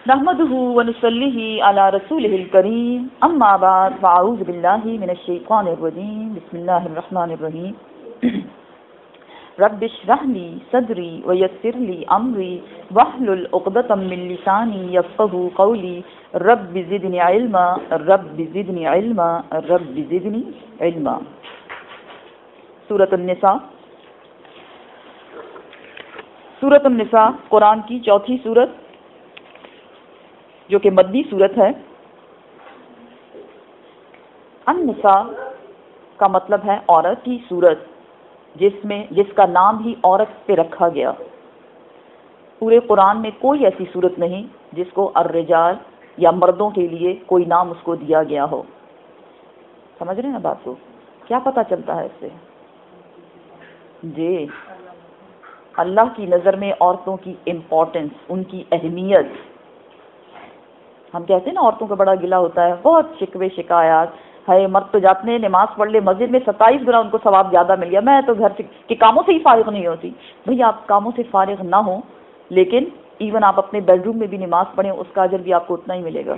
نحمده ونصلي على رسوله الكريم اما بعد فاعوذ بالله من الشيطان الرجيم بسم الله الرحمن الرحيم رب اشرح لي صدري ويسر لي امري واحلل عقدة من لساني يفقهوا قولي رب زدني علما رب زدني علما رب زدني علما. سورۃ النساء. سورۃ النساء قرآن کی چوتھی سورت جو کہ مدنی سورت ہے. النساء کا مطلب ہے عورت کی سورت، جس کا نام ہی عورت پہ رکھا گیا. پورے قرآن میں کوئی ایسی صورت نہیں جس کو الرجال یا مردوں کے لیے کوئی نام اس کو دیا گیا ہو. سمجھ رہے ہیں نا بات کو؟ کیا پتہ چلتا ہے اس سے؟ جی، اللہ کی نظر میں عورتوں کی امپورٹنس، ان کی اہمیت. ہم کہتے ہیں نا عورتوں کا بڑا گلہ ہوتا ہے، بہت شکوے شکایات ہے، مرد تو جاتے ہیں نماز پڑھ لے مسجد میں 27 گنا ان کو ثواب زیادہ مل گیا، میں تو گھر کے کاموں سے ہی فارغ نہیں ہوتی. بھئی آپ کاموں سے فارغ نہ ہوں، لیکن ایون آپ اپنے بیڈ روم میں بھی نماز پڑھیں، اس کا اجر بھی آپ کو اتنا ہی ملے گا.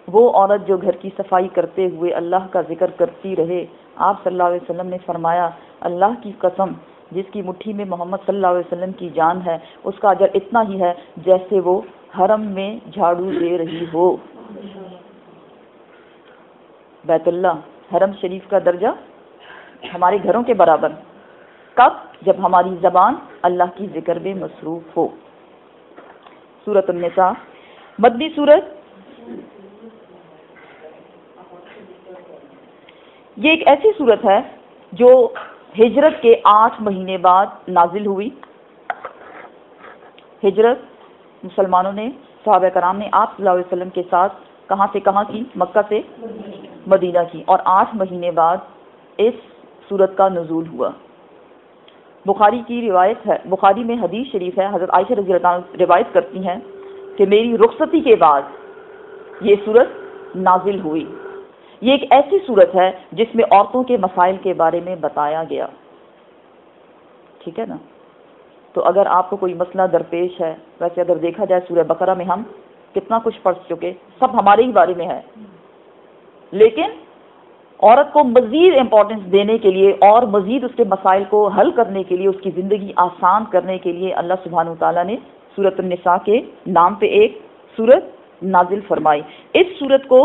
وہ عورت جو گھر کی صفائی کرتے ہوئے اللہ کا ذکر کرتی رہے، آپ صلی اللہ علیہ وسلم نے فرمایا اللہ کی قسم جس کی مٹھی میں محمد صلی اللہ علیہ وسلم کی جان ہے، اس کا اجر اتنا ہی ہے جیسے وہ حرم میں جھاڑو دے رہی ہو. بیت اللہ حرم شریف کا درجہ ہمارے گھروں کے برابر. کب؟ جب ہماری زبان اللہ کی ذکر میں مصروف ہو. سورۃ النساء مدنی سورت. یہ ایک ایسی سورت ہے جو ہجرت کے 8 مہینے بعد نازل ہوئی. ہجرت مسلمانوں نے، صحابہ کرام نے آپ صلی اللہ علیہ وسلم کے ساتھ کہاں سے کہاں کی؟ مکہ سے مدینہ کی، اور 8 مہینے بعد اس سورت کا نزول ہوا. بخاری کی روایت ہے، بخاری میں حدیث شریف ہے، حضرت عائشہ رضی اللہ عنہ روایت کرتی ہیں کہ میری رخصتی کے بعد یہ سورت نازل ہوئی. یہ ایک ایسی سورت ہے جس میں عورتوں کے مسائل کے بارے میں بتایا گیا. ٹھیک ہے نا؟ تو اگر آپ کو کوئی مسئلہ درپیش ہے، ویسے اگر دیکھا جائے سورہ بقرہ میں ہم کتنا کچھ پڑھ چکے، سب ہمارے ہی بارے میں ہے، لیکن عورت کو مزید امپورٹنس دینے کے لیے اور مزید اس کے مسائل کو حل کرنے کے لیے، اس کی زندگی آسان کرنے کے لیے اللہ سبحانہ وتعالیٰ نے سورۃ النساء کے نام پہ ایک سورت نازل فرمائی. اس سورت کو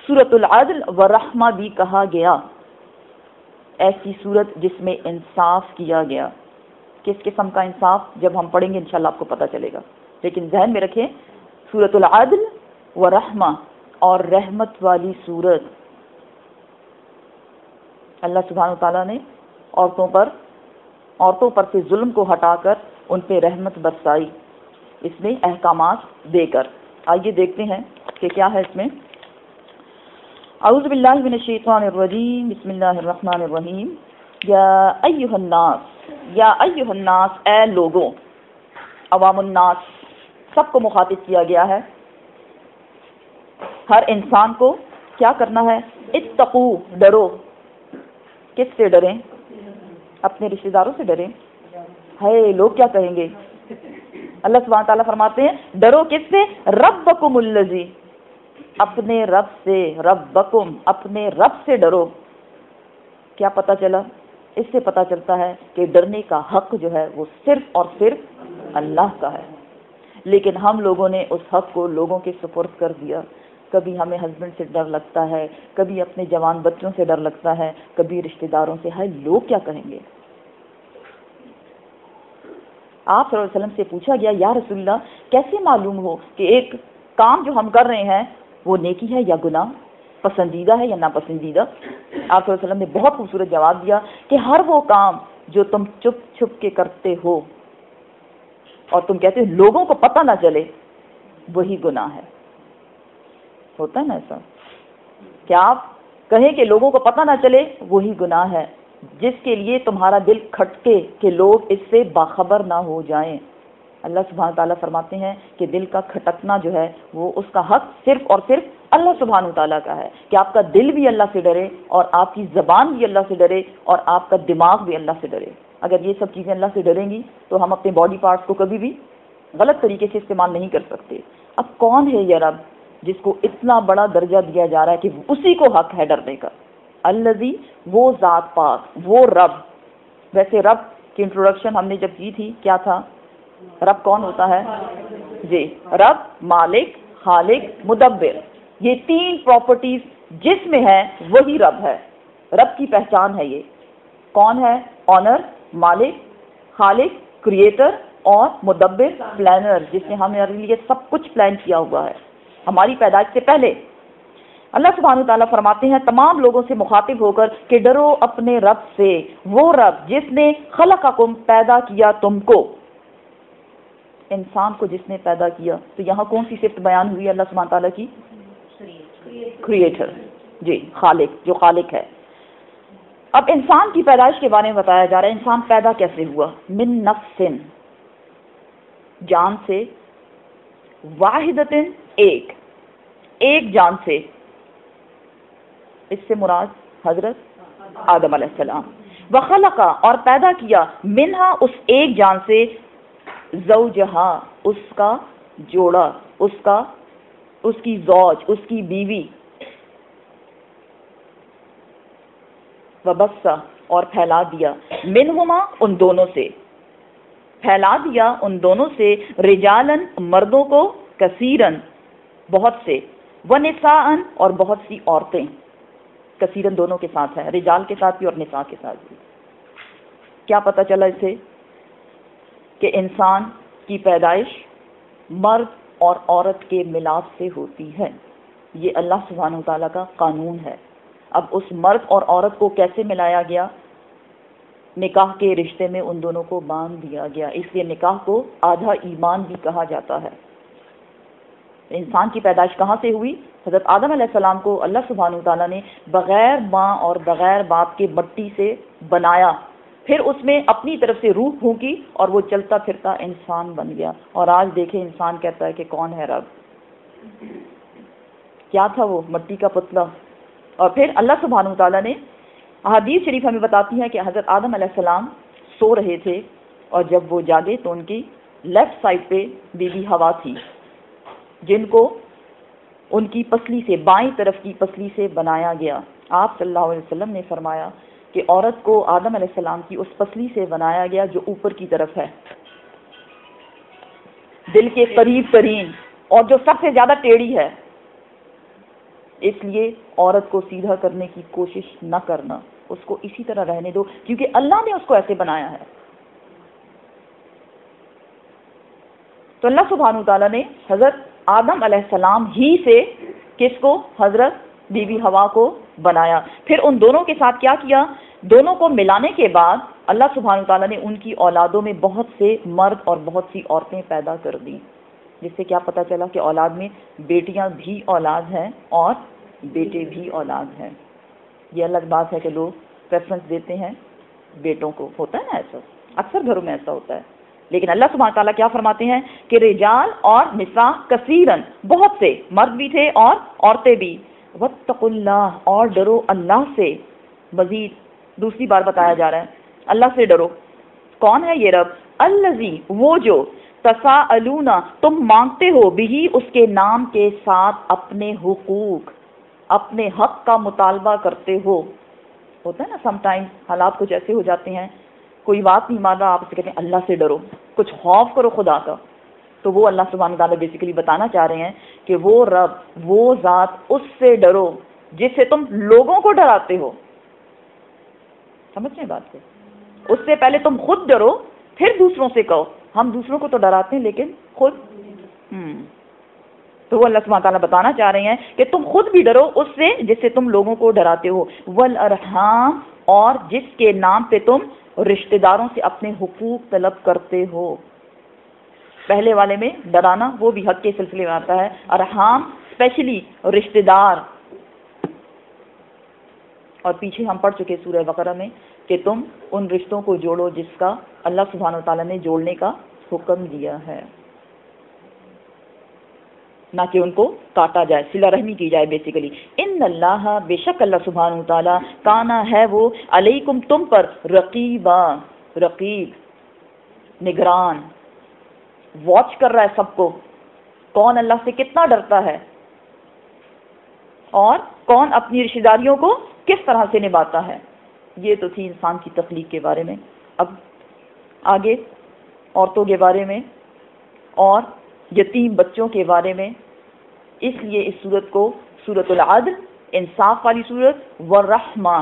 سورۃ العدل والرحمہ بھی کہا گیا. ایسی سورت جس میں انصاف کیا گیا. کس قسم کا انصاف؟ جب ہم پڑھیں گے انشاءاللہ آپ کو پتہ چلے گا، لیکن ذہن میں رکھیں سورۃ العدل ورحمہ اور رحمت والی سورت. اللہ سبحانہ تعالیٰ نے عورتوں پر سے ظلم کو ہٹا کر ان پہ رحمت برسائی، اس میں احکامات دے کر. آئیے دیکھتے ہیں کہ کیا ہے اس میں. اعوذ باللہ من الشیطان الرجیم بسم اللہ الرحمن الرحیم. یا ایھا الناس، اے لوگوں. عوام الناس سب کو مخاطب کیا گیا ہے. ہر انسان کو کیا کرنا ہے؟ اتقو، ڈرو. کس سے ڈریں؟ اپنے رشتہ داروں سے ڈریں. ہے لوگ کیا کہیں گے؟ اللہ سبحانہ تعالیٰ فرماتے ہیں ڈرو کس سے؟ ربکم الذی، اپنے رب سے. ربکم، اپنے رب سے ڈرو. کیا پتہ چلا؟ اس سے پتہ چلتا ہے کہ ڈرنے کا حق جو ہے وہ صرف اور صرف اللہ کا ہے، لیکن ہم لوگوں نے اس حق کو لوگوں کے سپرد کر دیا. کبھی ہمیں ہسبینڈ سے ڈر لگتا ہے، کبھی اپنے جوان بچوں سے ڈر لگتا ہے، کبھی رشتہ داروں سے. ہے لوگ کیا کہیں گے؟ آپ صلی اللہ علیہ وسلم سے پوچھا گیا یا رسول اللہ کیسے معلوم ہو کہ ایک کام جو ہم کر رہے ہیں وہ نیکی ہے یا گناہ، پسندیدہ ہے یا ناپسندیدہ؟ آپ صلی اللہ علیہ وسلم نے بہت خوبصورت جواب دیا کہ ہر وہ کام جو تم چھپ چھپ کے کرتے ہو اور تم کہتے ہو لوگوں کو پتہ نہ چلے، وہی گناہ ہے. ہوتا ہے نا ایسا کہ آپ کہیں کہ لوگوں کو پتہ نہ چلے، وہی گناہ ہے. جس کے لیے تمہارا دل کھٹکے کہ لوگ اس سے باخبر نہ ہو جائیں. اللہ سبحانہ تعالیٰ فرماتے ہیں کہ دل کا کھٹکنا جو ہے وہ اس کا حق صرف اور صرف اللہ سبحانہ تعالیٰ کا ہے کہ آپ کا دل بھی اللہ سے ڈرے اور آپ کی زبان بھی اللہ سے ڈرے اور آپ کا دماغ بھی اللہ سے ڈرے. اگر یہ سب چیزیں اللہ سے ڈریں گی تو ہم اپنے باڈی پارٹس کو کبھی بھی غلط طریقے سے استعمال نہیں کر سکتے. اب کون ہے یہ رب جس کو اتنا بڑا درجہ دیا جا رہا ہے کہ اسی کو حق ہے ڈرنے کا؟ الذی، وہ ذات پاک، وہ رب. ویسے رب کی انٹروڈکشن ہم نے جب کی تھی کیا تھا؟ رب کون ہوتا ہے؟ جی، رب، مالک، خالق، مدبر، یہ تین پراپرٹیز جس میں ہے وہی رب ہے. رب کی پہچان ہے یہ. کون ہے؟ آنر، مالک، خالق، کریٹر، اور مدبر، پلانر، جس نے ہمارے لیے سب کچھ پلان کیا ہوا ہے ہماری پیدائش سے پہلے. اللہ سبحانہ وتعالیٰ فرماتے ہیں تمام لوگوں سے مخاطب ہو کر کہ ڈرو اپنے رب سے، وہ رب جس نے خلقکم، پیدا کیا تم کو. انسان کو جس نے پیدا کیا، تو یہاں کون سی صفت بیان ہوئی اللہ سبحانہ تعالیٰ کی؟ کریٹر، جی، خالق، جو خالق ہے. اب انسان کی پیدائش کے بارے میں بتایا جا رہا ہے. انسان پیدا کیسے ہوا؟ من نفس، جان سے، واحدۃ، ایک جان سے. اس سے مراد حضرت آدم علیہ السلام. وخلق، اور پیدا کیا، منہا، اس ایک جان سے، زوجہا، اس کا جوڑا، اس کی زوج، اس کی بیوی. وبثا، اور پھیلا دیا، منہما، ان دونوں سے، پھیلا دیا ان دونوں سے، رجالن، مردوں کو، کثیرن، بہت سے، ونساءن، اور بہت سی عورتیں. کثیرن دونوں کے ساتھ ہے، رجال کے ساتھ بھی اور نساء کے ساتھ بھی. کیا پتہ چلا اس سے؟ کہ انسان کی پیدائش مرد اور عورت کے ملاپ سے ہوتی ہے. یہ اللہ سبحانہ وتعالیٰ کا قانون ہے. اب اس مرد اور عورت کو کیسے ملایا گیا؟ نکاح کے رشتے میں ان دونوں کو باندھ دیا گیا. اس لیے نکاح کو آدھا ایمان بھی کہا جاتا ہے. انسان کی پیدائش کہاں سے ہوئی؟ حضرت آدم علیہ السلام کو اللہ سبحانہ وتعالیٰ نے بغیر ماں اور بغیر باپ کے مٹی سے بنایا، پھر اس میں اپنی طرف سے روح پھونکی اور وہ چلتا پھرتا انسان بن گیا. اور آج دیکھیں انسان کہتا ہے کہ کون ہے رب. کیا تھا وہ؟ مٹی کا پتلا. اور پھر اللہ سبحانہ وتعالیٰ نے، احادیث شریف ہمیں بتاتی ہیں کہ حضرت آدم علیہ السلام سو رہے تھے اور جب وہ جاگے تو ان کی لیفٹ سائڈ پہ بی بی ہوا تھی، جن کو ان کی پسلی سے، بائیں طرف کی پسلی سے بنایا گیا. آپ صلی اللہ علیہ وسلم نے فرمایا کہ عورت کو آدم علیہ السلام کی اس پسلی سے بنایا گیا جو اوپر کی طرف ہے، دل کے قریب ترین، اور جو سب سے زیادہ ٹیڑھی ہے. اس لیے عورت کو سیدھا کرنے کی کوشش نہ کرنا، اس کو اسی طرح رہنے دو، کیونکہ اللہ نے اس کو ایسے بنایا ہے. تو اللہ سبحانہ وتعالیٰ نے حضرت آدم علیہ السلام ہی سے کس کو؟ حضرت بی بی ہوا کو بنایا. پھر ان دونوں کے ساتھ کیا کیا؟ دونوں کو ملانے کے بعد اللہ سبحانہ وتعالیٰ نے ان کی اولادوں میں بہت سے مرد اور بہت سی عورتیں پیدا کر دیں، جس سے کیا پتہ چلا کہ اولاد میں بیٹیاں بھی اولاد ہیں اور بیٹے بھی اولاد ہیں. یہ الگ بات ہے کہ لوگ پریفرنس دیتے ہیں بیٹوں کو، ہوتا ہے نا ایسا، اکثر گھروں میں ایسا ہوتا ہے. لیکن اللہ سبحانہ تعالیٰ کیا فرماتے ہیں کہ رجال اور نساء کثیرن، بہت سے مرد بھی تھے اور عورتیں بھی. واتقوا اللہ، اور ڈرو اللہ سے. مزید دوسری بار بتایا جا رہا ہے اللہ سے ڈرو. کون ہے یہ رب؟ الذی، وہ جو، تساءلون، تم مانگتے ہو، بھی، اس کے نام کے ساتھ، اپنے حقوق، اپنے حق کا مطالبہ کرتے ہو. ہوتا ہے نا سم ٹائم حالات کچھ ایسے ہو جاتے ہیں، کوئی بات نہیں مان رہا، آپ اسے کہتے ہیں اللہ سے ڈرو، کچھ خوف کرو خدا کا. تو وہ اللہ سبحانہ تعالیٰ بیسیکلی بتانا چاہ رہے ہیں کہ وہ رب، وہ ذات، اس سے ڈرو جس سے تم لوگوں کو ڈراتے ہو. سمجھ رہے بات کو؟ اس سے پہلے تم خود ڈرو، پھر دوسروں سے کہو. ہم دوسروں کو تو ڈراتے ہیں لیکن خود تو وہ اللہ سبحانہ تعالیٰ بتانا چاہ رہے ہیں کہ تم خود بھی ڈرو اس سے جس سے تم لوگوں کو ڈراتے ہو. والارحام، اور جس کے نام پہ تم رشتہ داروں سے اپنے حقوق طلب کرتے ہو. پہلے والے میں ڈرانا وہ بھی حق کے سلسلے میں آتا ہے، ارحام اسپیشلی رشتہ دار. اور پیچھے ہم پڑھ چکے سورہ بقرہ میں کہ تم ان رشتوں کو جوڑو جس کا اللہ سبحانہ وتعالیٰ نے جوڑنے کا حکم دیا ہے، نہ کہ ان کو کاٹا جائے، صلہ رحمی کی جائے بیسیکلی. ان اللہ، بے شک اللہ سبحانہ وتعالیٰ، کانا ہے وہ، علیکم تم پر، رقیبا، رقیب، نگران. واچ کر رہا ہے سب کو، کون اللہ سے کتنا ڈرتا ہے اور کون اپنی رشتہ داریوں کو کس طرح سے نبھاتا ہے۔ یہ تو تھی انسان کی تخلیق کے بارے میں۔ اب آگے عورتوں کے بارے میں اور یتیم بچوں کے بارے میں، اس لیے اس سورت کو سورۃ العدل، انصاف والی سورت، والرحمہ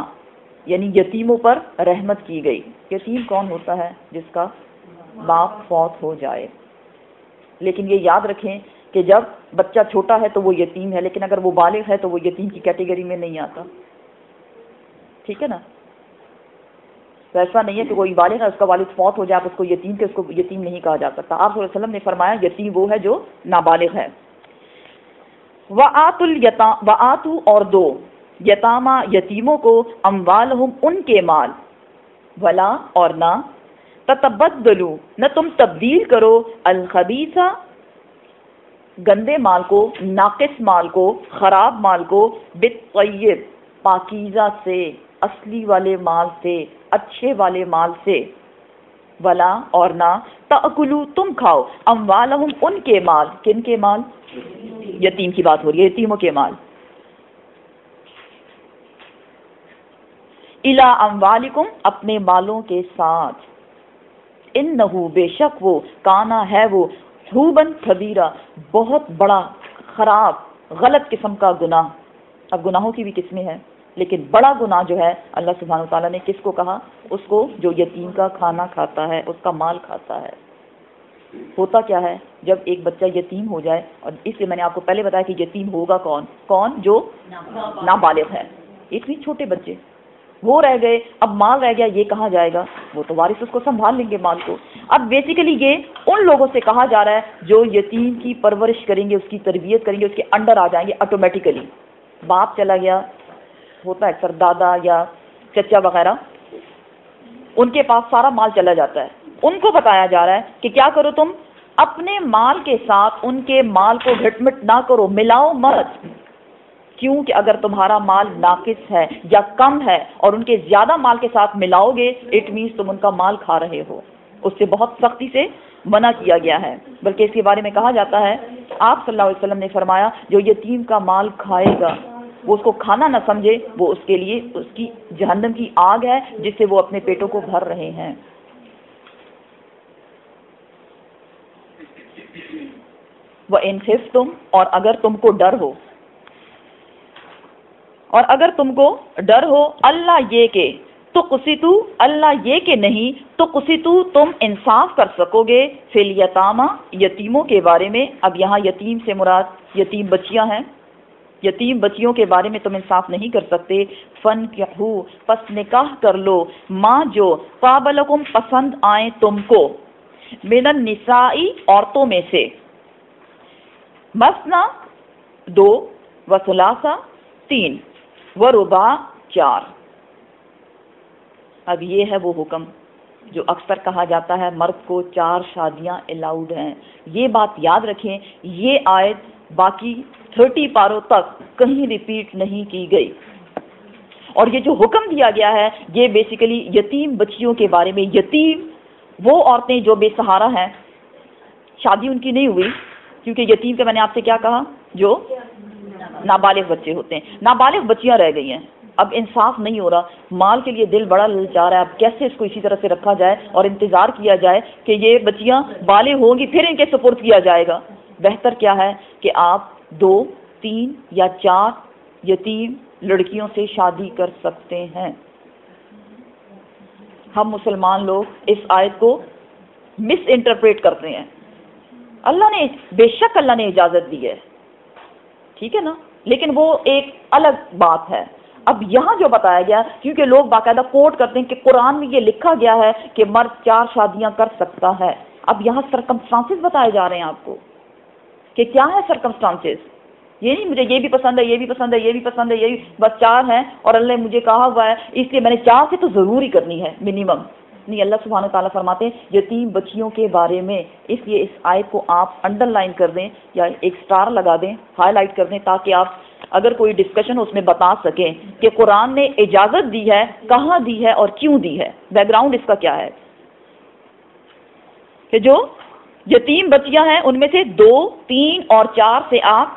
یعنی یتیموں پر رحمت کی گئی۔ یتیم کون ہوتا ہے؟ جس کا باپ فوت ہو جائے۔ لیکن یہ یاد رکھیں کہ جب بچہ چھوٹا ہے تو وہ یتیم ہے، لیکن اگر وہ بالغ ہے تو وہ یتیم کی کیٹیگری میں نہیں آتا، ٹھیک ہے نا؟ ایسا نہیں ہے کہ کوئی بالغ ہے اس کا والد فوت ہو جائے آپ اس کو یتیم کہ اس کو یتیم نہیں کہا جا سکتا۔ آپ صلی اللہ علیہ وسلم نے فرمایا یتیم وہ ہے جو نابالغ ہے۔ وآتوا اور دو، یتاما یتیموں کو، اموالہم ان کے مال، ولا اور نہ، تتبدلوا نہ تم تبدیل کرو، الخبیثہ گندے مال کو، ناقص مال کو، خراب مال کو، بالطیب پاکیزہ سے، اصلی والے مال سے، اچھے والے مال سے، ولا اور نہ، تأکلوا تم کھاؤ، اموالہم ان کے مال، کن کے مال؟ یتیم کی بات ہو رہی ہے، یتیموں کے مال، الی اموالکم اپنے مالوں کے ساتھ، انہو بے شک وہ، کانا ہے وہ، حوبن کبیرہ بہت بڑا خراب غلط قسم کا گناہ۔ اب گناہوں کی بھی قسمیں ہیں، لیکن بڑا گناہ جو ہے اللہ سبحانہ وتعالیٰ نے کس کو کہا؟ اس کو جو یتیم کا کھانا کھاتا ہے، اس کا مال کھاتا ہے۔ ہوتا کیا ہے جب ایک بچہ یتیم ہو جائے، اور اس لیے میں نے آپ کو پہلے بتایا کہ یتیم ہوگا کون؟ جو نابالغ ہے، اتنے چھوٹے بچے وہ رہ گئے، اب مال رہ گیا، یہ کہاں جائے گا؟ وہ تو وارث اس کو سنبھال لیں گے مال کو۔ اب بیسیکلی یہ ان لوگوں سے کہا جا رہا ہے جو یتیم کی پرورش کریں گے، اس کی تربیت کریں گے، اس کے انڈر آ جائیں گے آٹومیٹیکلی۔ باپ چلا گیا، ہوتا ہے اکثر دادا یا چچا وغیرہ، ان کے پاس سارا مال چلا جاتا ہے، ان کو بتایا جا رہا ہے کہ کیا کرو تم اپنے مال کے ساتھ ان کے مال کو گھٹ مٹ نہ کرو، ملاؤ مت، کیونکہ اگر تمہارا مال ناقص ہے یا کم ہے اور ان کے زیادہ مال کے ساتھ ملاؤ گے، اٹ مینس تم ان کا مال کھا رہے ہو۔ اس سے بہت سختی سے منع کیا گیا ہے، بلکہ اس کے بارے میں کہا جاتا ہے، آپ صلی اللہ علیہ وسلم نے فرمایا جو یتیم کا مال کھائے گا وہ اس کو کھانا نہ سمجھے، وہ اس کے لیے اس کی جہنم کی آگ ہے جس سے وہ اپنے پیٹوں کو بھر رہے ہیں۔ وَإِنْ خِفْتُمْ اور اگر تم کو ڈر ہو، اور اگر تم کو ڈر ہو، اللہ یہ کہ تقسطوا اللہ یہ کہ نہیں، تقسطوا تم انصاف کر سکو گے، فی الیتامى یتیموں کے بارے میں۔ اب یہاں یتیم سے مراد یتیم بچیاں ہیں، یتیم بچیوں کے بارے میں تم انصاف نہیں کر سکتے۔ فَانْكِحُوا پس نکاح کر لو، ماں جو طاب لکم پسند آئیں تم کو، من النساء عورتوں میں سے، مثنا دو، وثلاثہ تین، ورباع چار۔ اب یہ ہے وہ حکم جو اکثر کہا جاتا ہے مرد کو 4 شادیاں الاؤڈ ہیں۔ یہ بات یاد رکھیں، یہ آیت باقی 30 پاروں تک کہیں ریپیٹ نہیں کی گئی، اور یہ جو حکم دیا گیا ہے یہ بیسیکلی یتیم بچیوں کے بارے میں۔ یتیم وہ عورتیں جو بے سہارا ہیں، شادی ان کی نہیں ہوئی، کیونکہ یتیم کا میں نے آپ سے کیا کہا؟ جو نابالغ بچے ہوتے ہیں، نابالغ بچیاں رہ گئی ہیں۔ اب انصاف نہیں ہو رہا، مال کے لیے دل بڑا للچا رہا ہے، اب کیسے اس کو اسی طرح سے رکھا جائے اور انتظار کیا جائے کہ یہ بچیاں بالغ ہوں گی پھر ان کے سپرد کیا جائے گا۔ بہتر کیا ہے کہ آپ 2، 3 یا 4 یتیم لڑکیوں سے شادی کر سکتے ہیں۔ ہم مسلمان لوگ اس آیت کو مس انٹرپریٹ کرتے ہیں۔ اللہ نے بے شک اللہ نے اجازت دی ہے، ٹھیک ہے نا، لیکن وہ ایک الگ بات ہے۔ اب یہاں جو بتایا گیا، کیونکہ لوگ باقاعدہ کوٹ کرتے ہیں کہ قرآن میں یہ لکھا گیا ہے کہ مرد 4 شادیاں کر سکتا ہے، اب یہاں سرکمسٹانسز بتائے جا رہے ہیں آپ کو کہ کیا ہے سرکمسٹانسز۔ یہ نہیں مجھے یہ بھی پسند ہے، یہ بھی پسند ہے، یہ بھی پسند ہے، یہ بھی، بس 4 ہیں اور اللہ نے مجھے کہا ہوا ہے اس لیے میں نے 4 سے تو ضرور ہی کرنی ہے منیمم۔ نہیں، اللہ سبحانہ تعالیٰ فرماتے ہیں یتیم بچیوں کے بارے میں، اس لیے اس آیت کو آپ انڈر لائن کر دیں یا ایک سٹار لگا دیں، ہائی لائٹ کر دیں، تاکہ آپ اگر کوئی ڈسکشن اس میں بتا سکیں کہ قرآن نے اجازت دی ہے، کہاں دی ہے اور کیوں دی ہے، بیک گراؤنڈ اس کا کیا ہے، کہ جو یتیم بچیاں ہیں ان میں سے 2, 3 اور 4 سے آپ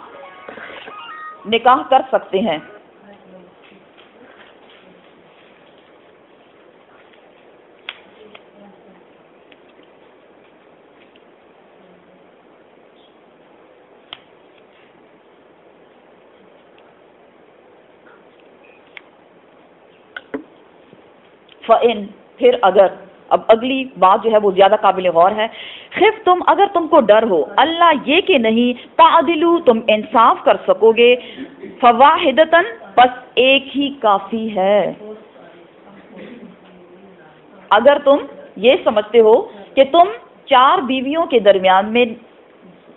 نکاح کر سکتے ہیں. فَإِن پھر اگر، اب اگلی بات جو ہے وہ زیادہ قابل غور ہے. خف تم اگر تم کو ڈر ہو اللہ یہ کہ نہیں تعدلو تم انصاف کر سکو گے فواحدتن بس ایک ہی کافی ہے. اگر تم یہ سمجھتے ہو کہ تم 4 بیویوں کے درمیان میں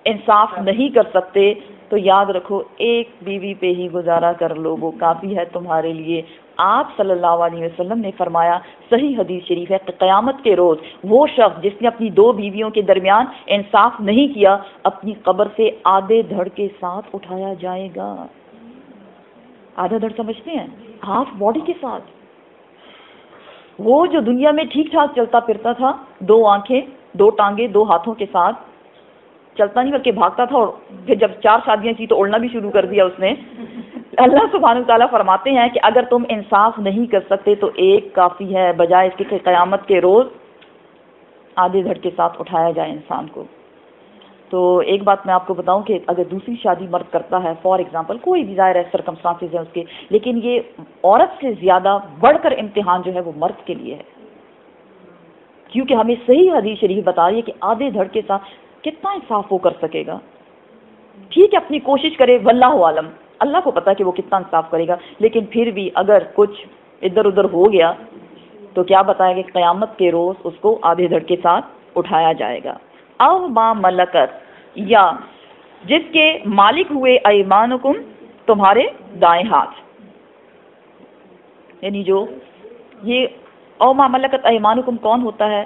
انصاف نہیں کر سکتے تو یاد رکھو ایک بیوی پہ ہی گزارا کر لو، وہ کافی ہے تمہارے لیے. آپ صلی اللہ علیہ وسلم نے فرمایا، صحیح حدیث شریف ہے کہ قیامت کے روز وہ شخص جس نے اپنی 2 بیویوں کے درمیان انصاف نہیں کیا اپنی قبر سے آدھے دھڑ کے ساتھ اٹھایا جائے گا. آدھا دھڑ سمجھتے ہیں؟ ہاف باڈی کے ساتھ. وہ جو دنیا میں ٹھیک ٹھاک چلتا پھرتا تھا، 2 آنکھیں، 2 ٹانگیں، 2 ہاتھوں کے ساتھ، چلتا نہیں بلکہ بھاگتا تھا، اور پھر جب 4 شادیاں کی تو اڑنا بھی شروع کر دیا اس نے. اللہ سبحانہ وتعالیٰ فرماتے ہیں کہ اگر تم انصاف نہیں کر سکتے تو ایک کافی ہے، بجائے اس کے کہ قیامت کے روز آدھے دھڑ کے ساتھ اٹھایا جائے انسان کو. تو ایک بات میں آپ کو بتاؤں کہ اگر دوسری شادی مرد کرتا ہے، فار ایگزامپل کوئی بھی ظاہر ہے سرکمسٹانسز ہیں اس کے، لیکن یہ عورت سے زیادہ بڑھ کر امتحان جو ہے وہ مرد کے لیے ہے، کیونکہ ہمیں صحیح حدیث شریف بتا رہی ہے کہ آدھے دھڑ کے ساتھ کتنا انصاف وہ کر سکے گا. ٹھیک ہے اپنی کوشش کرے، واللہ عالم، اللہ کو پتا کہ وہ کتنا انصاف کرے گا، لیکن پھر بھی اگر کچھ ادھر ادھر ہو گیا تو کیا بتایا کہ قیامت کے روز اس کو آدھے دھڑ کے ساتھ اٹھایا جائے گا. او ما ملکت یا جس کے مالک ہوئے ایمانکم تمہارے دائیں ہاتھ، یعنی جو یہ او ما ملکت ایمانکم کون ہوتا ہے؟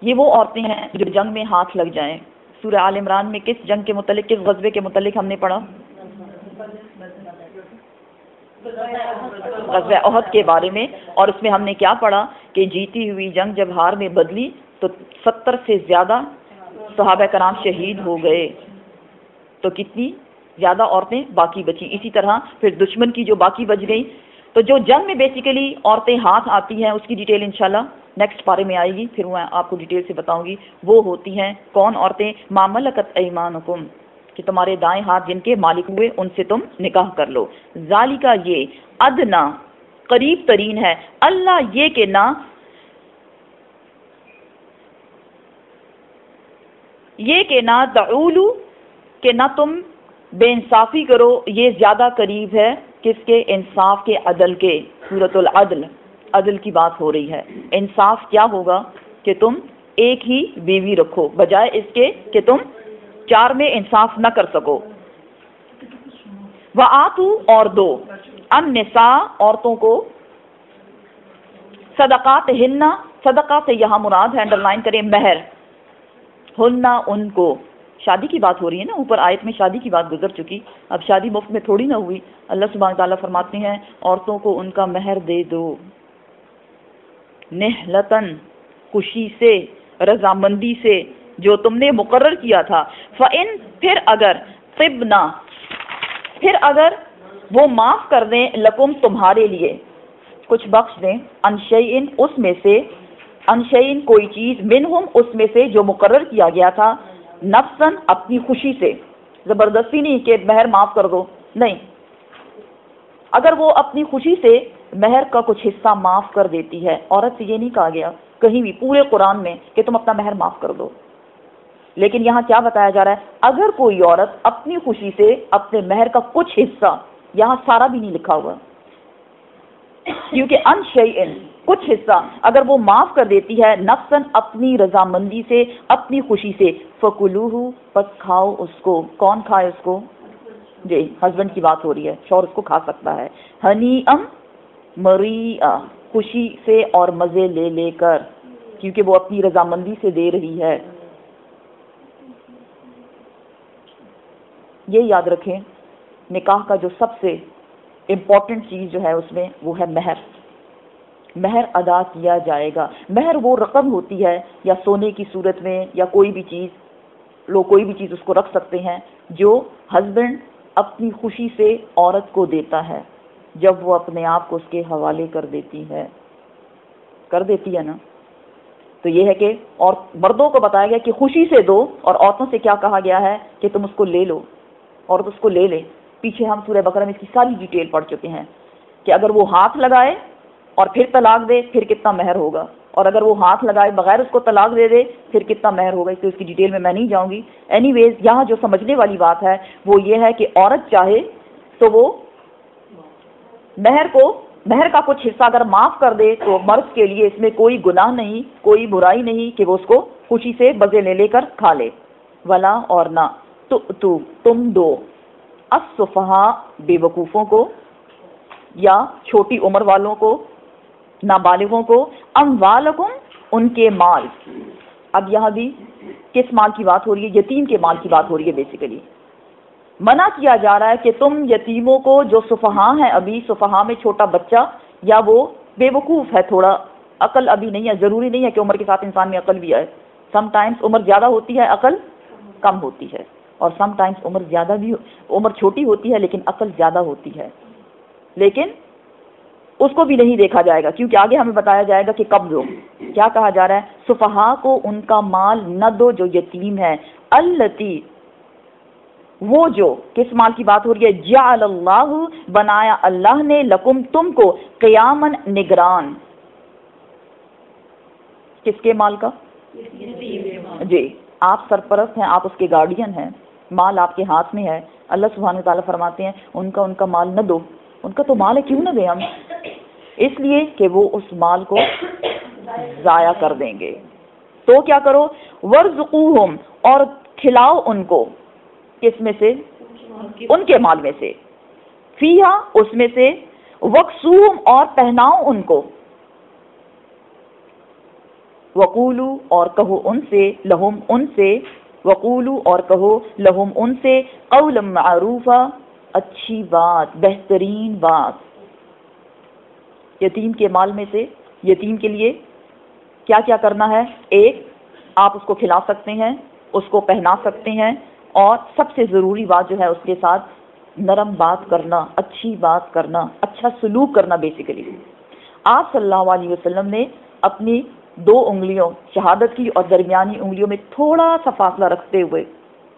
یہ وہ عورتیں ہیں جو جنگ میں ہاتھ لگ جائیں. سورہ آل عمران میں کس جنگ کے متعلق، کس غزوے کے متعلق ہم نے پڑھا؟ غزوہ احد کے بارے میں. اور اس میں ہم نے کیا پڑھا کہ جیتی ہوئی جنگ جب ہار میں بدلی تو 70 سے زیادہ صحابہ کرام شہید ہو گئے، تو کتنی زیادہ عورتیں باقی بچی. اسی طرح پھر دشمن کی جو باقی بچ گئی، تو جو جنگ میں بیسیکلی عورتیں ہاتھ آتی ہیں اس کی ڈیٹیل انشاءاللہ نیکسٹ پارے میں آئے گی، پھر میں آپ کو ڈیٹیل سے بتاؤں گی. وہ ہوتی ہیں کون عورتیں؟ ما ملکت ایمانکم، کہ تمہارے دائیں ہاتھ جن کے مالک ہوئے ان سے تم نکاح کر لو. ذالکا یہ ادنا قریب ترین ہے، اللہ یہ کہ نہ تعولو کہ نہ تم بے انصافی کرو. یہ زیادہ قریب ہے کس کے؟ انصاف کے، عدل کے. سورۃ العدل، عدل کی بات ہو رہی ہے. انصاف کیا ہوگا کہ تم ایک ہی بیوی رکھو بجائے اس کے کہ تم 4 میں انصاف نہ کر سکو. وآتو اور دو النساء عورتوں کو صدقات ہن، صدقہ سے یہاں مراد ہے انڈر لائن کریں مہر، ہن ان کو. شادی کی بات ہو رہی ہے نا، اوپر آیت میں شادی کی بات گزر چکی، اب شادی مفت میں تھوڑی نہ ہوئی. اللہ سبحانہ تعالیٰ فرماتے ہیں عورتوں کو ان کا مہر دے دو، نہلتن خوشی سے، رضامندی سے، جو تم نے مقرر کیا تھا. فَإِن پھر اگر طبنا پھر اگر وہ معاف کر دیں لکم تمہارے لیے، کچھ بخش دیں، انشیئن اس میں سے، انشیئن کوئی چیز، منہم اس میں سے جو مقرر کیا گیا تھا، نفسن اپنی خوشی سے، زبردستی نہیں کہ مہر معاف کر دو، نہیں، اگر وہ اپنی خوشی سے مہر کا کچھ حصہ معاف کر دیتی ہے. عورت سے یہ نہیں کہا گیا کہیں بھی پورے قرآن میں کہ تم اپنا مہر معاف کر دو، لیکن یہاں کیا بتایا جا رہا ہے؟ اگر کوئی عورت اپنی خوشی سے اپنے مہر کا کچھ حصہ، یہاں سارا بھی نہیں لکھا ہوا کیونکہ انشیئن کچھ حصہ اگر وہ معاف کر دیتی ہے، نفسن اپنی رضامندی سے، اپنی خوشی سے، فکلوہ پس کھاؤ اس کو. کون کھائے اس کو؟ جی ہسبینڈ کی بات ہو رہی ہے، شوہر اس کو کھا سکتا ہے. ہنیئم مریئا خوشی سے اور مزے لے لے کر، کیونکہ وہ اپنی رضامندی سے دے رہی ہے. یہ یاد رکھیں نکاح کا جو سب سے امپورٹنٹ چیز جو ہے اس میں وہ ہے مہر. مہر ادا کیا جائے گا. مہر وہ رقم ہوتی ہے یا سونے کی صورت میں یا کوئی بھی چیز لوگ کوئی بھی چیز اس کو رکھ سکتے ہیں جو ہسبینڈ اپنی خوشی سے عورت کو دیتا ہے جب وہ اپنے آپ کو اس کے حوالے کر دیتی ہے نا. تو یہ ہے کہ اور مردوں کو بتایا گیا کہ خوشی سے دو، اور عورتوں سے کیا کہا گیا ہے کہ تم اس کو لے لو، عورت اس کو لے لے. پیچھے ہم سورہ بقرہ میں اس کی ساری ڈیٹیل پڑھ چکے ہیں کہ اگر وہ ہاتھ لگائے اور پھر طلاق دے پھر کتنا مہر ہوگا، اور اگر وہ ہاتھ لگائے بغیر اس کو طلاق دے دے پھر کتنا مہر ہوگا. اس کی ڈیٹیل میں نہیں جاؤں گی. اینی ویز یہاں جو سمجھنے والی بات ہے وہ یہ ہے کہ عورت چاہے تو وہ مہر کا کچھ حصہ اگر معاف کر دے تو مرد کے لیے اس میں کوئی گناہ نہیں، کوئی برائی نہیں کہ وہ اس کو خوشی سے مزے لے کر کھا لے. ولا اور نہ تو تم دو السفہاء بے وقوفوں کو یا چھوٹی عمر والوں کو، نابالغوں کو، اموالکم ان کے مال. اب یہاں بھی کس مال کی بات ہو رہی ہے؟ یتیم کے مال کی بات ہو رہی ہے. بیسیکلی منع کیا جا رہا ہے کہ تم یتیموں کو، جو سفہاء ہیں، ابھی سفہاء میں چھوٹا بچہ یا وہ بے وقوف ہے، تھوڑا عقل ابھی نہیں ہے، ضروری نہیں ہے کہ عمر کے ساتھ انسان میں عقل بھی آئے. سم ٹائمز عمر زیادہ ہوتی ہے، عقل کم ہوتی ہے، اور سم ٹائمز عمر چھوٹی ہوتی ہے لیکن عقل زیادہ ہوتی ہے. لیکن اس کو بھی نہیں دیکھا جائے گا کیونکہ آگے ہمیں بتایا جائے گا کہ کب دو. کیا کہا جا رہا ہے؟ سفہاء کو ان کا مال نہ دو جو یتیم ہے. التی وہ جو، کس مال کی بات ہو رہی ہے؟ جعل اللہ بنایا اللہ نے، لکم تم کو، قیامن نگران. کس کے مال کا؟ جی آپ سرپرست ہیں، آپ اس کے گارڈین ہیں، مال آپ کے ہاتھ میں ہے. اللہ سبحانہ وتعالیٰ فرماتے ہیں ان کا مال نہ دو. ان کا تو مال ہے، کیوں نہ دیں ہم؟ اس لیے کہ وہ اس مال کو ضائع کر دیں گے. تو کیا کرو؟ ورزقوہم اور کھلاؤ ان کو. کس میں سے؟ ان کے مال میں سے. فیہا اس میں سے. وقسوہم اور پہناؤ ان کو. وقولو اور کہو ان سے، لہم ان سے، وقولو اور کہو لہم ان سے، قولا معروفا اچھی بات، بہترین بات. یتیم کے مال میں سے یتیم کے لیے کیا کیا کرنا ہے؟ ایک، آپ اس کو کھلا سکتے ہیں، اس کو پہنا سکتے ہیں، اور سب سے ضروری بات جو ہے اس کے ساتھ نرم بات کرنا، اچھی بات کرنا، اچھا سلوک کرنا. بیسیکلی آپ صلی اللہ علیہ وسلم نے اپنی 2 انگلیوں شہادت کی اور درمیانی انگلیوں میں تھوڑا سا فاصلہ رکھتے ہوئے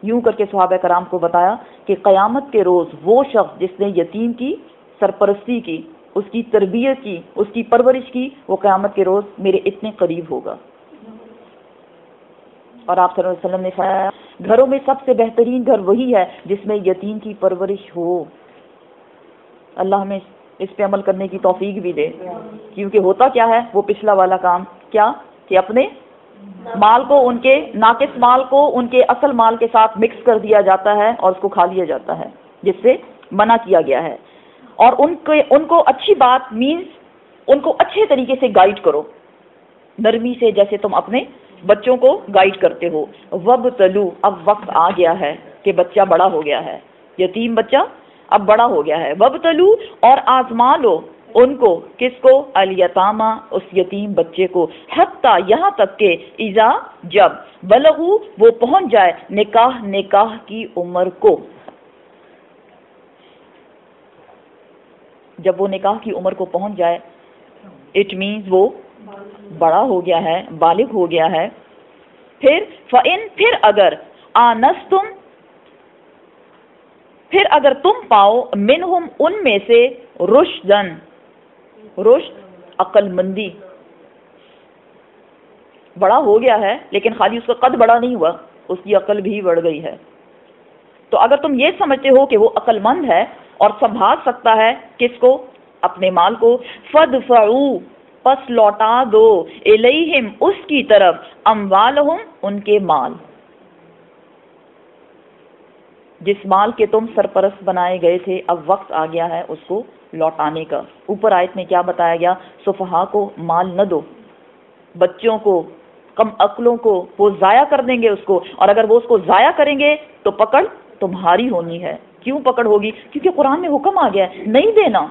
یوں کر کے صحابہ کرام کو بتایا کہ قیامت کے روز وہ شخص جس نے یتیم کی سرپرستی کی، اس کی تربیت کی، اس کی پرورش کی، وہ قیامت کے روز میرے اتنے قریب ہوگا. اور آپ صلی اللہ علیہ وسلم نے فرمایا گھروں میں سب سے بہترین گھر وہی ہے جس میں یتیم کی پرورش ہو. اللہ ہمیں اس پہ عمل کرنے کی توفیق بھی دے. کیونکہ ہوتا کیا ہے وہ پچھلا والا کام کیا کہ اپنے مال کو، ان کے ناقص مال کو ان کے اصل مال کے ساتھ مکس کر دیا جاتا ہے اور اس کو کھا لیا جاتا ہے، جس سے منع کیا گیا ہے. اور ان کو اچھی بات مینز ان کو اچھے طریقے سے گائیڈ کرو، نرمی سے، جیسے تم اپنے بچوں کو گائیڈ کرتے ہو. وابتلو اب وقت آ گیا ہے کہ بچہ بڑا ہو گیا ہے، یتیم بچہ اب بڑا ہو گیا ہے. وابتلو اور آزما لو ان کو، کس کو؟ الیتاما اس یتیم بچے کو، حتی یہاں تک کہ اذا جب بلغو وہ پہنچ جائے نکاح کی عمر کو. جب وہ نکاح کی عمر کو پہنچ جائے اٹ مینز وہ بڑا ہو گیا ہے، بالغ ہو گیا ہے. پھر اگر آنستم پھر اگر تم پاؤ منہم ان میں سے رشدن، رشد عقل مندی، بڑا ہو گیا ہے لیکن خالی اس کا قد بڑا نہیں ہوا، اس کی عقل بھی بڑھ گئی ہے. تو اگر تم یہ سمجھتے ہو کہ وہ عقل مند ہے اور سنبھال سکتا ہے کس کو؟ اپنے مال کو. فدفعوا پس لوٹا دو، الیہم اس کی طرف، اموالہم ان کے مال، جس مال کے تم سرپرست بنائے گئے تھے اب وقت آ گیا ہے اس کو لوٹانے کا. اوپر آیت میں کیا بتایا گیا؟ سفہاء کو مال نہ دو، بچوں کو، کم عقلوں کو، وہ ضائع کر دیں گے اس کو، اور اگر وہ اس کو ضائع کریں گے تو پکڑ تمہاری ہونی ہے. کیوں پکڑ ہوگی؟ کیونکہ قرآن میں حکم آ گیا ہے نہیں دینا.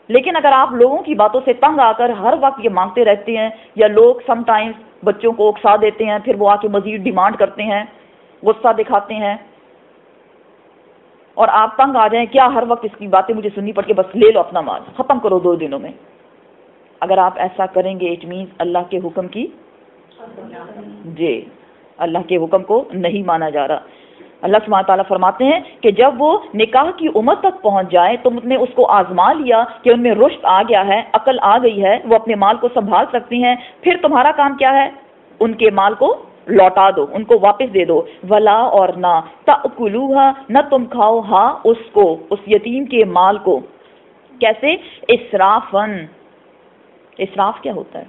لیکن اگر آپ لوگوں کی باتوں سے تنگ آ کر ہر وقت یہ مانگتے رہتے ہیں، یا لوگ سم ٹائمز بچوں کو اکسا دیتے ہیں، پھر وہ آ کے مزید ڈیمانڈ کرتے ہیں، غصہ دکھاتے ہیں، اور آپ تنگ آ جائیں کیا ہر وقت اس کی باتیں مجھے سننی پڑ کے بس لے لو اپنا مال ختم کرو 2 دنوں میں، اگر آپ ایسا کریں گے اٹ مینز اللہ کے حکم کی جی اللہ کے حکم کو نہیں مانا جا رہا۔ اللہ سبحانہ تعالیٰ فرماتے ہیں کہ جب وہ نکاح کی عمر تک پہنچ جائے تو نے اس کو آزما لیا کہ ان میں رشد آ گیا ہے، عقل آ گئی ہے، وہ اپنے مال کو سنبھال سکتی ہیں، پھر تمہارا کام کیا ہے؟ ان کے مال کو لوٹا دو، ان کو واپس دے دو۔ ولا اور نہ تأکلوہا، نہ تم کھاؤ ہاں اس کو، اس یتیم کے مال کو، کیسے؟ اسرافن، اسراف کیا ہوتا ہے؟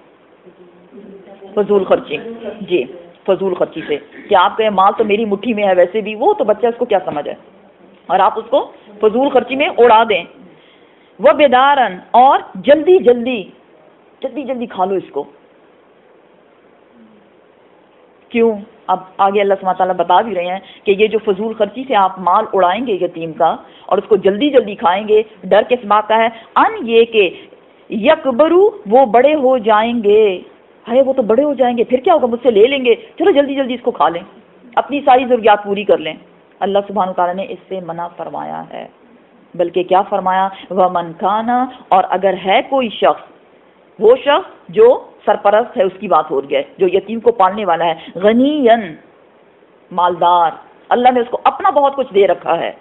فضول خرچی، جی فضول خرچی سے، کہ آپ کہیں مال تو میری مٹھی میں ہے ویسے بھی، وہ تو بچہ اس کو کیا سمجھ ہے، اور آپ اس کو فضول خرچی میں اڑا دیں۔ وہ بیدارن، اور جلدی جلدی جلدی جلدی کھا لو اس کو، کیوں؟ اب آگے اللہ سبحانہ تعالیٰ بتا بھی رہے ہیں کہ یہ جو فضول خرچی سے آپ مال اڑائیں گے یتیم کا اور اس کو جلدی جلدی کھائیں گے، ڈر کس بات کا ہے؟ ان یہ کہ یکبرو، وہ بڑے ہو جائیں گے، ہے وہ تو بڑے ہو جائیں گے، پھر کیا ہوگا، مجھ سے لے لیں گے، چلو جلدی جلدی اس کو کھا لیں، اپنی ساری ضروریات پوری کر لیں۔ اللہ سبحانہ تعالیٰ نے اس سے منع فرمایا ہے، بلکہ کیا فرمایا؟ وَمَنْ كَانَ، اور اگر ہے کوئی شخص، وہ شخص جو سرپرست ہے، اس کی بات ہو رہی ہے، جو یتیم کو پالنے والا ہے، غنیًا، مالدار، اللہ نے اس کو اپنا بہت کچھ دے رکھا ہے،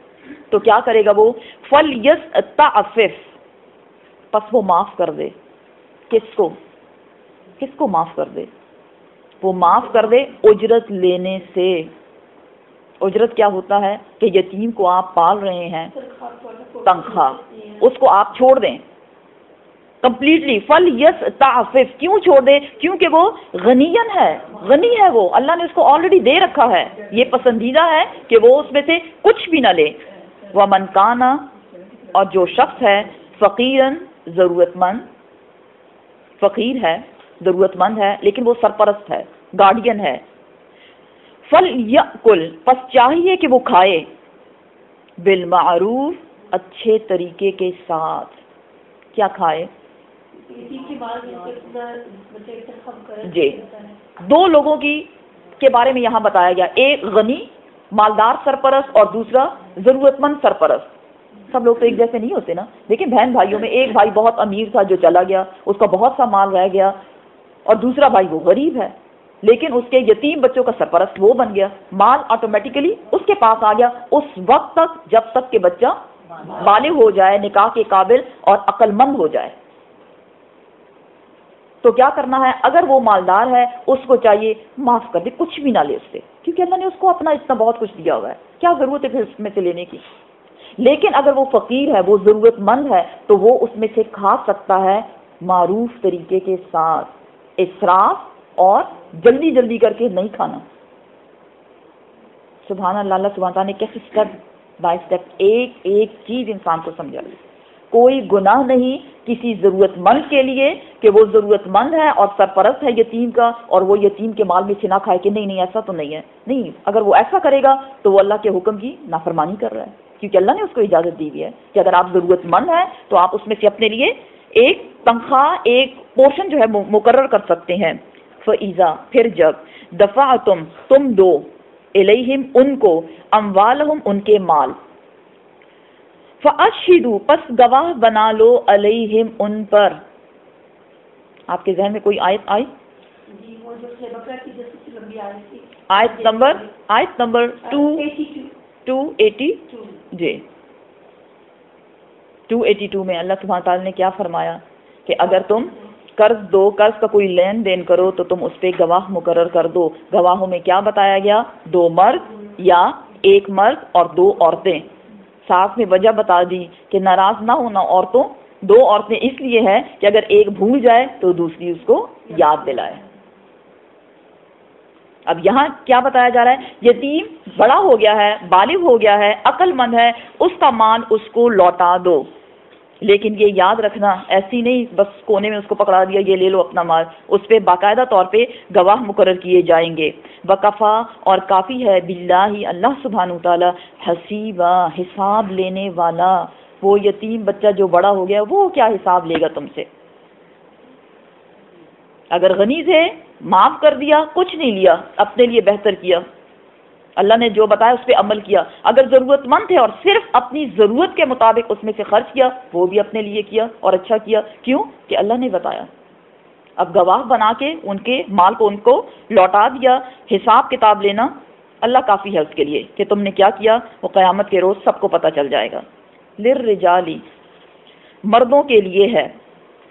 تو کیا کرے گا وہ؟ فَلْيَسْتَعْفِفْ، پس وہ معاف کر دے۔ کس کو؟ کس کو معاف کر دے؟ وہ معاف کر دے اجرت لینے سے۔ اجرت کیا ہوتا ہے؟ کہ یتیم کو آپ پال رہے ہیں، تنخواہ، اس کو آپ چھوڑ دیں کمپلیٹلی۔ فَلْيَسْتَعْفِفْ، کیوں چھوڑ دیں؟ کیونکہ وہ غنیًا ہے، غنی ہے وہ، اللہ نے اس کو آلریڈی دے رکھا ہے، یہ پسندیدہ ہے کہ وہ اس میں سے کچھ بھی نہ لے۔ وَمَنْ كَانَ، اور جو شخص ہے، فقیراً، ضرورت مند، فقیر ہے، ضرورت مند ہے، لیکن وہ سرپرست ہے، گارڈین ہے، فَلْيَأْكُلْ، پس چاہیے کہ وہ کھائے، بالمعروف، اچھے طریقے کے ساتھ۔ کیا کھائے؟ جی 2 لوگوں کے بارے میں یہاں بتایا گیا، ایک غنی مالدار سرپرست اور دوسرا ضرورت مند سرپرست۔ سب لوگ تو ایک جیسے نہیں ہوتے نا، لیکن بہن بھائیوں میں ایک بھائی بہت امیر تھا جو چلا گیا، اس کا بہت سا مال رہ گیا، اور دوسرا بھائی وہ غریب ہے، لیکن اس کے یتیم بچوں کا سرپرست وہ بن گیا، مال آٹومیٹیکلی اس کے پاس آ گیا اس وقت تک جب تک کہ بچہ بالغ ہو جائے، نکاح کے قابل اور عقل مند ہو جائے۔ تو کیا کرنا ہے؟ اگر وہ مالدار ہے اس کو چاہیے معاف کر دے، کچھ بھی نہ لے اس سے، کیونکہ اللہ نے اس کو اپنا اتنا بہت کچھ دیا ہوا ہے، کیا ضرورت ہے پھر اس میں سے لینے کی۔ لیکن اگر وہ فقیر ہے، وہ ضرورت مند ہے، تو وہ اس میں سے کھا سکتا ہے معروف طریقے کے ساتھ، اسراف اور جلدی جلدی کر کے نہیں کھانا۔ سبحان اللہ، اللہ سبحانہ تعالیٰ نے کیسے اسٹیپ بائی اسٹیپ ایک ایک چیز انسان کو سمجھا دی۔ کوئی گناہ نہیں کسی ضرورت مند کے لیے کہ وہ ضرورت مند ہے اور سرپرست ہے یتیم کا، اور وہ یتیم کے مال میں سے نہ کھائے، کہ نہیں نہیں ایسا تو نہیں ہے، نہیں، اگر وہ ایسا کرے گا تو وہ اللہ کے حکم کی نافرمانی کر رہا ہے، کیونکہ اللہ نے اس کو اجازت دی ہے کہ اگر آپ ضرورت مند ہیں تو آپ اس میں سے اپنے لیے ایک تنخواہ، ایک پورشن جو ہے مقرر کر سکتے ہیں۔ فَإِذَا، پھر جب دفعتم، تم دو، الیہم، ان کو، اموالہم، ان کے مال، فَأَشْهِدُوا، پس گواہ بنا لو، علیہم، ان پر۔ آپ کے ذہن میں کوئی آیت آئی؟ آیت نمبر 282 جی 282 میں اللہ سبحانہ تعالیٰ نے کیا فرمایا کہ اگر تم قرض دو، قرض کا کوئی لین دین کرو تو تم اس پہ گواہ مقرر کر دو۔ گواہوں میں کیا بتایا گیا؟ 2 مرد یا 1 مرد اور 2 عورتیں۔ ساتھ میں وجہ بتا دی کہ ناراض نہ ہونا عورتوں، 2 عورتیں اس لیے ہے کہ اگر ایک بھول جائے تو دوسری اس کو یاد دلائے۔ اب یہاں کیا بتایا جا رہا ہے؟ یتیم بڑا ہو گیا ہے، بالغ ہو گیا ہے، عقل مند ہے، اس کا مال اس کو لوٹا دو، لیکن یہ یاد رکھنا ایسی نہیں بس کونے میں اس کو پکڑا دیا یہ لے لو اپنا مال، اس پہ باقاعدہ طور پہ گواہ مقرر کیے جائیں گے۔ وکفا، اور کافی ہے، باللہ، اللہ سبحانہ تعالی، حسیبا، حساب لینے والا، وہ یتیم بچہ جو بڑا ہو گیا وہ کیا حساب لے گا تم سے؟ اگر غنی تھے معاف کر دیا، کچھ نہیں لیا، اپنے لیے بہتر کیا، اللہ نے جو بتایا اس پہ عمل کیا. اگر ضرورت مند تھے اور صرف اپنی ضرورت کے مطابق اس میں سے خرچ کیا، وہ بھی اپنے لیے کیا اور اچھا کیا. کیوں؟ کہ اللہ نے بتایا. اب گواہ بنا کے ان کے مال کو ان کو لوٹا دیا. حساب کتاب لینا اللہ کافی ہے اس کے لیے کہ تم نے کیا کیا، وہ قیامت کے روز سب کو پتہ چل جائے گا. للرجالی، مردوں کے لیے ہے،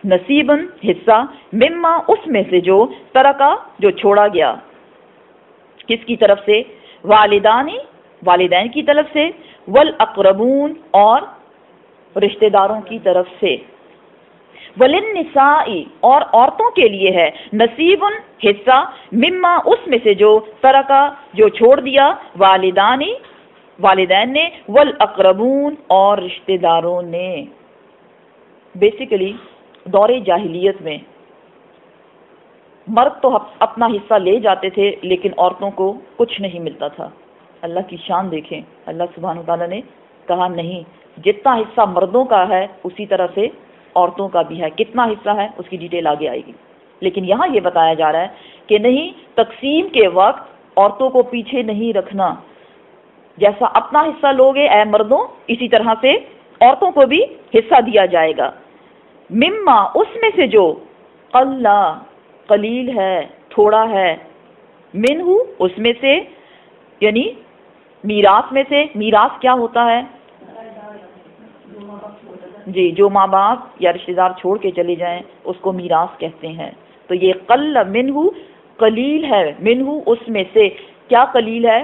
نصیباً حصہ، مما اس میں سے جو ترکا جو چھوڑا گیا. کس کی طرف سے؟ والدانی والدین کی طرف سے، والاقربون اور رشتہ داروں کی طرف سے. وللنساء اور عورتوں کے لیے ہے، نصیب حصہ، مما اس میں سے جو ترکا جو چھوڑ دیا، والدانی والدین نے، والاقربون اور رشتہ داروں نے. بیسیکلی دور جاہلیت میں مرد تو اپنا حصہ لے جاتے تھے لیکن عورتوں کو کچھ نہیں ملتا تھا. اللہ کی شان دیکھیں، اللہ سبحانہ وتعالیٰ نے کہا نہیں، جتنا حصہ مردوں کا ہے اسی طرح سے عورتوں کا بھی ہے. کتنا حصہ ہے اس کی ڈیٹیل آگے آئے گی. لیکن یہاں یہ بتایا جا رہا ہے کہ نہیں، تقسیم کے وقت عورتوں کو پیچھے نہیں رکھنا. جیسا اپنا حصہ لوگے اے مردوں، اسی طرح سے عورتوں کو بھی حصہ دیا جائے گا. مما اس میں سے جو اللہ قلیل ہے، تھوڑا ہے، منہ اس میں سے، یعنی میراث میں سے. میراث کیا ہوتا ہے؟ جی، جو ماں باپ یا رشتہ دار چھوڑ کے چلے جائیں اس کو میراث کہتے ہیں. تو یہ قل منہ قلیل ہے، منہ اس میں سے. کیا قلیل ہے؟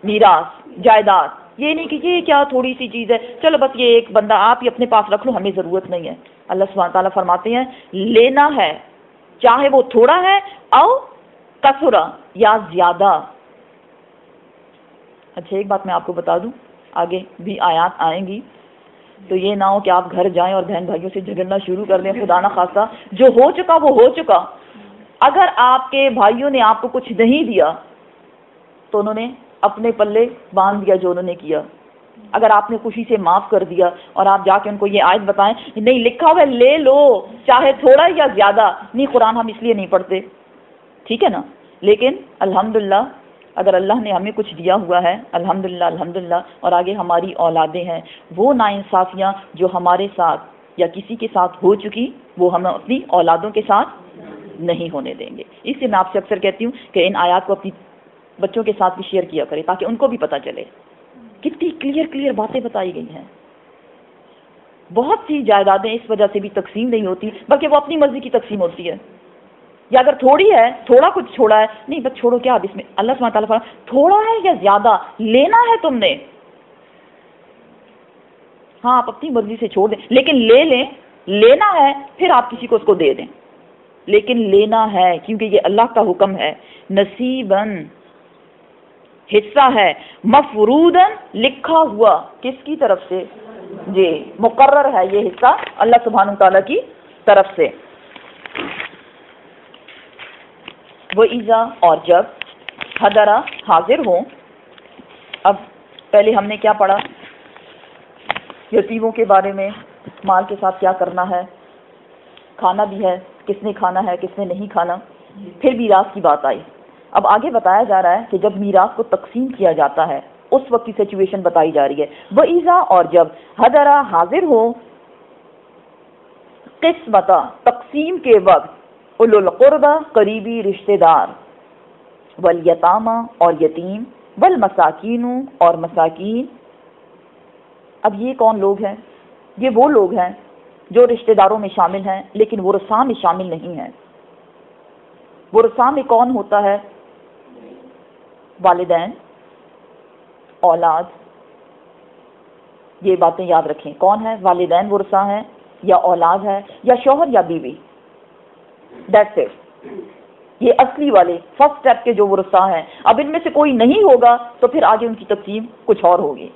میراث، جائیداد. یہ نہیں کہ یہ کیا تھوڑی سی چیز ہے، چلو بس یہ ایک بندہ آپ ہی اپنے پاس رکھ لو، ہمیں ضرورت نہیں ہے. اللہ سبحانہ تعالیٰ فرماتے ہیں لینا ہے، چاہے وہ تھوڑا ہے او کثرا یا زیادہ. اچھا ایک بات میں آپ کو بتا دوں، آگے بھی آیات آئیں گی تو یہ نہ ہو کہ آپ گھر جائیں اور بہن بھائیوں سے جھگڑنا شروع کر دیں. خدا نہ خواستہ، جو ہو چکا وہ ہو چکا. اگر آپ کے بھائیوں نے آپ کو کچھ نہیں دیا تو انہوں نے اپنے پلے باندھ دیا جو انہوں نے کیا. اگر آپ نے خوشی سے معاف کر دیا اور آپ جا کے ان کو یہ آیت بتائیں نہیں لکھا ہوا ہے لے لو چاہے تھوڑا یا زیادہ. نہیں، قرآن ہم اس لیے نہیں پڑھتے، ٹھیک ہے نا، لیکن الحمدللہ اگر اللہ نے ہمیں کچھ دیا ہوا ہے الحمدللہ الحمدللہ، اور آگے ہماری اولادیں ہیں، وہ ناانصافیاں جو ہمارے ساتھ یا کسی کے ساتھ ہو چکی وہ ہم اپنی اولادوں کے ساتھ نہیں ہونے دیں گے. اس لیے میں آپ سے اکثر کہتی ہوں کہ ان آیات کو اپنی بچوں کے ساتھ بھی شیئر کیا کرے تاکہ ان کو بھی پتہ چلے. کتنی کلیئر باتیں بتائی گئی ہیں. بہت سی جائیدادیں اس وجہ سے بھی تقسیم نہیں ہوتی بلکہ وہ اپنی مرضی کی تقسیم ہوتی ہے. یا اگر تھوڑی ہے، تھوڑا کچھ چھوڑا ہے، نہیں بس چھوڑو کیا، اس میں اللہ سبحانہ تعالیٰ فرماتا ہے تھوڑا ہے یا زیادہ لینا ہے تم نے، ہاں آپ اپنی مرضی سے چھوڑ دیں لیکن لے لیں. لینا ہے پھر آپ کسی کو اس کو دے دیں، لیکن لینا ہے کیونکہ یہ اللہ کا حکم ہے. نصیباً حصہ ہے، مفروضاً لکھا ہوا، کس کی طرف سے؟ جی مقرر ہے یہ حصہ اللہ سبحانہ تعالیٰ کی طرف سے. وَإِذَا اور جب حضر حاضر ہوں. اب پہلے ہم نے کیا پڑھا؟ یتیموں کے بارے میں، مال کے ساتھ کیا کرنا ہے، کھانا بھی ہے، کس نے کھانا ہے کس نے نہیں کھانا. پھر میراث کی بات آئی. اب آگے بتایا جا رہا ہے کہ جب میراث کو تقسیم کیا جاتا ہے اس وقت کی سچویشن بتائی جا رہی ہے. وَإِذَا اور جب حضر حاضر ہو، قسمت تقسیم کے وقت، اولو القربہ قریبی رشتہ دار، والیتامہ اور یتیم، والمساکین اور مساکین. اب یہ کون لوگ ہیں؟ یہ وہ لوگ ہیں جو رشتہ داروں میں شامل ہیں لیکن ورثاء میں شامل نہیں ہیں. ورثاء میں کون ہوتا ہے؟ والدین، اولاد. یہ باتیں یاد رکھیں، کون ہے؟ والدین ورثاء ہیں یا اولاد ہے یا شوہر یا بیوی. That's it. یہ اصلی والے فرسٹ اسٹیپ کے جو ورثاء ہیں. اب ان میں سے کوئی نہیں ہوگا تو پھر آگے ان کی تقسیم کچھ اور ہوگی.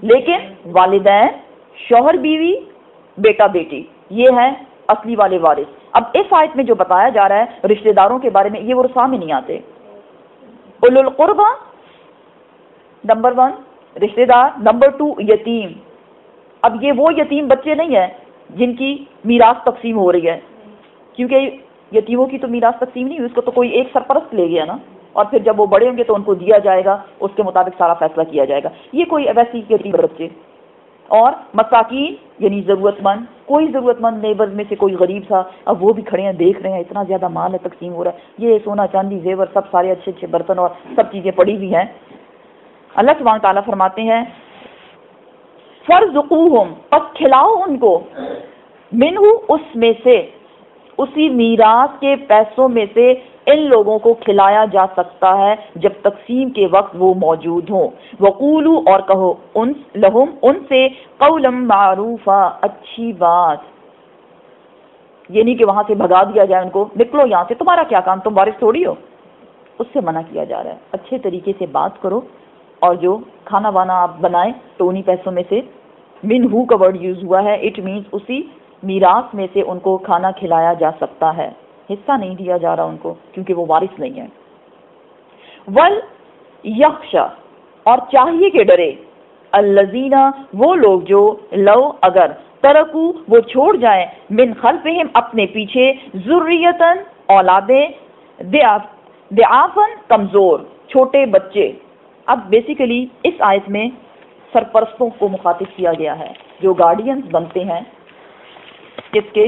لیکن والدین، شوہر بیوی، بیٹا بیٹی، یہ ہیں اصلی والے وارث. اب اس آیت میں جو بتایا جا رہا ہے رشتہ داروں کے بارے میں، یہ ورثاء میں نہیں آتے. اولو القربہ نمبر 1 رشتہ دار، نمبر 2 یتیم. اب یہ وہ یتیم بچے نہیں ہیں جن کی میراث تقسیم ہو رہی ہے، کیونکہ یتیموں کی تو میراث تقسیم نہیں ہوئی، اس کو تو کوئی ایک سرپرست لے گیا نا، اور پھر جب وہ بڑے ہوں گے تو ان کو دیا جائے گا، اس کے مطابق سارا فیصلہ کیا جائے گا۔ یہ کوئی ویسی یتیم بچے اور مساکین یعنی ضرورت مند، کوئی ضرورت مند نیبرز میں سے کوئی غریب تھا، اب وہ بھی کھڑے ہیں دیکھ رہے ہیں اتنا زیادہ مال ہے تقسیم ہو رہا ہے، یہ سونا چاندی زیور سب سارے اچھے اچھے برتن اور سب چیزیں پڑی ہوئی ہیں۔ اللہ سبحانہ تعالیٰ فرماتے ہیں فَارْزُقُوهُمْ، پس کھلاؤ ان کو، منہ اس میں سے، اسی میراث کے پیسوں میں سے ان لوگوں کو کھلایا جا سکتا ہے جب تقسیم کے وقت وہ موجود ہوں۔ وَقُولُوا، اور کہو ان لہم ان سے، قولا معروفا، اچھی بات، یعنی کہ وہاں سے بھگا دیا جائے ان کو، نکلو یہاں سے، تمہارا کیا کام، تم وارث تھوڑی ہو، اس سے منع کیا جا رہا ہے۔ اچھے طریقے سے بات کرو، اور جو کھانا وانا آپ بنائیں تو انہی پیسوں میں سے، منہو کا ورڈ یوز ہوا ہے، اٹ مینز اسی میراث میں سے ان کو کھانا کھلایا جا سکتا ہے، حصہ نہیں دیا جا رہا ان کو کیونکہ وہ وارث نہیں ہے۔ ول یخشا، اور چاہیے کہ ڈرے، الذین، وہ لوگ جو، لو اگر، ترکو، وہ چھوڑ جائیں، من خلفہم، اپنے پیچھے، ذریتن، اولادیں، ضعافن، کمزور، چھوٹے بچے۔ اب بیسیکلی اس آیت میں سرپرستوں کو مخاطب کیا گیا ہے، جو گارڈینز بنتے ہیں کس کے،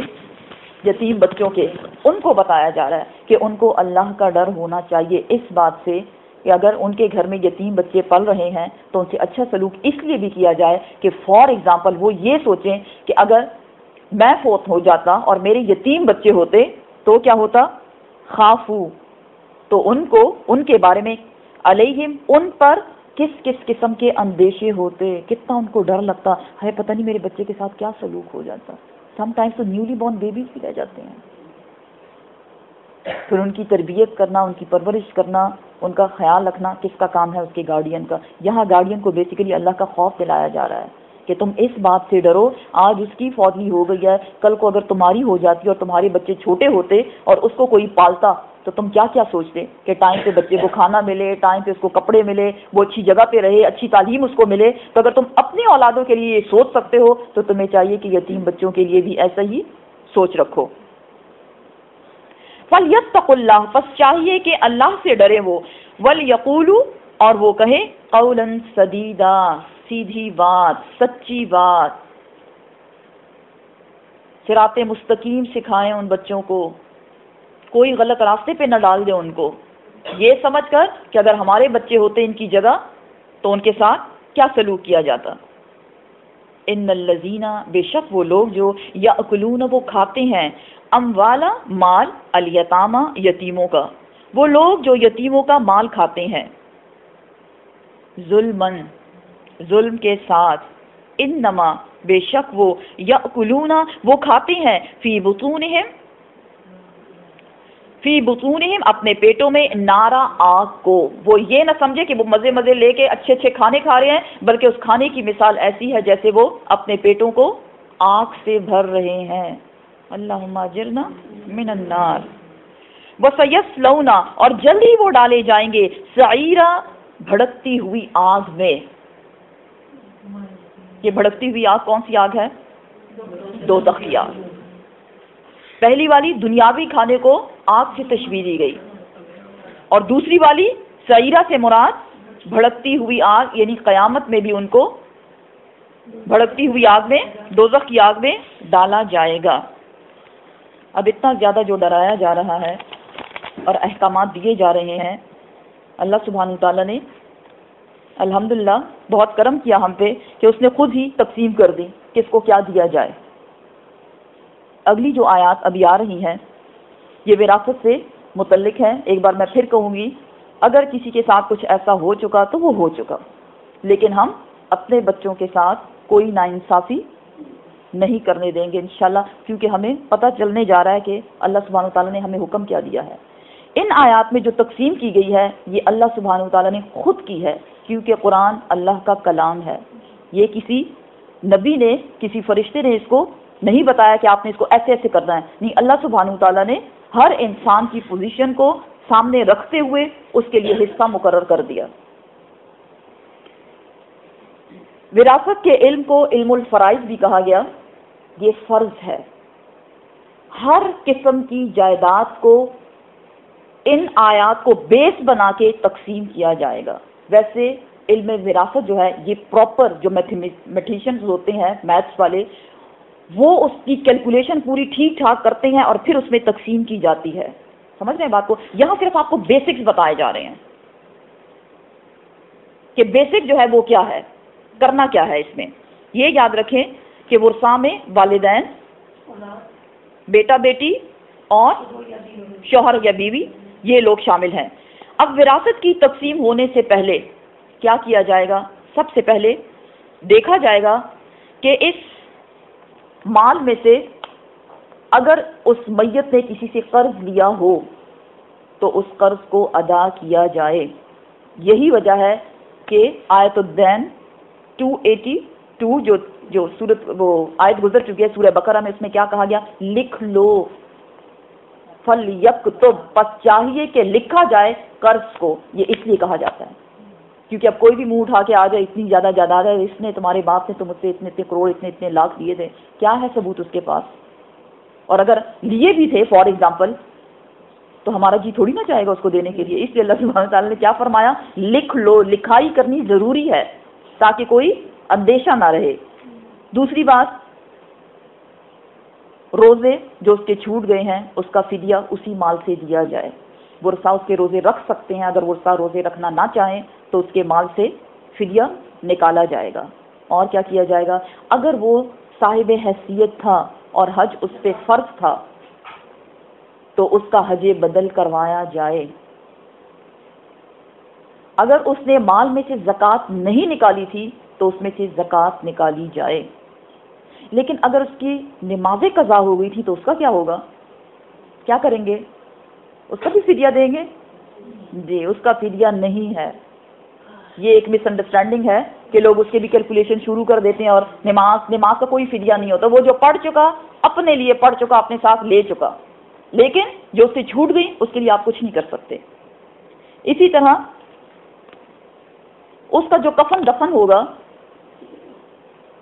یتیم بچوں کے، ان کو بتایا جا رہا ہے کہ ان کو اللہ کا ڈر ہونا چاہیے اس بات سے کہ اگر ان کے گھر میں یتیم بچے پل رہے ہیں تو ان سے اچھا سلوک اس لیے بھی کیا جائے کہ فار ایگزامپل وہ یہ سوچیں کہ اگر میں فوت ہو جاتا اور میرے یتیم بچے ہوتے تو کیا ہوتا، خافو، تو ان کو ان کے بارے میں، علیہم، ان پر، کس کس قسم کے اندیشے ہوتے، کتنا ان کو ڈر لگتا ہے، پتہ نہیں میرے بچے کے ساتھ کیا سلوک ہو جاتا۔ سم ٹائمز تو نیولی بورن بیبیز بھی رہ جاتے ہیں، پھر ان کی تربیت کرنا، ان کی پرورش کرنا، ان کا خیال رکھنا کس کا کام ہے، اس کے گارڈین کا۔ یہاں گارڈین کو بیسیکلی اللہ کا خوف دلایا جا رہا ہے کہ تم اس بات سے ڈرو، آج اس کی فوتگی ہو گئی ہے، کل کو اگر تمہاری ہو جاتی اور تمہارے بچے چھوٹے ہوتے اور اس کو کوئی پالتا تو تم کیا کیا سوچتے کہ ٹائم پہ بچے کو کھانا ملے، ٹائم پہ اس کو کپڑے ملے، وہ اچھی جگہ پہ رہے، اچھی تعلیم اس کو ملے۔ تو اگر تم اپنی اولادوں کے لیے یہ سوچ سکتے ہو تو تمہیں چاہیے کہ یتیم بچوں کے لیے بھی ایسا ہی سوچ رکھو۔ فَلْيَتَّقُوا اللَّهَ، پس چاہیے کہ اللہ سے ڈرے وہ، وَلْيَقُولُوا، اور وہ کہیں، قَوْلًا سَدِيدًا، سیدھی بات، سچی بات، صراط مستقیم سکھائیں ان بچوں کو، کوئی غلط راستے پہ نہ ڈال دیں ان کو، یہ سمجھ کر کہ اگر ہمارے بچے ہوتے ان کی جگہ تو ان کے ساتھ کیا سلوک کیا جاتا۔ ان الذین، بے شک وہ لوگ جو، یاکلون، وہ کھاتے ہیں، اموالا، مال، الیتاما، یتیموں کا، وہ لوگ جو یتیموں کا مال کھاتے ہیں، ظلمن، ظلم کے ساتھ، انما، بے شک وہ، یاکلون، وہ کھاتے ہیں، فی بطونہم، اپنے پیٹوں میں، نارا، آگ کو۔ وہ یہ نہ سمجھے کہ وہ مزے مزے لے کے اچھے اچھے کھانے کھا رہے ہیں، بلکہ اس کھانے کی مثال ایسی ہے جیسے وہ اپنے پیٹوں کو آگ سے بھر رہے ہیں۔ اللہم اجرنا من النار۔ وَسَيَصْلَوْنَ، اور جلد ہی وہ ڈالے جائیں گے، سعیرا، بھڑکتی ہوئی آگ میں۔ یہ بھڑکتی ہوئی آگ کون سی آگ ہے؟ دوزخ کی آگ۔ پہلی والی دنیاوی کھانے کو آگ سے تشبیہ دی گئی، اور دوسری والی سعیرہ سے مراد بھڑکتی ہوئی آگ، یعنی قیامت میں بھی ان کو بھڑکتی ہوئی آگ میں، دوزخ کی آگ میں ڈالا جائے گا۔ اب اتنا زیادہ جو ڈرایا جا رہا ہے اور احکامات دیے جا رہے ہیں، اللہ سبحانہ تعالیٰ نے الحمدللہ بہت کرم کیا ہم پہ کہ اس نے خود ہی تقسیم کر دی کس کو کیا دیا جائے۔ اگلی جو آیات ابھی آ رہی ہیں یہ وراثت سے متعلق ہے۔ ایک بار میں پھر کہوں گی، اگر کسی کے ساتھ کچھ ایسا ہو چکا تو وہ ہو چکا، لیکن ہم اپنے بچوں کے ساتھ کوئی ناانصافی نہیں کرنے دیں گے انشاءاللہ، کیونکہ ہمیں پتہ چلنے جا رہا ہے کہ اللہ سبحانہ تعالیٰ نے ہمیں حکم کیا دیا ہے۔ ان آیات میں جو تقسیم کی گئی ہے یہ اللہ سبحانہ تعالیٰ نے خود کی ہے، کیونکہ قرآن اللہ کا کلام ہے۔ یہ کسی نبی نے، کسی فرشتے نے اس کو نہیں بتایا کہ آپ نے اس کو ایسے ایسے کرنا ہے، نہیں، اللہ سبحانہ تعالیٰ نے ہر انسان کی پوزیشن کو سامنے رکھتے ہوئے اس کے لیے حصہ مقرر کر دیا۔ وراثت کے علم کو علم الفرائض بھی کہا گیا. یہ فرض ہے. ہر قسم کی جائیداد کو ان آیات کو بیس بنا کے تقسیم کیا جائے گا. ویسے علم وراثت جو ہے یہ پراپر جو میتھمیٹیشینز ہوتے ہیں میتھس والے وہ اس کی کیلکولیشن پوری ٹھیک ٹھاک کرتے ہیں اور پھر اس میں تقسیم کی جاتی ہے. سمجھ رہے ہیں بات کو؟ یہاں صرف آپ کو بیسکس بتائے جا رہے ہیں کہ بیسک جو ہے وہ کیا ہے، کرنا کیا ہے. اس میں یہ یاد رکھیں کہ ورثہ میں والدین، بیٹا بیٹی اور شوہر یا بیوی یہ لوگ شامل ہیں. اب وراثت کی تقسیم ہونے سے پہلے کیا کیا جائے گا؟ سب سے پہلے دیکھا جائے گا کہ اس مال میں سے اگر اس میت نے کسی سے قرض لیا ہو تو اس قرض کو ادا کیا جائے. یہی وجہ ہے کہ آیت الدین 282 جو سورت وہ آیت گزر چکی ہے سورہ بقرہ میں، اس میں کیا کہا گیا؟ لکھ لو. فَلْيَكْتُبْ، پس چاہیے کہ لکھا جائے قرض کو. یہ اس لیے کہا جاتا ہے کیونکہ اب کوئی بھی منہ اٹھا کے آ جائے اتنی زیادہ جائیداد ہے، اس نے تمہارے باپ نے تو مجھ سے اتنے اتنے کروڑ اتنے لاکھ لیے تھے، کیا ہے ثبوت اس کے پاس؟ اور اگر لیے بھی تھے فار ایگزامپل تو ہمارا جی تھوڑی نہ چاہے گا اس کو دینے کے لیے. اس لیے اللہ سبحانہ تعالیٰ نے کیا فرمایا؟ لکھ لو. لکھائی کرنی ضروری ہے تاکہ کوئی اندیشہ نہ رہے. دوسری بات، روزے جو اس کے چھوٹ گئے ہیں اس کا فدیہ اسی مال سے دیا جائے. ورثہ اس کے روزے رکھ سکتے ہیں، اگر ورثہ روزے رکھنا نہ چاہیں تو اس کے مال سے فدیہ نکالا جائے گا. اور کیا کیا جائے گا؟ اگر وہ صاحب حیثیت تھا اور حج اس پہ فرض تھا تو اس کا حج بدل کروایا جائے. اگر اس نے مال میں سے زکوٰۃ نہیں نکالی تھی تو اس میں سے زکوٰۃ نکالی جائے. لیکن اگر اس کی نمازیں قضا ہو گئی تھی تو اس کا کیا ہوگا؟ کیا کریں گے؟ اس کا بھی فدیہ دیں گے؟ جی اس کا فدیہ نہیں ہے. یہ ایک مس انڈرسٹینڈنگ ہے کہ لوگ اس کے بھی کیلکولیشن شروع کر دیتے ہیں اور نماز کا کوئی فدیہ نہیں ہوتا. وہ جو پڑھ چکا اپنے لیے پڑھ چکا، اپنے ساتھ لے چکا، لیکن جو اس سے چھوٹ گئی اس کے لیے آپ کچھ نہیں کر سکتے. اسی طرح اس کا جو کفن دفن ہوگا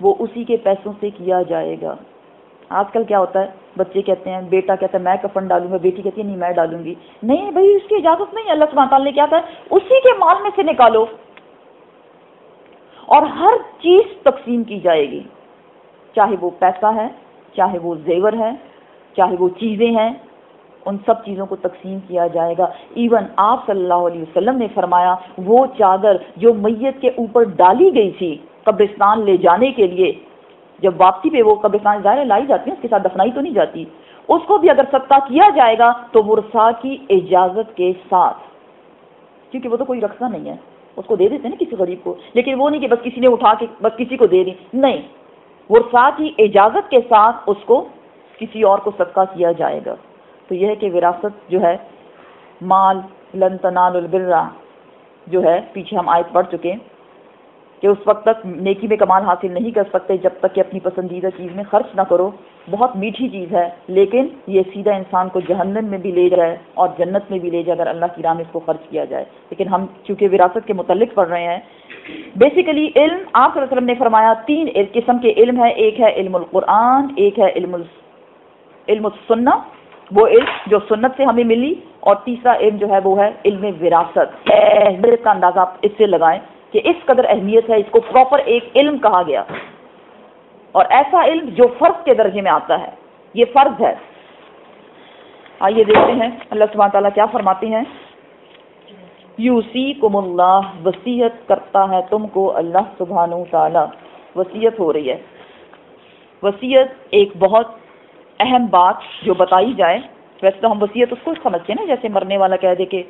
وہ اسی کے پیسوں سے کیا جائے گا. آج کل کیا ہوتا ہے، بچے کہتے ہیں، بیٹا کہتا ہے میں کفن ڈالوں گا، بیٹی کہتی ہے نہیں میں ڈالوں گی. نہیں بھائی اس کی اجازت نہیں. اللہ سبحانہ تعالیٰ نے کیا کہا ہے؟ اسی کے مال میں سے نکالو اور ہر چیز تقسیم کی جائے گی، چاہے وہ پیسہ ہے، چاہے وہ زیور ہے، چاہے وہ چیزیں ہیں، ان سب چیزوں کو تقسیم کیا جائے گا. ایون آپ صلی اللہ علیہ وسلم نے فرمایا وہ چادر جو میت کے اوپر ڈالی گئی تھی قبرستان لے جانے کے لیے، جب واپسی پہ وہ قبرستان ظاہر لائی جاتی ہے، اس کے ساتھ دفنائی تو نہیں جاتی، اس کو بھی اگر صدقہ کیا جائے گا تو ورثاء کی اجازت کے ساتھ، کیونکہ وہ تو کوئی رکھتا نہیں ہے، اس کو دے دیتے ہیں نا کسی غریب کو. لیکن وہ نہیں کہ بس کسی نے اٹھا کے بس کسی کو دے دی، نہیں، ورثاء کی اجازت کے ساتھ اس کو کسی اور کو صدقہ کیا جائے گا. تو یہ ہے کہ وراثت جو ہے مال لن تنالوا البر جو ہے، پیچھے ہم آیت پڑھ چکے کہ اس وقت تک نیکی میں کمال حاصل نہیں کر سکتے جب تک کہ اپنی پسندیدہ چیز میں خرچ نہ کرو. بہت میٹھی چیز ہے لیکن یہ سیدھا انسان کو جہنم میں بھی لے جائے اور جنت میں بھی لے جائے اگر اللہ کی راہ میں اس کو خرچ کیا جائے. لیکن ہم چونکہ وراثت کے متعلق پڑھ رہے ہیں، بیسیکلی علم آپ صلی اللہ علیہ وسلم نے فرمایا 3 قسم کے علم ہے. ایک ہے علم القرآن، ایک ہے علم السنہ، وہ علم جو سنت سے ہمیں ملی، اور تیسرا علم جو ہے وہ ہے علم وراثت. اہمیت کا اندازہ آپ اس سے لگائیں کہ اس قدر اہمیت ہے، اس کو پراپر ایک علم کہا گیا، اور ایسا علم جو فرض کے درجے میں آتا ہے، یہ فرض ہے. آئیے دیکھتے ہیں اللہ سبحانہ تعالیٰ کیا فرماتے ہیں. یوصیکم اللہ، وصیت کرتا ہے تم کو اللہ سبحانہ تعالیٰ. وصیت ہو رہی ہے. وصیت ایک بہت اہم بات جو بتائی جائے. ویسے تو ہم وصیت اس کو سمجھتے ہیں نا جیسے مرنے والا کہہ دے کہ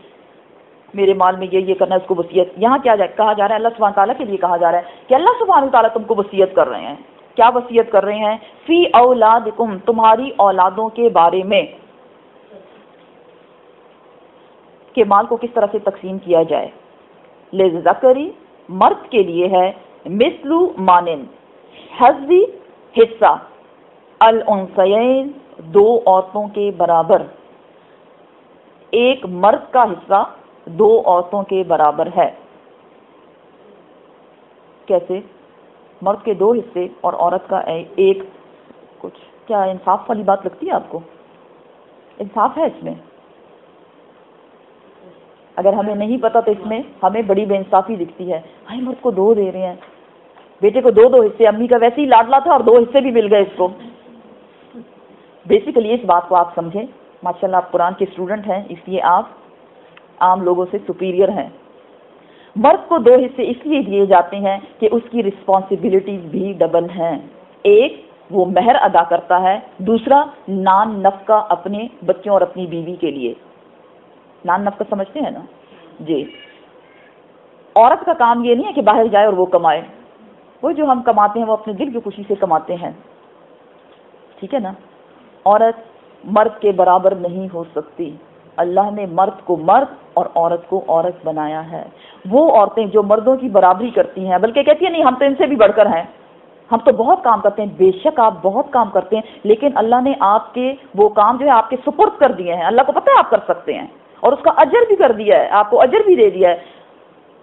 میرے مال میں یہ کرنا ہے، اس کو وصیت. یہاں کیا کہا جا رہا ہے؟ اللہ سبحانہ تعالیٰ کے لیے کہا جا رہا ہے کہ اللہ سبحانہ تعالیٰ تم کو وصیت کر رہے ہیں. کیا وصیت کر رہے ہیں؟ فی اولادکم، تمہاری اولادوں کے بارے میں، کہ مال کو کس طرح سے تقسیم کیا جائے. للذکری، مرد کے لیے ہے، مثل مانند، حظی، حصہ، الانثیین، 2 عورتوں کے برابر. ایک مرد کا حصہ 2 عورتوں کے برابر ہے. کیسے؟ مرد کے 2 حصے اور عورت کا ایک. کچھ کیا انصاف والی بات لگتی ہے آپ کو؟ انصاف ہے اس میں؟ اگر ہمیں نہیں پتا تو اس میں ہمیں بڑی بے انصافی دکھتی ہے. بھائی مرد کو 2 دے رہے ہیں، بیٹے کو 2 حصے، امی کا ویسے ہی لاڈلا تھا اور 2 حصے بھی مل گئے اس کو. بیسیکلی اس بات کو آپ سمجھیں. ماشاءاللہ آپ قرآن کے اسٹوڈنٹ ہیں، اس لیے آپ عام لوگوں سے سپیریئر ہیں. مرد کو 2 حصے اس لیے دیے جاتے ہیں کہ اس کی رسپانسبلٹیز بھی ڈبل ہیں. ایک وہ مہر ادا کرتا ہے، دوسرا نان نفقہ اپنے بچوں اور اپنی بیوی کے لیے. نان نفقہ سمجھتے ہیں نا جی. عورت کا کام یہ نہیں ہے کہ باہر جائے اور وہ کمائے. وہ جو ہم کماتے ہیں وہ اپنے دل کی خوشی سے کماتے ہیں، ٹھیک ہے نا. عورت مرد کے برابر نہیں ہو سکتی. اللہ نے مرد کو مرد اور عورت کو عورت بنایا ہے. وہ عورتیں جو مردوں کی برابری کرتی ہیں، بلکہ کہتی ہیں نہیں ہم تو ان سے بھی بڑھ کر ہیں، ہم تو بہت کام کرتے ہیں. بے شک آپ بہت کام کرتے ہیں، لیکن اللہ نے آپ کے وہ کام جو ہے آپ کے سپرد کر دیے ہیں. اللہ کو پتہ ہے آپ کر سکتے ہیں، اور اس کا اجر بھی کر دیا ہے، آپ کو اجر بھی دے دیا ہے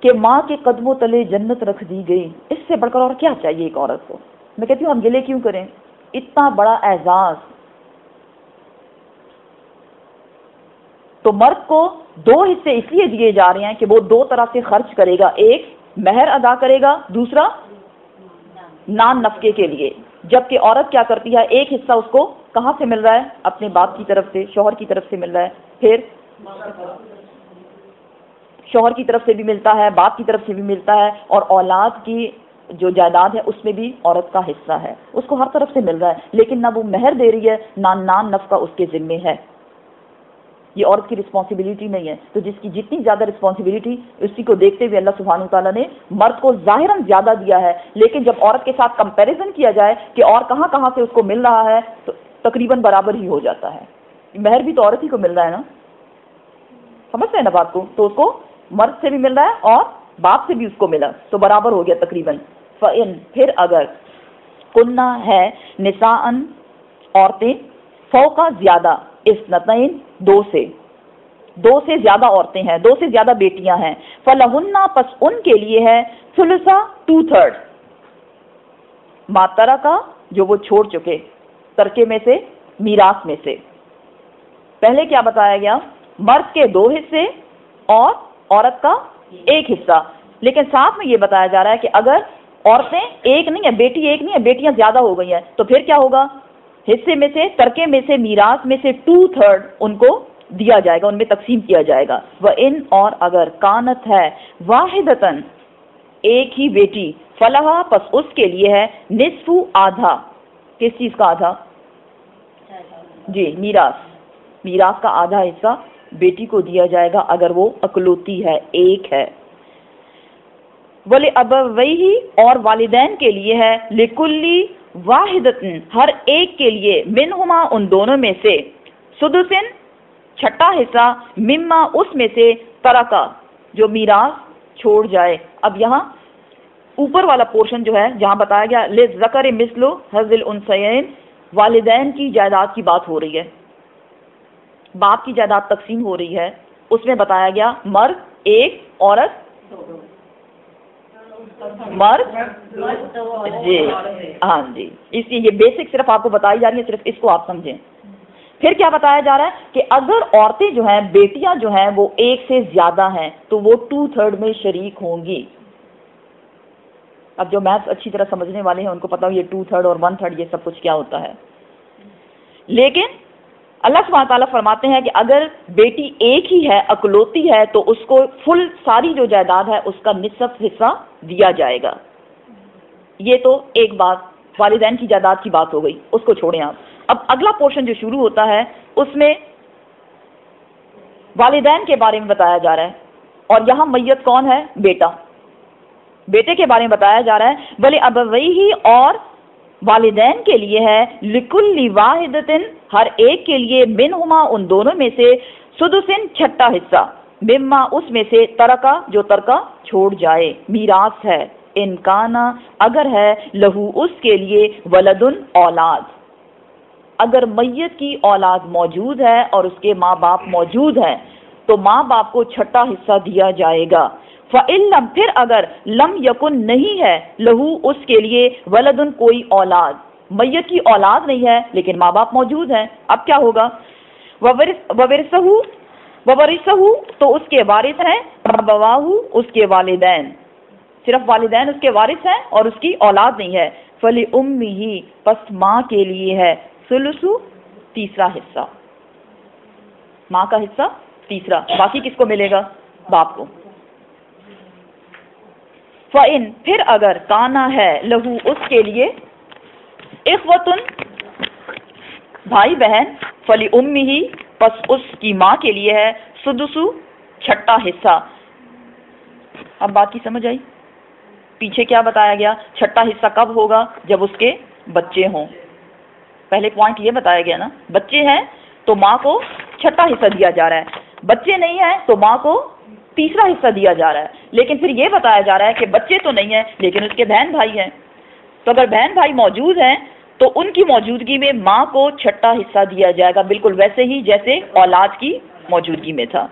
کہ ماں کے قدموں تلے جنت رکھ دی گئی. اس سے بڑھ کر اور کیا چاہیے ایک عورت کو؟ میں کہتی ہوں ہم گلے کیوں کریں؟ اتنا بڑا اعزاز. تو مرد کو 2 حصے اس لیے دیے جا رہے ہیں کہ وہ 2 طرح سے خرچ کرے گا. ایک مہر ادا کرے گا، دوسرا نان نفقے کے لیے. جبکہ عورت کیا کرتی ہے؟ ایک حصہ اس کو کہاں سے مل رہا ہے؟ اپنے باپ کی طرف سے، شوہر کی طرف سے مل رہا ہے، پھر شوہر کی طرف سے بھی ملتا ہے، باپ کی طرف سے بھی ملتا ہے، اور اولاد کی جو جائیداد ہے اس میں بھی عورت کا حصہ ہے. اس کو ہر طرف سے مل رہا ہے، لیکن نہ وہ مہر دے رہی ہے، نان نفقہ اس کے ذمے ہے. یہ عورت کی رسپانسبلٹی نہیں ہے. تو جس کی جتنی زیادہ رسپانسبلٹی، اسی کو دیکھتے ہوئے اللہ سبحانہ تعالیٰ نے مرد کو ظاہراً زیادہ دیا ہے. لیکن جب عورت کے ساتھ کمپیریزن کیا جائے کہ اور کہاں کہاں سے اس کو مل رہا ہے تو تقریباً برابر ہی ہو جاتا ہے. مہر بھی تو عورت ہی کو مل رہا ہے نا، سمجھتے ہیں نا بات کو؟ تو اس کو مرد سے بھی مل رہا ہے اور باپ سے بھی اس کو ملا، تو برابر ہو گیا تقریباً. فَإِن پھر اگر کننا ہے نساءً عورتیں، فوقا زیادہ، اثنتین 2 سے زیادہ عورتیں ہیں، 2 سے زیادہ بیٹیاں ہیں. فَلَهُنَّ پس ان کے لیے ہے ثلثا 2/3 ما ترکا جو وہ چھوڑ چکے، ترکے میں سے، میراث میں سے. پہلے کیا بتایا گیا؟ مرد کے 2 حصے اور عورت کا 1 حصہ. لیکن ساتھ میں یہ بتایا جا رہا ہے کہ اگر عورتیں ایک نہیں ہے، بیٹی ایک نہیں ہے، بیٹیاں زیادہ ہو گئی ہیں، تو پھر کیا ہوگا؟ حصے میں سے، ترکے میں سے، میراث میں سے 2/3 ان کو دیا جائے گا، ان میں تقسیم کیا جائے گا. وَإِنْ اور اگر کانت ہے واحدتاً ایک ہی بیٹی، فلہا پس اس کے لیے ہے نصف آدھا. کس چیز کا آدھا؟ جی میراث کا آدھا حصہ بیٹی کو دیا جائے گا اگر وہ اکلوتی ہے، ایک ہے. وَلِأَبَوَيْهِ اور والدین کے لیے ہے لِكُلِّ واحدۃ ہر ایک کے لیے، منہما ان دونوں میں سے، سدسن 6واں حصہ، مما اس میں سے، ترکا جو میراث چھوڑ جائے. اب یہاں اوپر والا پورشن جو ہے جہاں بتایا گیا لِلذَّكَرِ مِثْلُ حَظِّ الْأُنثَيَيْنِ، والدین کی جائیداد کی بات ہو رہی ہے، باپ کی جائیداد تقسیم ہو رہی ہے. اس میں بتایا گیا مرد 1، عورت مرد جی ہاں جی. اس لیے یہ بیسک صرف آپ کو بتائی جا رہی ہے، صرف اس کو آپ سمجھیں. پھر کیا بتایا جا رہا ہے کہ اگر عورتیں جو ہیں، بیٹیاں جو ہیں وہ 1 سے زیادہ ہیں تو وہ 2/3 میں شریک ہوں گی. اب جو میتھس اچھی طرح سمجھنے والے ہیں ان کو پتا ہو یہ 2/3 اور 1/3 یہ سب کچھ کیا ہوتا ہے. لیکن اللہ سبحانہ تعالیٰ فرماتے ہیں کہ اگر بیٹی ایک ہی ہے، اکلوتی ہے، تو اس کو فل ساری جو جائیداد ہے اس کا نصف حصہ دیا جائے گا. یہ تو ایک بات والدین کی جائیداد کی بات ہو گئی، اس کو چھوڑیں آپ. اب اگلا پورشن جو شروع ہوتا ہے اس میں والدین کے بارے میں بتایا جا رہا ہے، اور یہاں میت کون ہے؟ بیٹا. بیٹے کے بارے میں بتایا جا رہا ہے وَلِأَبَوَيْهِ اور والدین کے لیے ہے لِكُلِّ وَاحِدَةٍ ہر ایک کے لیے، منہما ان دونوں میں سے، سدسن 6واں حصہ، مما اس میں سے، ترکا جو ترکا چھوڑ جائے، میراث ہے. انکانا اگر ہے، لہو اس کے لیے، ولدن اولاد، اگر میت کی اولاد موجود ہے اور اس کے ماں باپ موجود ہیں تو ماں باپ کو 6واں حصہ دیا جائے گا. فَإِلَّمْ پھر اگر لم یکن نہیں ہے لہو اس کے لیے ولدن کوئی اولاد، میت کی اولاد نہیں ہے لیکن ماں باپ موجود ہیں، اب کیا ہوگا؟ وَوَرِثَهُ تو اس کے وارث ہیں، ابواہ اس کے والدین، صرف والدین اس کے وارث ہیں اور اس کی اولاد نہیں ہے، فَلِأُمِّهِ پس ماں کے لیے ہے ثلث تیسرا حصہ، ماں کا حصہ تیسرا، باقی کس کو ملے گا؟ باپ کو۔ فَإِن پھر اگر کانا ہے لہو اس کے لیے اخوتن بھائی بہن، فَلِأُمِّهِ پس اس کی ماں کے لیے ہے سدس چھٹا حصہ۔ اب بات کی سمجھ آئی؟ پیچھے کیا بتایا گیا؟ چھٹا حصہ کب ہوگا؟ جب اس کے بچے ہوں۔ پہلے پوائنٹ یہ بتایا گیا نا، بچے ہیں تو ماں کو چھٹا حصہ دیا جا رہا ہے، بچے نہیں ہیں تو ماں کو تیسرا حصہ دیا جا رہا ہے، لیکن پھر یہ بتایا جا رہا ہے کہ بچے تو نہیں ہیں لیکن اس کے بہن بھائی ہیں، تو اگر بہن بھائی موجود ہیں تو ان کی موجودگی میں ماں کو چھٹا حصہ دیا جائے گا، بالکل ویسے ہی جیسے اولاد کی موجودگی میں تھا۔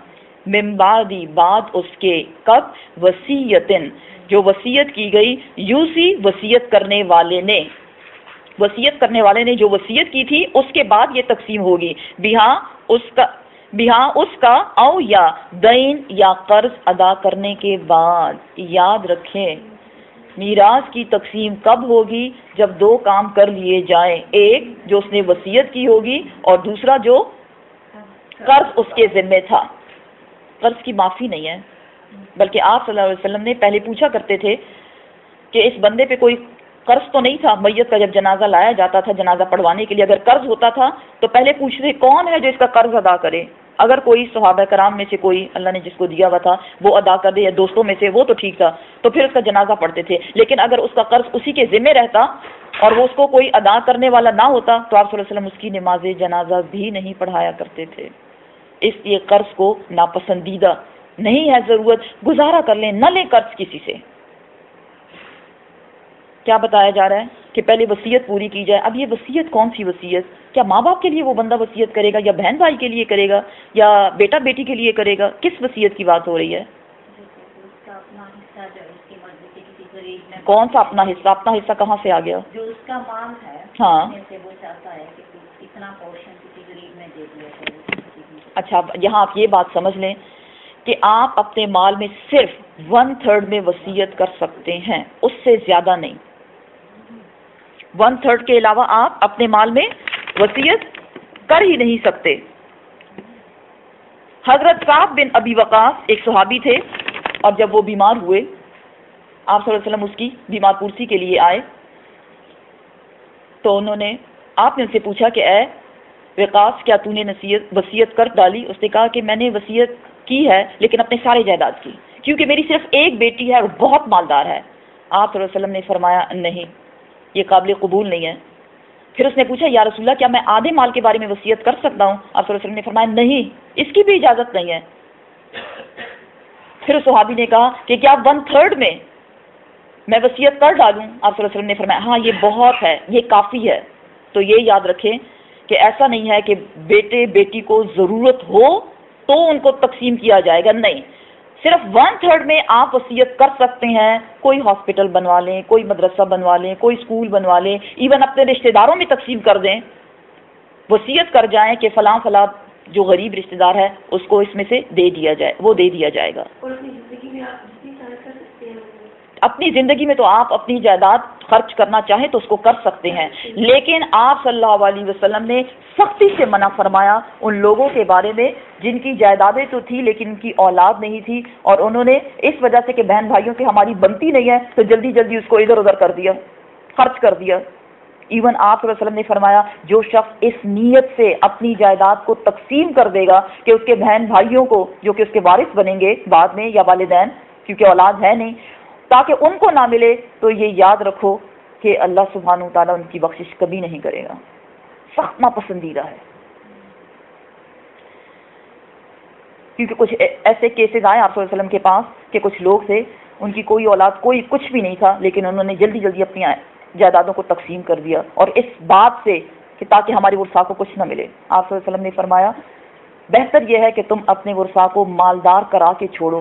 من بعدی بعد اس کے، کب؟ وصیتن جو وصیت کی گئی، یوسی وصیت کرنے والے نے، وصیت کرنے والے نے جو وصیت کی تھی اس کے بعد یہ تقسیم ہوگی، بہا اس کا او یا دین یا قرض ادا کرنے کے بعد۔ یاد رکھیں میراث کی تقسیم کب ہوگی؟ جب دو کام کر لیے جائیں، ایک جو اس نے وصیت کی ہوگی اور دوسرا جو قرض اس کے ذمے تھا۔ قرض کی معافی نہیں ہے، بلکہ آپ صلی اللہ علیہ وسلم نے پہلے پوچھا کرتے تھے کہ اس بندے پہ کوئی قرض تو نہیں تھا؟ میت کا جب جنازہ لایا جاتا تھا جنازہ پڑھوانے کے لیے، اگر قرض ہوتا تھا تو پہلے پوچھتے کون ہے جو اس کا قرض ادا کرے، اگر کوئی صحابہ کرام میں سے کوئی اللہ نے جس کو دیا ہوا تھا وہ ادا کر دے، یا دوستوں میں سے وہ تو ٹھیک تھا، تو پھر اس کا جنازہ پڑھتے تھے، لیکن اگر اس کا قرض اسی کے ذمے رہتا اور وہ اس کو کوئی ادا کرنے والا نہ ہوتا تو آپ صلی اللہ علیہ وسلم اس کی نماز جنازہ بھی نہیں پڑھایا کرتے تھے۔ اس لیے قرض کو ناپسندیدہ نہیں ہے، ضرورت گزارا کر لیں، نہ لیں قرض کسی سے۔ کیا بتایا جا رہا ہے کہ پہلے وصیت پوری کی جائے۔ اب یہ وصیت کون سی وصیت؟ کیا ماں باپ کے لیے وہ بندہ وصیت کرے گا، یا بہن بھائی کے لیے کرے گا، یا بیٹا بیٹی کے لیے کرے گا؟ کس وصیت کی بات ہو رہی ہے؟ کون سا اپنا حصہ؟ اپنا حصہ کہاں سے آ گیا؟ جو اس کا مال ہے، ہاں وہ چاہتا ہے کہ اتنا پورشن کسی غریب میں دے دیا جائے۔ اچھا، یہاں آپ یہ بات سمجھ لیں کہ آپ اپنے مال میں صرف 1/3 میں وصیت کر سکتے ہیں، اس سے زیادہ نہیں۔ 1/3 کے علاوہ آپ اپنے مال میں وصیت کر ہی نہیں سکتے۔ حضرت صاحب بن ابی وقاص ایک صحابی تھے، اور جب وہ بیمار ہوئے آپ صلی اللہ علیہ وسلم اس کی بیمار پرسی کے لیے آئے، تو آپ نے ان سے پوچھا کہ اے وقاص کیا تو نے وصیت کر ڈالی؟ اس نے کہا کہ میں نے وصیت کی ہے لیکن اپنے سارے جائیداد کی، کیونکہ میری صرف ایک بیٹی ہے اور بہت مالدار ہے۔ آپ صلی اللہ علیہ وسلم نے فرمایا نہیں، یہ قابل قبول نہیں ہے۔ پھر اس نے پوچھا یا رسول اللہ کیا میں آدھے مال کے بارے میں وصیت کر سکتا ہوں؟ آپ صلی اللہ علیہ وسلم نے فرمایا نہیں، اس کی بھی اجازت نہیں ہے۔ پھر اس صحابی نے کہا کہ کیا 1/3 میں وصیت کر ڈالوں؟ آپ صلی اللہ علیہ وسلم نے فرمایا ہاں یہ بہت ہے، یہ کافی ہے۔ تو یہ یاد رکھیں کہ ایسا نہیں ہے کہ بیٹے بیٹی کو ضرورت ہو تو ان کو تقسیم کیا جائے گا، نہیں، صرف 1/3 میں آپ وصیت کر سکتے ہیں۔ کوئی ہاسپٹل بنوا لیں، کوئی مدرسہ بنوا لیں، کوئی اسکول بنوا لیں، ایون اپنے رشتہ داروں میں تقسیم کر دیں، وصیت کر جائیں کہ فلاں فلاں جو غریب رشتہ دار ہے اس کو اس میں سے دے دیا جائے، وہ دے دیا جائے گا۔ اپنی زندگی میں تو آپ اپنی جائیداد خرچ کرنا چاہیں تو اس کو کر سکتے ہیں، لیکن آپ صلی اللہ علیہ وسلم نے سختی سے منع فرمایا ان لوگوں کے بارے میں جن کی جائیدادیں تو تھی لیکن ان کی اولاد نہیں تھی، اور انہوں نے اس وجہ سے کہ بہن بھائیوں کی ہماری بنتی نہیں ہے تو جلدی جلدی اس کو ادھر ادھر کر دیا، خرچ کر دیا۔ ایون آپ صلی اللہ علیہ وسلم نے فرمایا جو شخص اس نیت سے اپنی جائیداد کو تقسیم کر دے گا کہ اس کے بہن بھائیوں کو جو کہ اس کے وارث بنیں گے بعد میں یا والدین، کیونکہ اولاد ہے نہیں، تاکہ ان کو نہ ملے، تو یہ یاد رکھو کہ اللہ سبحانہ وتعالیٰ ان کی بخشش کبھی نہیں کرے گا، سخت ناپسندیدہ ہے۔ کیونکہ کچھ ایسے کیسز آئے آپ صلی اللہ علیہ وسلم کے پاس کہ کچھ لوگ تھے ان کی کوئی اولاد کوئی کچھ بھی نہیں تھا، لیکن انہوں نے جلدی جلدی اپنی جائیدادوں کو تقسیم کر دیا، اور اس بات سے کہ تاکہ ہمارے ورثاء کو کچھ نہ ملے۔ آپ صلی اللہ علیہ وسلم نے فرمایا بہتر یہ ہے کہ تم اپنے ورثاء کو مالدار کرا کے چھوڑو،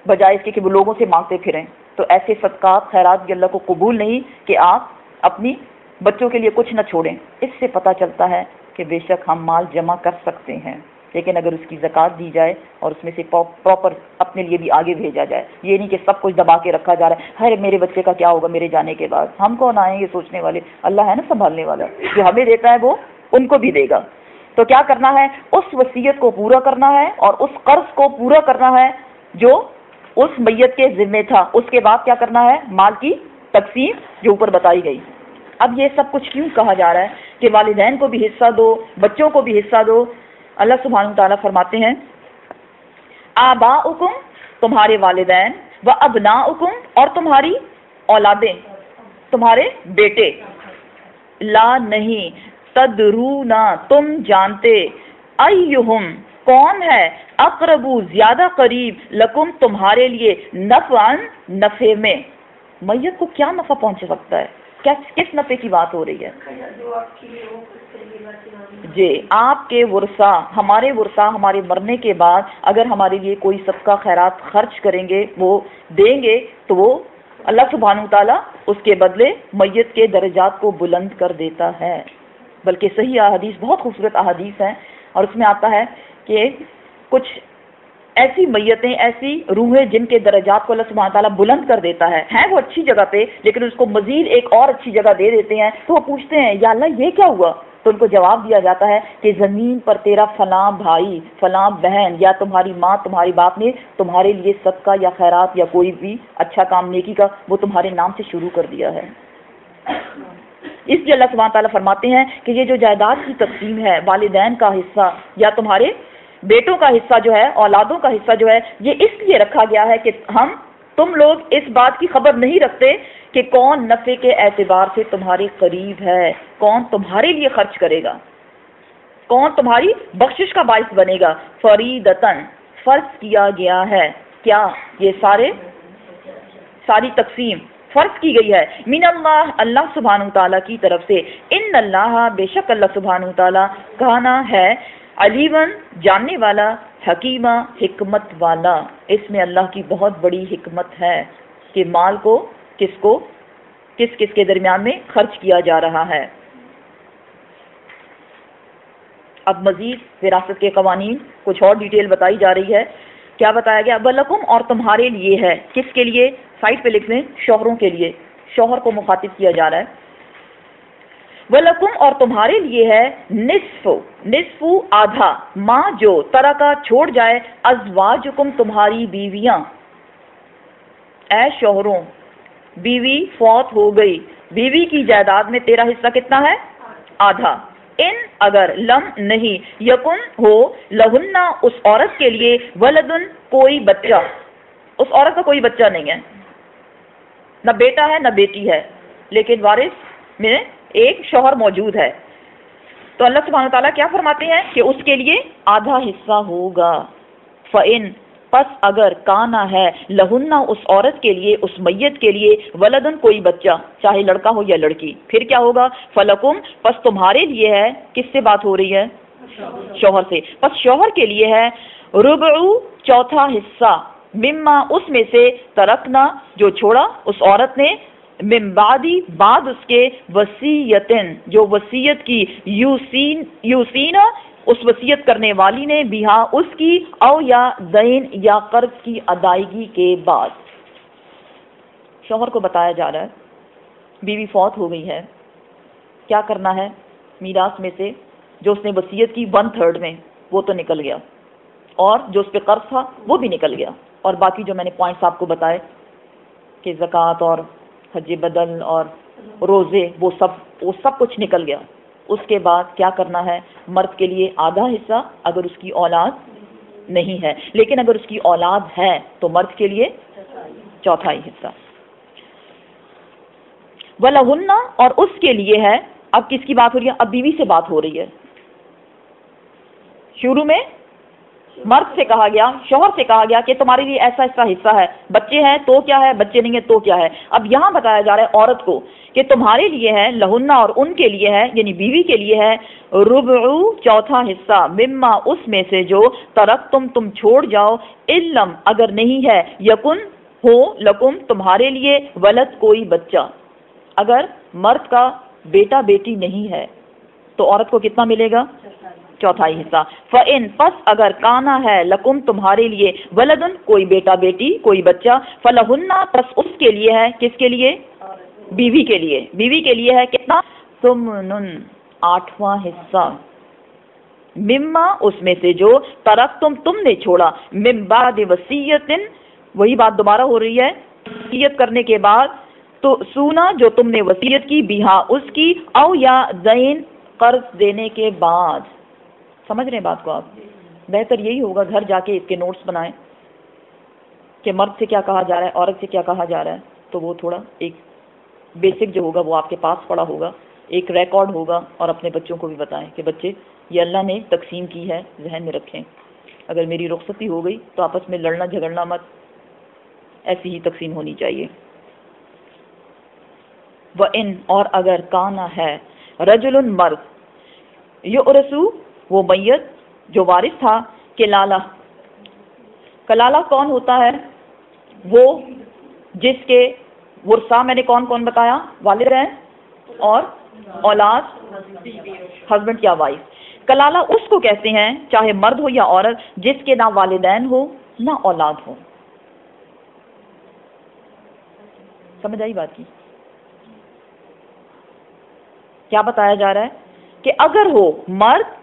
بجائے اس کے کہ وہ لوگوں سے مانگتے پھریں. تو ایسے صدقات خیرات بھی اللہ کو قبول نہیں کہ آپ اپنی بچوں کے لیے کچھ نہ چھوڑیں. اس سے پتہ چلتا ہے کہ بے شک ہم مال جمع کر سکتے ہیں، لیکن اگر اس کی زکوٰۃ دی جائے اور اس میں سے پراپر اپنے لیے بھی آگے بھیجا جائے. یہ نہیں کہ سب کچھ دبا کے رکھا جا رہا ہے، ہر میرے بچے کا کیا ہوگا میرے جانے کے بعد. ہم کون آئیں گے سوچنے والے؟ اللہ ہے نا سنبھالنے والا، جو ہمیں دیتا ہے وہ ان کو بھی دے گا. تو کیا کرنا ہے؟ اس وصیت کو پورا کرنا ہے اور اس قرض کو پورا کرنا ہے جو اس میت کے ذمے تھا. اس کے بعد کیا کرنا ہے؟ مال کی تقسیم جو اوپر بتائی گئی. اب یہ سب کچھ کیوں کہا جا رہا ہے کہ والدین کو بھی حصہ دو، بچوں کو بھی حصہ دو؟ اللہ سبحانہ وتعالیٰ فرماتے ہیں آباؤکم تمہارے والدین، و ابناؤکم اور تمہاری اولادیں، تمہارے بیٹے، لا نہیں، تدرونا تم جانتے، ایہم کون ہے، اقربو زیادہ قریب، لکم تمہارے لیے، نفعاً نفع میں. میت کو کیا نفع پہنچ سکتا ہے؟ کس نفع کی بات ہو رہی ہے؟ جی آپ کے ورثہ، ہمارے ورثہ ہمارے مرنے کے بعد اگر ہمارے لیے کوئی صدقہ خیرات خرچ کریں گے، وہ دیں گے، تو وہ اللہ سبحانہ وتعالیٰ اس کے بدلے میت کے درجات کو بلند کر دیتا ہے. بلکہ صحیح احادیث، بہت خوبصورت احادیث ہیں، اور اس میں آتا ہے کہ کچھ ایسی میتیں، ایسی روحیں جن کے درجات کو اللہ سبحانہ تعالیٰ بلند کر دیتا ہے. ہیں وہ اچھی جگہ پہ لیکن اس کو مزید ایک اور اچھی جگہ دے دیتے ہیں. تو وہ پوچھتے ہیں یا اللہ یہ کیا ہوا؟ تو ان کو جواب دیا جاتا ہے کہ زمین پر تیرا فلاں بھائی، فلاں بہن، یا تمہاری ماں، تمہاری باپ نے تمہارے لیے صدقہ یا خیرات یا کوئی بھی اچھا کام نیکی کا وہ تمہارے نام سے شروع کر دیا ہے. اس لیے اللہ سبحانہ تعالیٰ فرماتے ہیں کہ یہ جو جائیداد کی تقسیم ہے، والدین کا حصہ یا تمہارے بیٹوں کا حصہ جو ہے، اولادوں کا حصہ جو ہے، یہ اس لیے رکھا گیا ہے کہ تم لوگ اس بات کی خبر نہیں رکھتے کہ کون نفع کے اعتبار سے تمہارے قریب ہے، کون تمہارے لیے خرچ کرے گا، کون تمہاری بخشش کا باعث بنے گا. فریدتن فرض کیا گیا ہے. کیا؟ یہ ساری تقسیم فرض کی گئی ہے. من اللہ اللہ سبحانہ تعالیٰ کی طرف سے. ان اللہ بے شک اللہ سبحانہ تعالیٰ کانا ہے علیمن جاننے والا، حکیمہ حکمت والا. اس میں اللہ کی بہت بڑی حکمت ہے کہ مال کو کس کے درمیان میں خرچ کیا جا رہا ہے. اب مزید وراثت کے قوانین کچھ اور ڈیٹیل بتائی جا رہی ہے. کیا بتایا گیا؟ بلکم اور تمہارے لیے ہے. کس کے لیے؟ سائٹ پہ لکھ لیں، شوہروں کے لیے. شوہر کو مخاطب کیا جا رہا ہے. وَلَكُمْ اور تمہارے لیے ہے نصف آدھا، ماں جو ترکا چھوڑ جائے، ازواجکم تمہاری بیویاں. اے شوہروں، بیوی فوت ہو گئی، بیوی کی جائیداد میں تیرا حصہ کتنا ہے؟ آدھا. ان اگر لم نہیں، یکن ہو، لہنہ اس عورت کے لیے، ولدن کوئی بچہ، اس عورت کا کوئی بچہ نہیں ہے، نہ بیٹا ہے نہ بیٹی ہے، لیکن وارث میں ایک شوہر موجود ہے. تو اللہ سبحانہ تعالیٰ کیا فرماتے ہیں کہ اس کے لیے آدھا حصہ ہوگا. فَإِن پس اگر کانا ہے، لہنہ اس عورت کے لیے، اس میت کے لیے، ولدن کوئی بچہ، چاہے لڑکا ہو یا لڑکی، پھر کیا ہوگا؟ فلکم پس تمہارے لیے ہے. کس سے بات ہو رہی ہے؟ شوہر سے. پس شوہر کے لیے ہے ربع چوتھا حصہ، مما اس میں سے، ترکنا جو چھوڑا اس عورت نے، من بعدی بعد اس کے، وصیتن جو وصیت کی، یوسینا اس وصیت کرنے والی نے، بیہا اس کی، او یا دین یا قرض کی ادائیگی کے بعد. شوہر کو بتایا جا رہا ہے بیوی فوت ہو گئی ہے، کیا کرنا ہے؟ میراث میں سے جو اس نے وصیت کی 1/3 میں وہ تو نکل گیا، اور جو اس پہ قرض تھا وہ بھی نکل گیا، اور باقی جو میں نے پوائنٹس آپ کو بتائے کہ زکوٰۃ اور حج بدل اور روزے، وہ سب کچھ نکل گیا. اس کے بعد کیا کرنا ہے؟ مرد کے لیے آدھا حصہ اگر اس کی اولاد نہیں ہے، لیکن اگر اس کی اولاد ہے تو مرد کے لیے چوتھائی حصہ. وَلَهُنَّ اور اس کے لیے ہے. اب کس کی بات ہو رہی ہے؟ اب بیوی سے بات ہو رہی ہے. شروع میں مرد سے کہا گیا، شوہر سے کہا گیا کہ تمہارے لیے ایسا ایسا حصہ ہے، بچے ہیں تو کیا ہے، بچے نہیں ہیں تو کیا ہے. اب یہاں بتایا جا رہا ہے عورت کو کہ تمہارے لیے ہے، لہنہ اور ان کے لیے ہے یعنی بیوی کے لیے ہے، ربع چوتھا حصہ، مما اس میں سے جو ترکتم تم چھوڑ جاؤ، علم اگر نہیں ہے، یکن ہو لکم تمہارے لیے، ولد کوئی بچہ، اگر مرد کا بیٹا بیٹی نہیں ہے تو عورت کو کتنا ملے گا؟ چوتھائی حصہ۔ فَإِن پس اگر کانا ہے لکم تمہارے لیے، ولدن کوئی بیٹا بیٹی کوئی بچہ، فلہن پس اس کے لیے ہے، کس کے لیے؟ بیوی کے لیے، بیوی کے لیے ہے کتنا؟ ثمنن آٹھواں حصہ، مما اس میں سے جو ترکتم تم نے چھوڑا، من بعد وصیت، وہی بات دوبارہ ہو رہی ہے، وصیت کرنے کے بعد، تو سونا جو تم نے وصیت کی، بیہا اس کی، او یا دین قرض دینے کے بعد۔ سمجھ رہے ہیں بات کو آپ؟ بہتر یہی ہوگا گھر جا کے اس کے نوٹس بنائیں کہ مرد سے کیا کہا جا رہا ہے، عورت سے کیا کہا جا رہا ہے، تو وہ تھوڑا ایک بیسک جو ہوگا وہ آپ کے پاس پڑا ہوگا، ایک ریکارڈ ہوگا، اور اپنے بچوں کو بھی بتائیں کہ بچے یہ اللہ نے تقسیم کی ہے، ذہن میں رکھیں، اگر میری رخصتی ہو گئی تو آپس میں لڑنا جھگڑنا مت، ایسی ہی تقسیم ہونی چاہیے۔ وَإِن اور اگر کانا ہے، رجل مرد، یؤرثو وہ میت جو وارث تھا، کلالہ، کلالہ کون ہوتا ہے؟ وہ جس کے ورثہ میں نے کون کون بتایا؟ والدین اور اولاد، ہسبینڈ یا وائف۔ کلالہ اس کو کہتے ہیں چاہے مرد ہو یا عورت جس کے نہ والدین ہو نہ اولاد ہو۔ سمجھ آئی بات کی؟ کیا بتایا جا رہا ہے کہ اگر ہو مرد،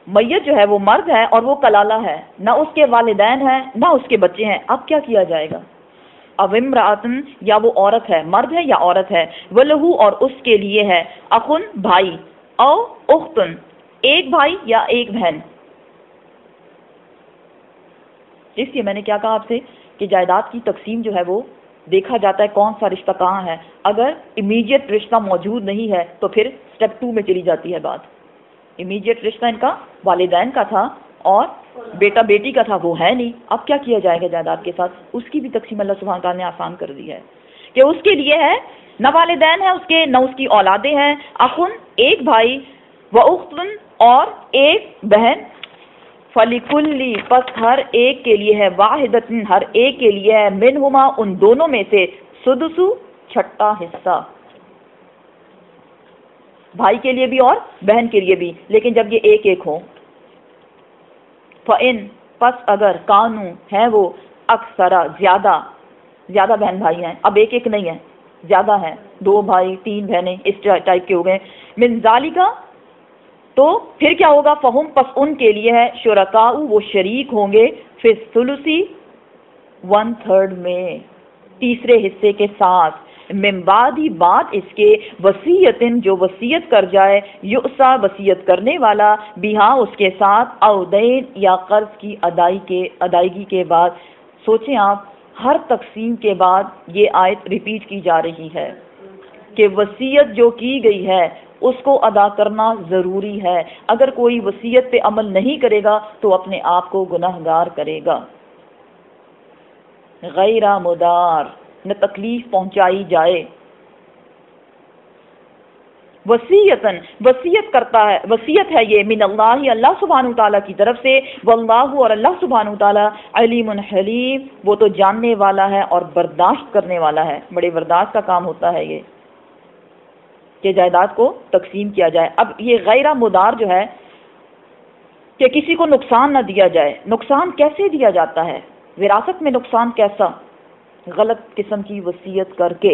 میت جو ہے وہ مرد ہے اور وہ کلالہ ہے، نہ اس کے والدین ہیں نہ اس کے بچے ہیں، اب کیا کیا جائے گا؟ اب امرأتن یا وہ عورت ہے، مرد ہے یا عورت ہے، ولہو اور اس کے لیے ہے، اخن بھائی، او اختن ایک بھائی یا ایک بہن۔ اس لیے میں نے کیا کہا آپ سے کہ جائیداد کی تقسیم جو ہے وہ دیکھا جاتا ہے کون سا رشتہ کہاں ہے، اگر امیڈیٹ رشتہ موجود نہیں ہے تو پھر سٹیپ 2 میں چلی جاتی ہے بات۔ امیڈیٹ رشتہ ان کا والدین کا تھا اور بیٹا بیٹی کا تھا، وہ ہے نہیں، اب کیا کیا جائے گا جائیداد کے ساتھ؟ اس کی بھی تقسیم اللہ سبحانہ تعالیٰ نے آسان کر دی ہے کہ اس کے لیے ہے، نہ والدین ہے اس کے نہ اس کی اولادیں ہیں، اخن ایک بھائی، و اختن اور ایک بہن، فَلِكُلِّ پس ہر ایک کے لیے ہے، واحدتن ہر ایک کے لیے ہے، منہما ان دونوں میں سے، سدسو چھٹا حصہ، بھائی کے لیے بھی اور بہن کے لیے بھی، لیکن جب یہ ایک ایک ہو۔ فَإِن پس اگر کانو ہے وہ، اکثرا زیادہ بہن بھائی ہیں، اب ایک ایک نہیں ہے، زیادہ ہیں، 2 بھائی 3 بہنیں اس ٹائپ کے ہو گئے، من ذالکا تو پھر کیا ہوگا؟ فہم پس ان کے لیے ہے، شرکاء وہ شریک ہوں گے، فی الثلث 1/3 میں، تیسرے حصے کے ساتھ، من بعد ہی بات اس کے، وصیتن جو وصیت کر جائے، یؤسا وصیت کرنے والا، بیہا اس کے ساتھ، او دین یا قرض کی ادائیگی کے بعد۔ سوچیں آپ، ہر تقسیم کے بعد یہ آیت ریپیٹ کی جا رہی ہے کہ وصیت جو کی گئی ہے اس کو ادا کرنا ضروری ہے، اگر کوئی وصیت پہ عمل نہیں کرے گا تو اپنے آپ کو گناہگار کرے گا۔ غیر مدار نہ تکلیف پہنچائی جائے، وصیتن وصیت کرتا ہے، وصیت ہے یہ، من اللہ اللہ سبحانہ تعالیٰ کی طرف سے، واللہ اور اللہ سبحانہ تعالیٰ، علیم حلیم وہ تو جاننے والا ہے اور برداشت کرنے والا ہے۔ بڑے برداشت کا کام ہوتا ہے یہ کہ جائیداد کو تقسیم کیا جائے۔ اب یہ غیر مدار جو ہے کہ کسی کو نقصان نہ دیا جائے، نقصان کیسے دیا جاتا ہے؟ وراثت میں نقصان کیسا؟ غلط قسم کی وصیت کر کے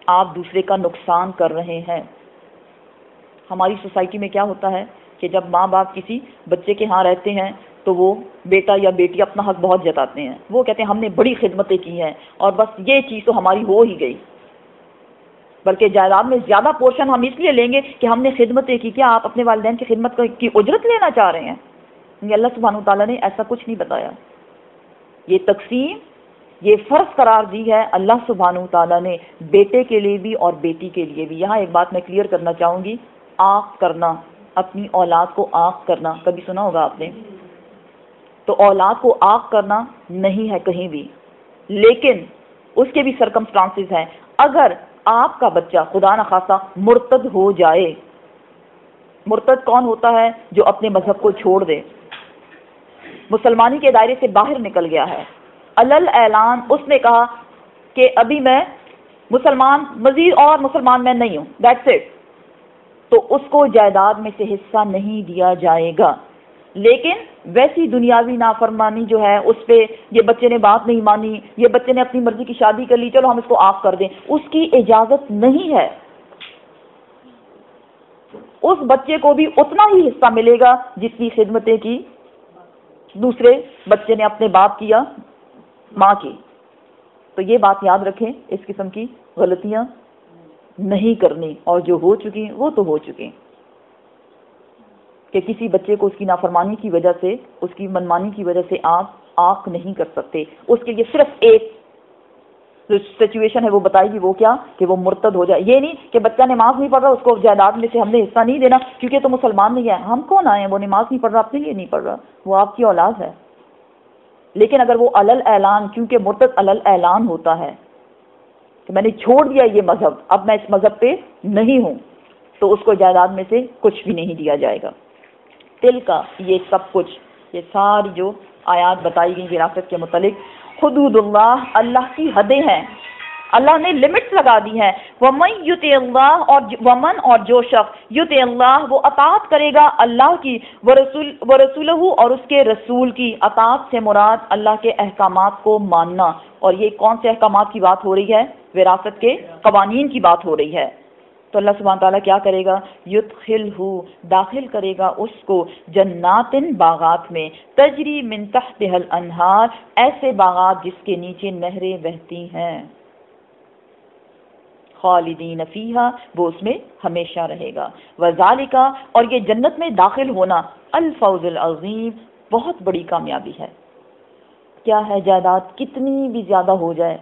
آپ دوسرے کا نقصان کر رہے ہیں۔ ہماری سوسائٹی میں کیا ہوتا ہے کہ جب ماں باپ کسی بچے کے ہاں رہتے ہیں تو وہ بیٹا یا بیٹی اپنا حق بہت جتاتے ہیں، وہ کہتے ہیں ہم نے بڑی خدمتیں کی ہیں اور بس یہ چیز تو ہماری ہو ہی گئی، بلکہ جائیداد میں زیادہ پورشن ہم اس لیے لیں گے کہ ہم نے خدمتیں کی۔ کیا آپ اپنے والدین کی خدمت کی اجرت لینا چاہ رہے ہیں؟ یہ اللہ سبحانہ تعالیٰ نے ایسا کچھ نہیں بتایا۔ یہ تقسیم یہ فرض قرار دی ہے اللہ سبحانہ تعالیٰ نے، بیٹے کے لیے بھی اور بیٹی کے لیے بھی۔ یہاں ایک بات میں کلیئر کرنا چاہوں گی، آنکھ کرنا، اپنی اولاد کو آنکھ کرنا، کبھی سنا ہوگا آپ نے؟ تو اولاد کو آنکھ کرنا نہیں ہے کہیں بھی، لیکن اس کے بھی سرکمسٹانسز ہیں۔ اگر آپ کا بچہ خدا نخواستہ مرتد ہو جائے. مرتد کون ہوتا ہے؟ جو اپنے مذہب کو چھوڑ دے، مسلمانی کے دائرے سے باہر نکل گیا ہے. علل اعلان اس نے کہا کہ ابھی میں مسلمان، مزید اور مسلمان میں نہیں ہوں، دیٹس اٹ. تو اس کو جائیداد میں سے حصہ نہیں دیا جائے گا. لیکن ویسی دنیاوی نافرمانی جو ہے، اس پہ یہ بچے نے بات نہیں مانی، یہ بچے نے اپنی مرضی کی شادی کر لی، چلو ہم اس کو آف کر دیں، اس کی اجازت نہیں ہے. اس بچے کو بھی اتنا ہی حصہ ملے گا جتنی خدمتیں کی دوسرے بچے نے اپنے باپ کی یا ماں کی. تو یہ بات یاد رکھیں، اس قسم کی غلطیاں نہیں کرنی، اور جو ہو چکی وہ تو ہو چکی. کہ کسی بچے کو اس کی نافرمانی کی وجہ سے، اس کی منمانی کی وجہ سے آپ آنکھ نہیں کر سکتے. اس کے لیے صرف ایک سچویشن ہے وہ بتائی گی، وہ کیا؟ کہ وہ مرتد ہو جائے. یہ نہیں کہ بچہ نماز نہیں پڑھ رہا، اس کو جائیداد میں سے ہم نے حصہ نہیں دینا کیونکہ تو مسلمان نہیں ہے. ہم کون آئے ہیں؟ وہ نماز نہیں پڑھ رہا اپنے لیے نہیں پڑھ رہا، وہ آپ کی اولاد ہے. لیکن اگر وہ علل اعلان، کیونکہ مرتد علل اعلان ہوتا ہے کہ میں نے چھوڑ دیا یہ مذہب، اب میں اس مذہب پہ نہیں ہوں، تو اس کو جائیداد میں سے کچھ بھی نہیں دیا جائے گا. دل کا یہ سب کچھ، یہ ساری جو آیات بتائی گئی وراثت کے متعلق، حدود اللہ، اللہ کی حدیں ہیں، اللہ نے لمٹس لگا دی ہیں. ومن یطع اللہ، اور جو شخص یطع اللہ، وہ اطاعت کرے گا اللہ کی، ورسولہ، اور اس کے رسول کی. اطاعت سے مراد اللہ کے احکامات کو ماننا. اور یہ کون سے احکامات کی بات ہو رہی ہے؟ وراثت کے قوانین کی بات ہو رہی ہے. تو اللہ سبحانہ تعالیٰ کیا کرے گا؟ یدخلہ، داخل کرے گا اس کو، جنات، باغات میں، تجری من تحتها الانہار، ایسے باغات جس کے نیچے نہریں بہتی ہیں، خالدین فیہا، وہ اس میں ہمیشہ رہے گا. وذالک، اور یہ جنت میں داخل ہونا، الفوز العظیم، بہت بڑی کامیابی ہے. کیا ہے؟ جائیداد کتنی بھی زیادہ ہو جائے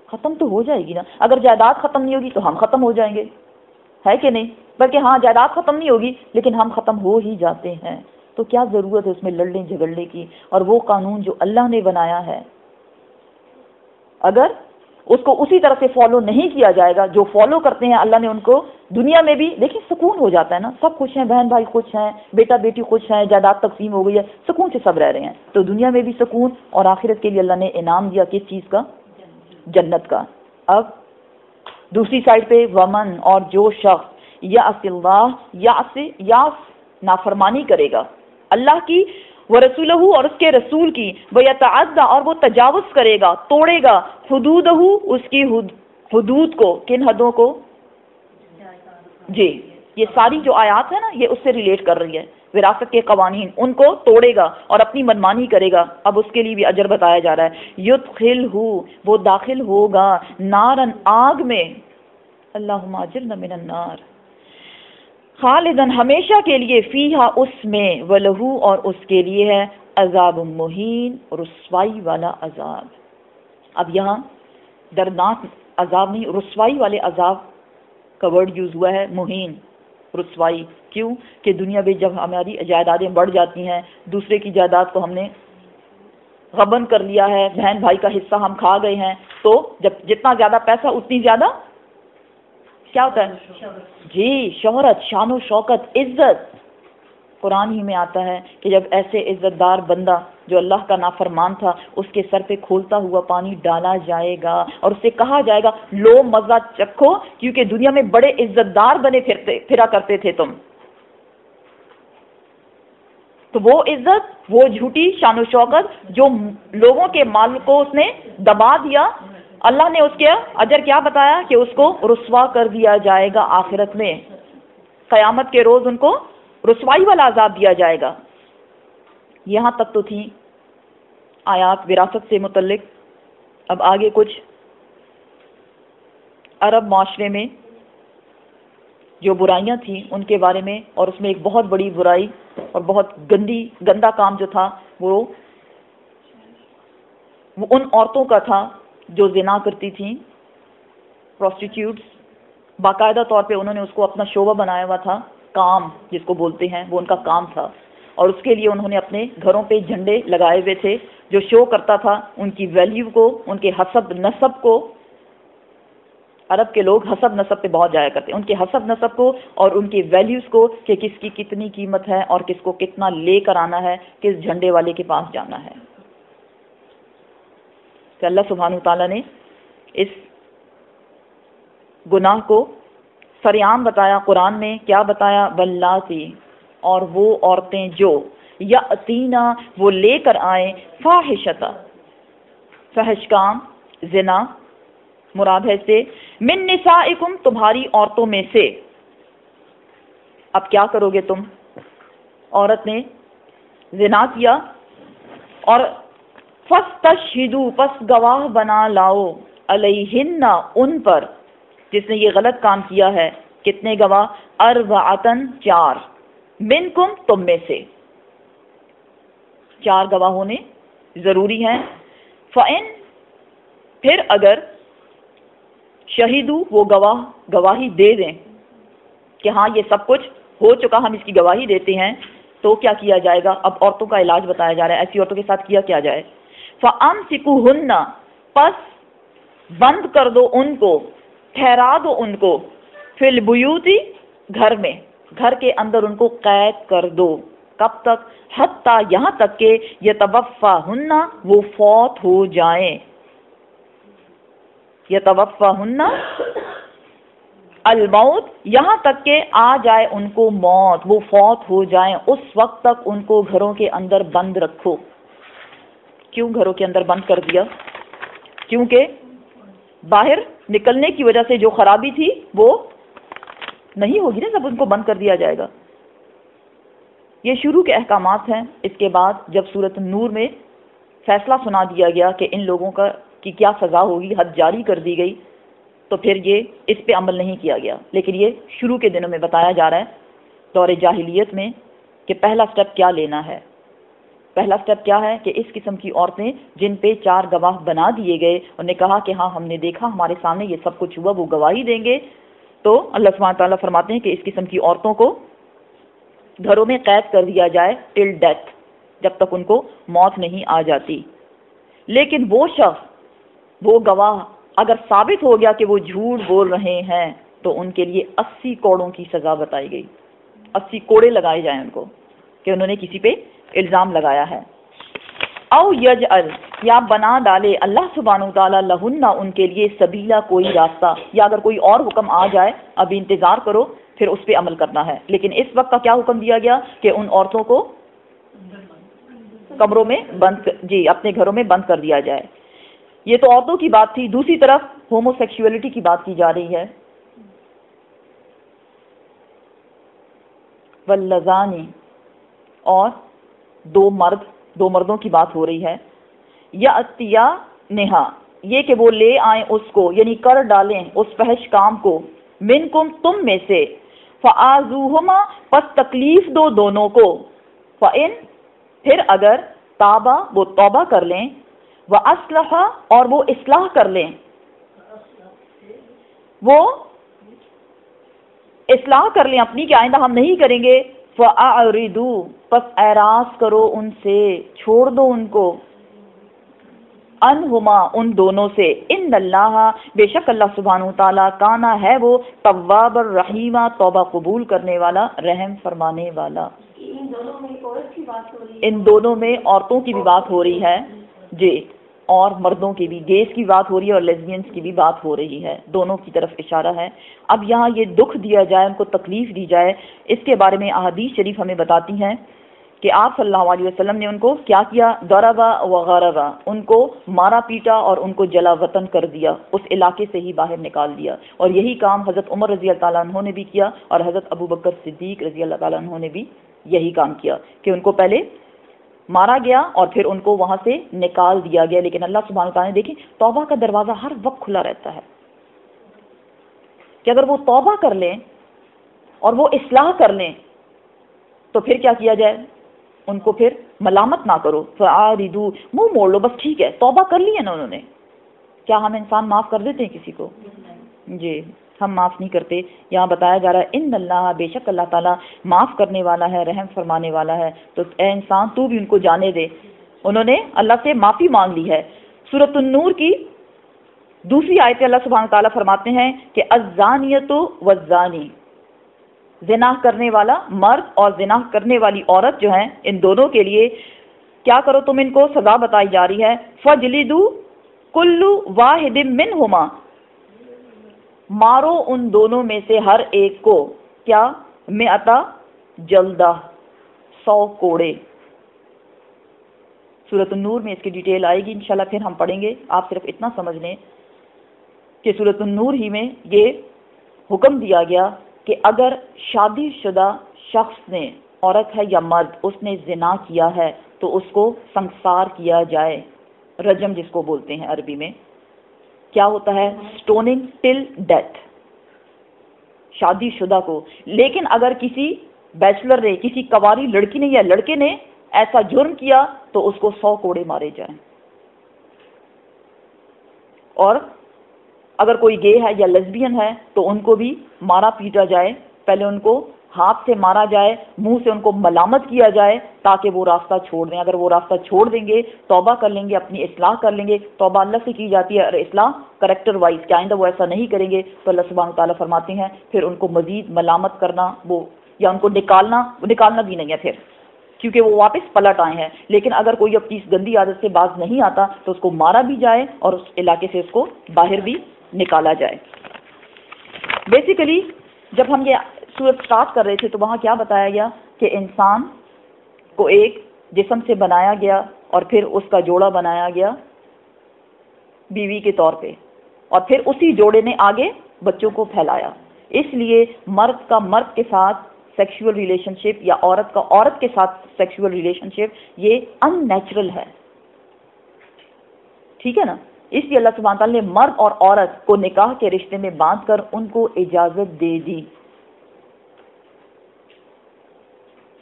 ختم تو ہو جائے گی نا. اگر جائیداد ختم نہیں ہوگی تو ہم ختم ہو جائیں گے، ہے کہ نہیں؟ بلکہ ہاں، جائیداد ختم نہیں ہوگی لیکن ہم ختم ہو ہی جاتے ہیں. تو کیا ضرورت ہے اس میں لڑنے جھگڑنے کی؟ اور وہ قانون جو اللہ نے بنایا ہے، اگر اس کو اسی طرح سے فالو نہیں کیا جائے گا جو فالو کرتے ہیں اللہ نے ان کو، دنیا میں بھی دیکھیں سکون ہو جاتا ہے نا، سب خوش ہیں، بہن بھائی خوش ہیں، بیٹا بیٹی خوش ہیں، جائیداد تقسیم ہو گئی ہے، سکون سے سب رہ رہے ہیں. تو دنیا میں بھی سکون، اور آخرت کے لیے اللہ نے انعام دیا کس چیز کا؟ جنت کا. اب دوسری سائڈ پہ ومن، اور جو شخص یعص اللہ، یعص نافرمانی کرے گا اللہ کی، ورسولہ، اور اس کے رسول کی، ویتعدی، اور وہ تجاوز کرے گا، توڑے گا، حدودہ، اس کی حدود کو. کن حدوں کو؟ جی، یہ ساری جو آیات ہیں نا، یہ اس سے ریلیٹ کر رہی ہے. وراثت کے قوانین، ان کو توڑے گا اور اپنی منمانی کرے گا. اب اس کے لیے بھی اجر بتایا جا رہا ہے. یدخلہ، وہ داخل ہوگا، نارن، آگ میں، اللہم اجرنا من النار، خالدن، ہمیشہ کے لیے، فیہا، اس میں، ولہو، اور اس کے لیے ہے، عذاب مہین، رسوائی والا عذاب. اب یہاں دردناک عذاب نہیں، رسوائی والے عذاب کا ورڈ یوز ہوا ہے، مہین، رسوائی. کیوں؟ کہ دنیا میں جب ہماری جائیدادیں بڑھ جاتی ہیں، دوسرے کی جائیداد کو ہم نے غبن کر لیا ہے، بہن بھائی کا حصہ ہم کھا گئے ہیں، تو جب جتنا زیادہ پیسہ اتنی زیادہ کیا ہوتا ہے؟ جی، شہرت، شان و شوکت، عزت. قرآن ہی میں آتا ہے کہ جب ایسے عزت دار بندہ جو اللہ کا نافرمان تھا، اس کے سر پہ کھولتا ہوا پانی ڈالا جائے گا اور اسے کہا جائے گا لو مزہ چکھو، کیونکہ دنیا میں بڑے عزت دار بنے پھرا کرتے تھے تم. تو وہ عزت، وہ جھوٹی شان و شوکت جو لوگوں کے مال کو اس نے دبا دیا، اللہ نے اس کے اجر کیا بتایا؟ کہ اس کو رسوا کر دیا جائے گا آخرت میں. قیامت کے روز ان کو رسوائی والا عذاب دیا جائے گا. یہاں تک تو تھی آیات وراثت سے متعلق. اب آگے کچھ عرب معاشرے میں جو برائیاں تھیں ان کے بارے میں، اور اس میں ایک بہت بڑی برائی اور بہت گندا کام جو تھا وہ ان عورتوں کا تھا جو زنا کرتی تھیں، پروسٹیٹیوٹس. باقاعدہ طور پہ انہوں نے اس کو اپنا شعبہ بنایا ہوا تھا، کام جس کو بولتے ہیں، وہ ان کا کام تھا. اور اس کے لیے انہوں نے اپنے گھروں پہ جھنڈے لگائے ہوئے تھے جو شو کرتا تھا ان کی ویلیو کو، ان کے حسب نسب کو. عرب کے لوگ حسب نسب پہ بہت جایا کرتے ہیں، ان کے حسب نسب کو اور ان کی ویلیوز کو کہ کس کی کتنی قیمت ہے اور کس کو کتنا لے کر آنا ہے، کس جھنڈے والے کے پاس جانا ہے۔ کہ اللہ سبحانہ تعالیٰ نے اس گناہ کو سریعام بتایا قرآن میں، کیا بتایا؟ واللاتی، اور وہ عورتیں جو یاتینا وہ لے کر آئیں فاحشتا فحش کام، زنا مراد ہے سے، من نسائکم تمہاری عورتوں میں سے۔ اب کیا کرو گے تم؟ عورت نے زنا کیا اور فاستشہدوا پس گواہ بنا لاؤ، علیہن ان پر، جس نے یہ غلط کام کیا ہے، کتنے گواہ؟ اربعتن 4، منکم تم میں سے، 4 گواہ ہونے ضروری ہیں۔ فَإِن پھر اگر شہیدو وہ گواہی دے دیں کہ ہاں یہ سب کچھ ہو چکا، ہم اس کی گواہی دیتے ہیں، تو کیا کیا جائے گا؟ اب عورتوں کا علاج بتایا جا رہا ہے، ایسی عورتوں کے ساتھ کیا جائے۔ فَأَمْسِكُوهُنَّ پس بند کر دو ان کو، ٹھہرا دو ان کو، فِي الْبُيُوتِ گھر میں، گھر کے اندر ان کو قید کر دو۔ کب تک؟ حتیٰ یہاں تک کہ یتوفاہن وہ فوت ہو جائیں، یتوفاہن الموت یہاں تک کہ آ جائے ان کو موت، وہ فوت ہو جائیں، اس وقت تک ان کو گھروں کے اندر بند رکھو۔ کیوں گھروں کے اندر بند کر دیا؟ کیونکہ باہر نکلنے کی وجہ سے جو خرابی تھی وہ نہیں ہوگی نا، جب ان کو بند کر دیا جائے گا۔ یہ شروع کے احکامات ہیں۔ اس کے بعد جب سورۃ النور میں فیصلہ سنا دیا گیا کہ ان لوگوں کی کیا سزا ہوگی، حد جاری کر دی گئی، تو پھر یہ اس پہ عمل نہیں کیا گیا، لیکن یہ شروع کے دنوں میں بتایا جا رہا ہے دور جاہلیت میں کہ پہلا سٹیپ کیا لینا ہے۔ پہلا سٹیپ کیا ہے کہ اس قسم کی عورتیں جن پہ 4 گواہ بنا دیے گئے، انہوں نے کہا کہ ہاں ہم نے دیکھا، ہمارے سامنے یہ سب کچھ ہوا، وہ گواہی دیں گے، تو اللہ سبحانہ تعالیٰ فرماتے ہیں کہ اس قسم کی عورتوں کو گھروں میں قید کر دیا جائے ٹل ڈیتھ، جب تک ان کو موت نہیں آ جاتی۔ لیکن وہ شخص، وہ گواہ اگر ثابت ہو گیا کہ وہ جھوٹ بول رہے ہیں، تو ان کے لیے 80 کوڑوں کی سزا بتائی گئی، 80 کوڑے لگائے جائیں ان کو کہ انہوں نے کسی پہ الزام لگایا ہے۔ او یجعل یا بنا ڈالے اللہ سبحانہ تعالیٰ لہن ان کے لیے سبیلا کوئی راستہ، یا اگر کوئی اور حکم آ جائے ابھی انتظار کرو، پھر اس پہ عمل کرنا ہے۔ لیکن اس وقت کا کیا حکم دیا گیا کہ ان عورتوں کو کمروں میں بند، اپنے گھروں میں بند کر دیا جائے۔ یہ تو عورتوں کی بات تھی، دوسری طرف ہومو سیکشولیٹی کی بات کی جا رہی ہے۔ واللذانی اور 2 مردوں کی بات ہو رہی ہے، یاتیا نہا یہ کہ وہ لے آئیں اس کو، یعنی کر ڈالیں اس فحش کام کو، منکم تم میں سے، فآذوہما پس تکلیف دو دونوں کو، فإن پھر اگر تابا وہ توبہ کر لیں، وَأَصْلَحَ اور وہ اصلاح کر لیں، وہ اصلاح کر لیں اپنی کہ آئندہ ہم نہیں کریں گے، فَأَعْرِضُوا پس اعراض کرو ان سے، چھوڑ دو ان کو، انہما ان دونوں سے، ان اللہ بے شک اللہ سبحانہ تعالیٰ کانا ہے وہ تواب الرحیم توبہ قبول کرنے والا، رحم فرمانے والا۔ ان دونوں میں عورت کی بات ہو رہی ہے، ان دونوں میں عورتوں کی بھی بات ہو رہی ہے جی، اور مردوں کی بھی، گیز کی بات ہو رہی ہے اور لیزبینز کی بھی بات ہو رہی ہے، دونوں کی طرف اشارہ ہے۔ اب یہاں یہ دکھ دیا جائے، ان کو تکلیف دی جائے، اس کے بارے میں احادیث شریف ہمیں بتاتی ہیں کہ آپ صلی اللہ علیہ وسلم نے ان کو کیا کیا؟ ضربا وغربا، ان کو مارا پیٹا اور ان کو جلا وطن کر دیا، اس علاقے سے ہی باہر نکال دیا۔ اور یہی کام حضرت عمر رضی اللہ تعالیٰ عنہ نے بھی کیا، اور حضرت ابو بکر صدیق رضی اللہ تعالیٰ عنہ نے بھی یہی کام کیا کہ ان کو پہلے مارا گیا اور پھر ان کو وہاں سے نکال دیا گیا۔ لیکن اللہ سبحانہ تعالیٰ نے دیکھیں توبہ کا دروازہ ہر وقت کھلا رہتا ہے کہ اگر وہ توبہ کر لیں اور وہ اصلاح کر لیں تو پھر کیا کیا جائے؟ ان کو پھر ملامت نہ کرو، فَعَارِضُوا منہ موڑ لو، بس ٹھیک ہے توبہ کر لی ہے نا انہوں نے۔ کیا ہم انسان معاف کر دیتے ہیں کسی کو؟ جی ہم معاف نہیں کرتے۔ یہاں بتایا جا رہا ہے ان اللہ بے شک اللہ تعالیٰ معاف کرنے والا ہے، رحم فرمانے والا ہے، تو اے انسان تو بھی ان کو جانے دے۔ انہوں نے اللہ سے معافی مانگ لی ہے۔ سورۃ النور کی دوسری آیت اللہ سبحانہ تعالیٰ فرماتے ہیں کہ الزانیۃ والزانی، زنا کرنے والا مرد اور زنا کرنے والی عورت جو ہیں، ان دونوں کے لیے کیا کرو تم، ان کو سزا بتائی جا رہی ہے، فجلدوا کل واحد منہما، مارو ان دونوں میں سے ہر ایک کو، کیا، مئتا جلدہ، 100 کوڑے۔ سورۃ النور میں اس کی ڈیٹیل آئے گی انشاءاللہ، پھر ہم پڑھیں گے۔ آپ صرف اتنا سمجھ لیں کہ سورۃ النور ہی میں یہ حکم دیا گیا کہ اگر شادی شدہ شخص نے، عورت ہے یا مرد، اس نے زنا کیا ہے تو اس کو سنسار کیا جائے، رجم جس کو بولتے ہیں عربی میں، کیا ہوتا ہے، سٹوننگ ٹل ڈیتھ، شادی شدہ کو۔ لیکن اگر کسی بیچلر نے، کسی کواری لڑکی نے یا لڑکے نے ایسا جرم کیا تو اس کو 100 کوڑے مارے جائیں۔ اور اگر کوئی گے ہے یا لیزبین ہے تو ان کو بھی مارا پیٹا جائے، پہلے ان کو ہاتھ سے مارا جائے، منہ سے ان کو ملامت کیا جائے تاکہ وہ راستہ چھوڑ دیں۔ اگر وہ راستہ چھوڑ دیں گے، توبہ کر لیں گے، اپنی اصلاح کر لیں گے، توبہ اللہ سے کی جاتی ہے، اور اصلاح کریکٹر وائز کہ آئندہ وہ ایسا نہیں کریں گے، تو اللہ سبحانہ تعالیٰ فرماتے ہیں پھر ان کو مزید ملامت کرنا، وہ یا ان کو نکالنا بھی نہیں ہے پھر، کیونکہ وہ واپس پلٹ آئے ہیں۔ لیکن اگر کوئی اپنی اس گندی عادت سے باز نہیں آتا تو اس کو مارا بھی جائے اور اس علاقے سے اس کو باہر بھی نکالا جائے۔ بیسیکلی جب ہم یہ سورت سٹارٹ کر رہے تھے تو وہاں کیا بتایا گیا کہ انسان کو ایک جسم سے بنایا گیا اور پھر اس کا جوڑا بنایا گیا بیوی کے طور پہ، اور پھر اسی جوڑے نے آگے بچوں کو پھیلایا۔ اس لیے مرد کا مرد کے ساتھ سیکشول ریلیشن شپ یا عورت کا عورت کے ساتھ سیکشول ریلیشن شپ یہ ان نیچرل ہے، ٹھیک ہے نا۔ اس لیے اللہ سبحانہ تعالیٰ نے مرد اور عورت کو نکاح کے رشتے میں باندھ کر ان کو اجازت دے دی۔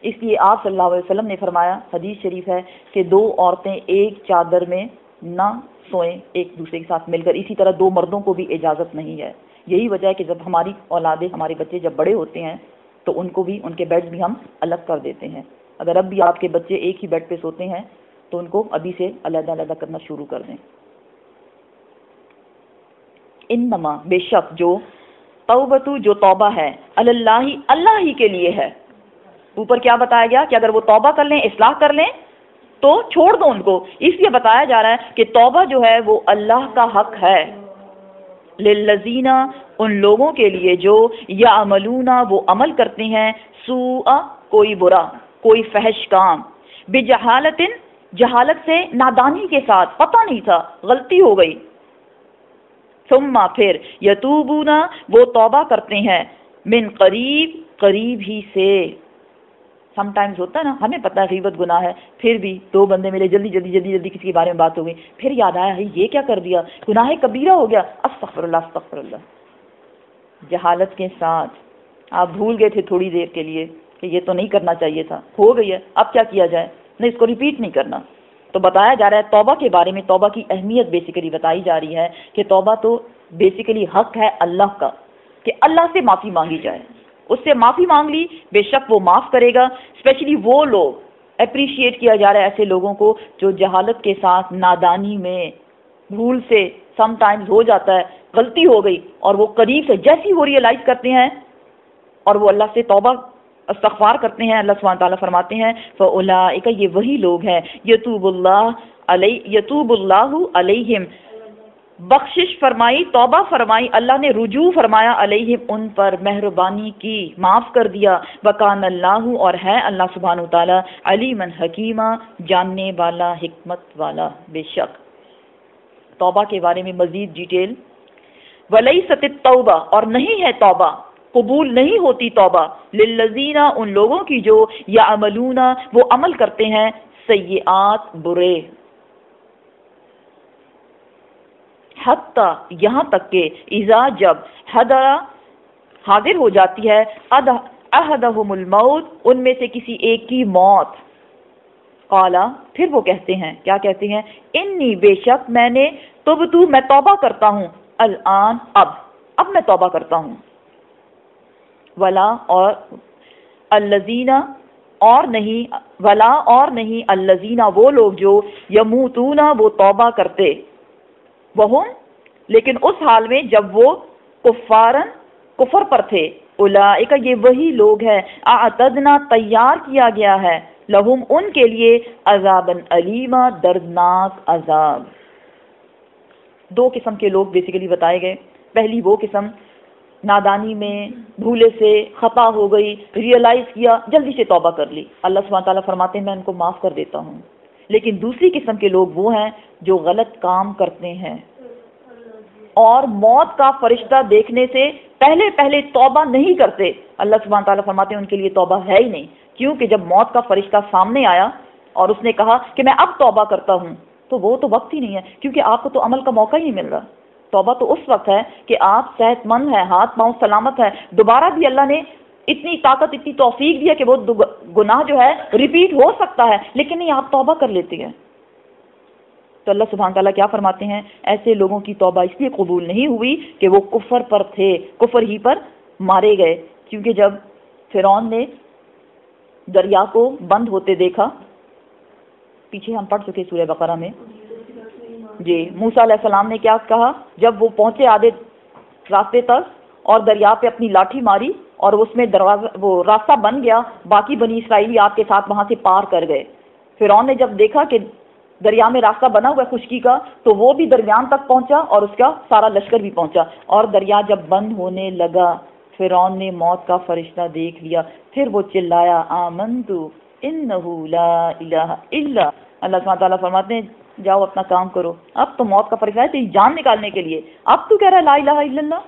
اس لیے آپ صلی اللہ علیہ وسلم نے فرمایا، حدیث شریف ہے کہ 2 عورتیں ایک چادر میں نہ سوئیں ایک دوسرے کے ساتھ مل کر، اسی طرح 2 مردوں کو بھی اجازت نہیں ہے۔ یہی وجہ ہے کہ جب ہماری اولادیں، ہمارے بچے جب بڑے ہوتے ہیں تو ان کو بھی، ان کے بیڈ بھی ہم الگ کر دیتے ہیں۔ اگر اب بھی آپ کے بچے ایک ہی بیڈ پہ سوتے ہیں تو ان کو ابھی سے علیحدہ علیحدہ کرنا شروع کر دیں۔ انما، بے شک، جو توبتو، جو توبہ ہے، اللہ، اللہ ہی کے لیے ہے۔ اوپر کیا بتایا گیا کہ اگر وہ توبہ کر لیں، اصلاح کر لیں تو چھوڑ دو ان کو۔ اس لیے بتایا جا رہا ہے کہ توبہ جو ہے وہ اللہ کا حق ہے، للذین، ان لوگوں کے لیے جو یعملون، وہ عمل کرتے ہیں، سوء، کوئی برا، کوئی فحش کام، بجہالت، جہالت سے، نادانی کے ساتھ، پتہ نہیں تھا، غلطی ہو گئی، ثم، پھر، یتوبون، وہ توبہ کرتے ہیں، من قریب، قریب ہی سے۔ سم ٹائمز ہوتا ہے نا، ہمیں پتہ ہے غیبت گناہ ہے، پھر بھی 2 بندے ملے، جلدی کسی کے بارے میں بات ہو گئی، پھر یاد آیا یہ کیا کر دیا، گناہ کبیرہ ہو گیا، استغفر اللہ، جہالت کے ساتھ آپ بھول گئے تھے تھوڑی دیر کے لیے کہ یہ تو نہیں کرنا چاہیے تھا، ہو گئی ہے، اب کیا کیا جائے، نہیں، اس کو ریپیٹ نہیں کرنا۔ تو بتایا جا رہا ہے توبہ کے بارے میں، توبہ کی اہمیت بیسیکلی بتائی جا رہی ہے کہ توبہ تو بیسیکلی حق ہے اللہ کا، کہ اللہ سے معافی مانگی جائے، اس سے معافی مانگ لی، بے شک وہ معاف کرے گا۔ اسپیشلی وہ لوگ، اپریشیٹ کیا جا رہا ہے ایسے لوگوں کو جو جہالت کے ساتھ، نادانی میں، بھول سے، سم ٹائمز ہو جاتا ہے، غلطی ہو گئی اور وہ قریب سے جیسی وہ ریئلائز کرتے ہیں اور وہ اللہ سے توبہ استغفار کرتے ہیں، اللہ سبحانہ تعالیٰ فرماتے ہیں فَأُولَٰئِکَ، یہ وہی لوگ ہیں، یتوب اللہ علیہم، بخشش فرمائی، توبہ فرمائی، اللہ نے رجوع فرمایا، علیہم، ان پر، مہربانی کی، معاف کر دیا، وکان اللہ، اور ہے اللہ سبحانہ تعالیٰ، علیمًا حکیمہ، جاننے والا، حکمت والا۔ بے شک توبہ کے بارے میں مزید ڈیٹیل، ولیست التوبہ، اور نہیں ہے توبہ، قبول نہیں ہوتی توبہ، للذین، ان لوگوں کی جو یعملون، وہ عمل کرتے ہیں، سیئات، برے، حتی، یہاں تک کہ، اذا، جب، حاضر ہو جاتی ہے، احدہم الموت، ان میں سے کسی ایک کی موت، قالا، پھر وہ کہتے ہیں، کیا کہتے ہیں، انی، بے شک، میں نے، تبتو، میں توبہ کرتا ہوں، الآن، اب میں توبہ کرتا ہوں، ولا، اور، الذین، اور نہیں، الذین، وہ لوگ جو یموتون، وہ توبہ کرتے، وہم، لیکن اس حال میں جب وہ کفارن کفر پر تھے، اولئک یہ وہی لوگ ہیں، اعتدنا تیار کیا گیا ہے، لہم ان کے لیے عذابن علیما دردناک عذاب۔ دو قسم کے لوگ بیسیکلی بتائے گئے۔ پہلی وہ قسم نادانی میں بھولے سے خطا ہو گئی، ریئلائز کیا، جلدی سے توبہ کر لی، اللہ سبحانہ تعالیٰ فرماتے ہیں میں ان کو معاف کر دیتا ہوں۔ لیکن دوسری قسم کے لوگ وہ ہیں جو غلط کام کرتے ہیں اور موت کا فرشتہ دیکھنے سے پہلے توبہ نہیں کرتے، اللہ سبحانہ تعالیٰ فرماتے ہیں ان کے لیے توبہ ہے ہی نہیں، کیونکہ جب موت کا فرشتہ سامنے آیا اور اس نے کہا کہ میں اب توبہ کرتا ہوں، تو وہ تو وقت ہی نہیں ہے، کیونکہ آپ کو تو عمل کا موقع ہی نہیں مل رہا۔ توبہ تو اس وقت ہے کہ آپ صحت مند ہیں، ہاتھ پاؤں سلامت ہے، دوبارہ بھی اللہ نے اتنی طاقت اتنی توفیق دی ہے کہ وہ گناہ جو ہے ریپیٹ ہو سکتا ہے، لیکن نہیں آپ توبہ کر لیتے ہیں۔ تو اللہ سبحانہ تعالیٰ کیا فرماتے ہیں، ایسے لوگوں کی توبہ اس لیے قبول نہیں ہوئی کہ وہ کفر پر تھے، کفر ہی پر مارے گئے۔ کیونکہ جب فرعون نے دریا کو بند ہوتے دیکھا، پیچھے ہم پڑھ چکے سورہ بقرہ میں، جی موسیٰ علیہ السلام نے کیا کہا، جب وہ پہنچے آدھے راستے تک اور دریا پہ اپنی لاٹھی ماری اور اس میں وہ راستہ بن گیا، باقی بنی اسرائیلی آپ کے ساتھ وہاں سے پار کر گئے۔ فرعون نے جب دیکھا کہ دریا میں راستہ بنا ہوا ہے خشکی کا، تو وہ بھی درمیان تک پہنچا اور اس کا سارا لشکر بھی پہنچا، اور دریا جب بند ہونے لگا فرعون نے موت کا فرشتہ دیکھ لیا، پھر وہ چلایا آمنت انہ لا الہ الا، اللہ سبحانہ تعالیٰ فرماتے ہیں جاؤ اپنا کام کرو، اب تو موت کا فرشتہ ہے تیری جان نکالنے کے لیے، اب تو کہہ رہا ہے لا الہ الا اللہ،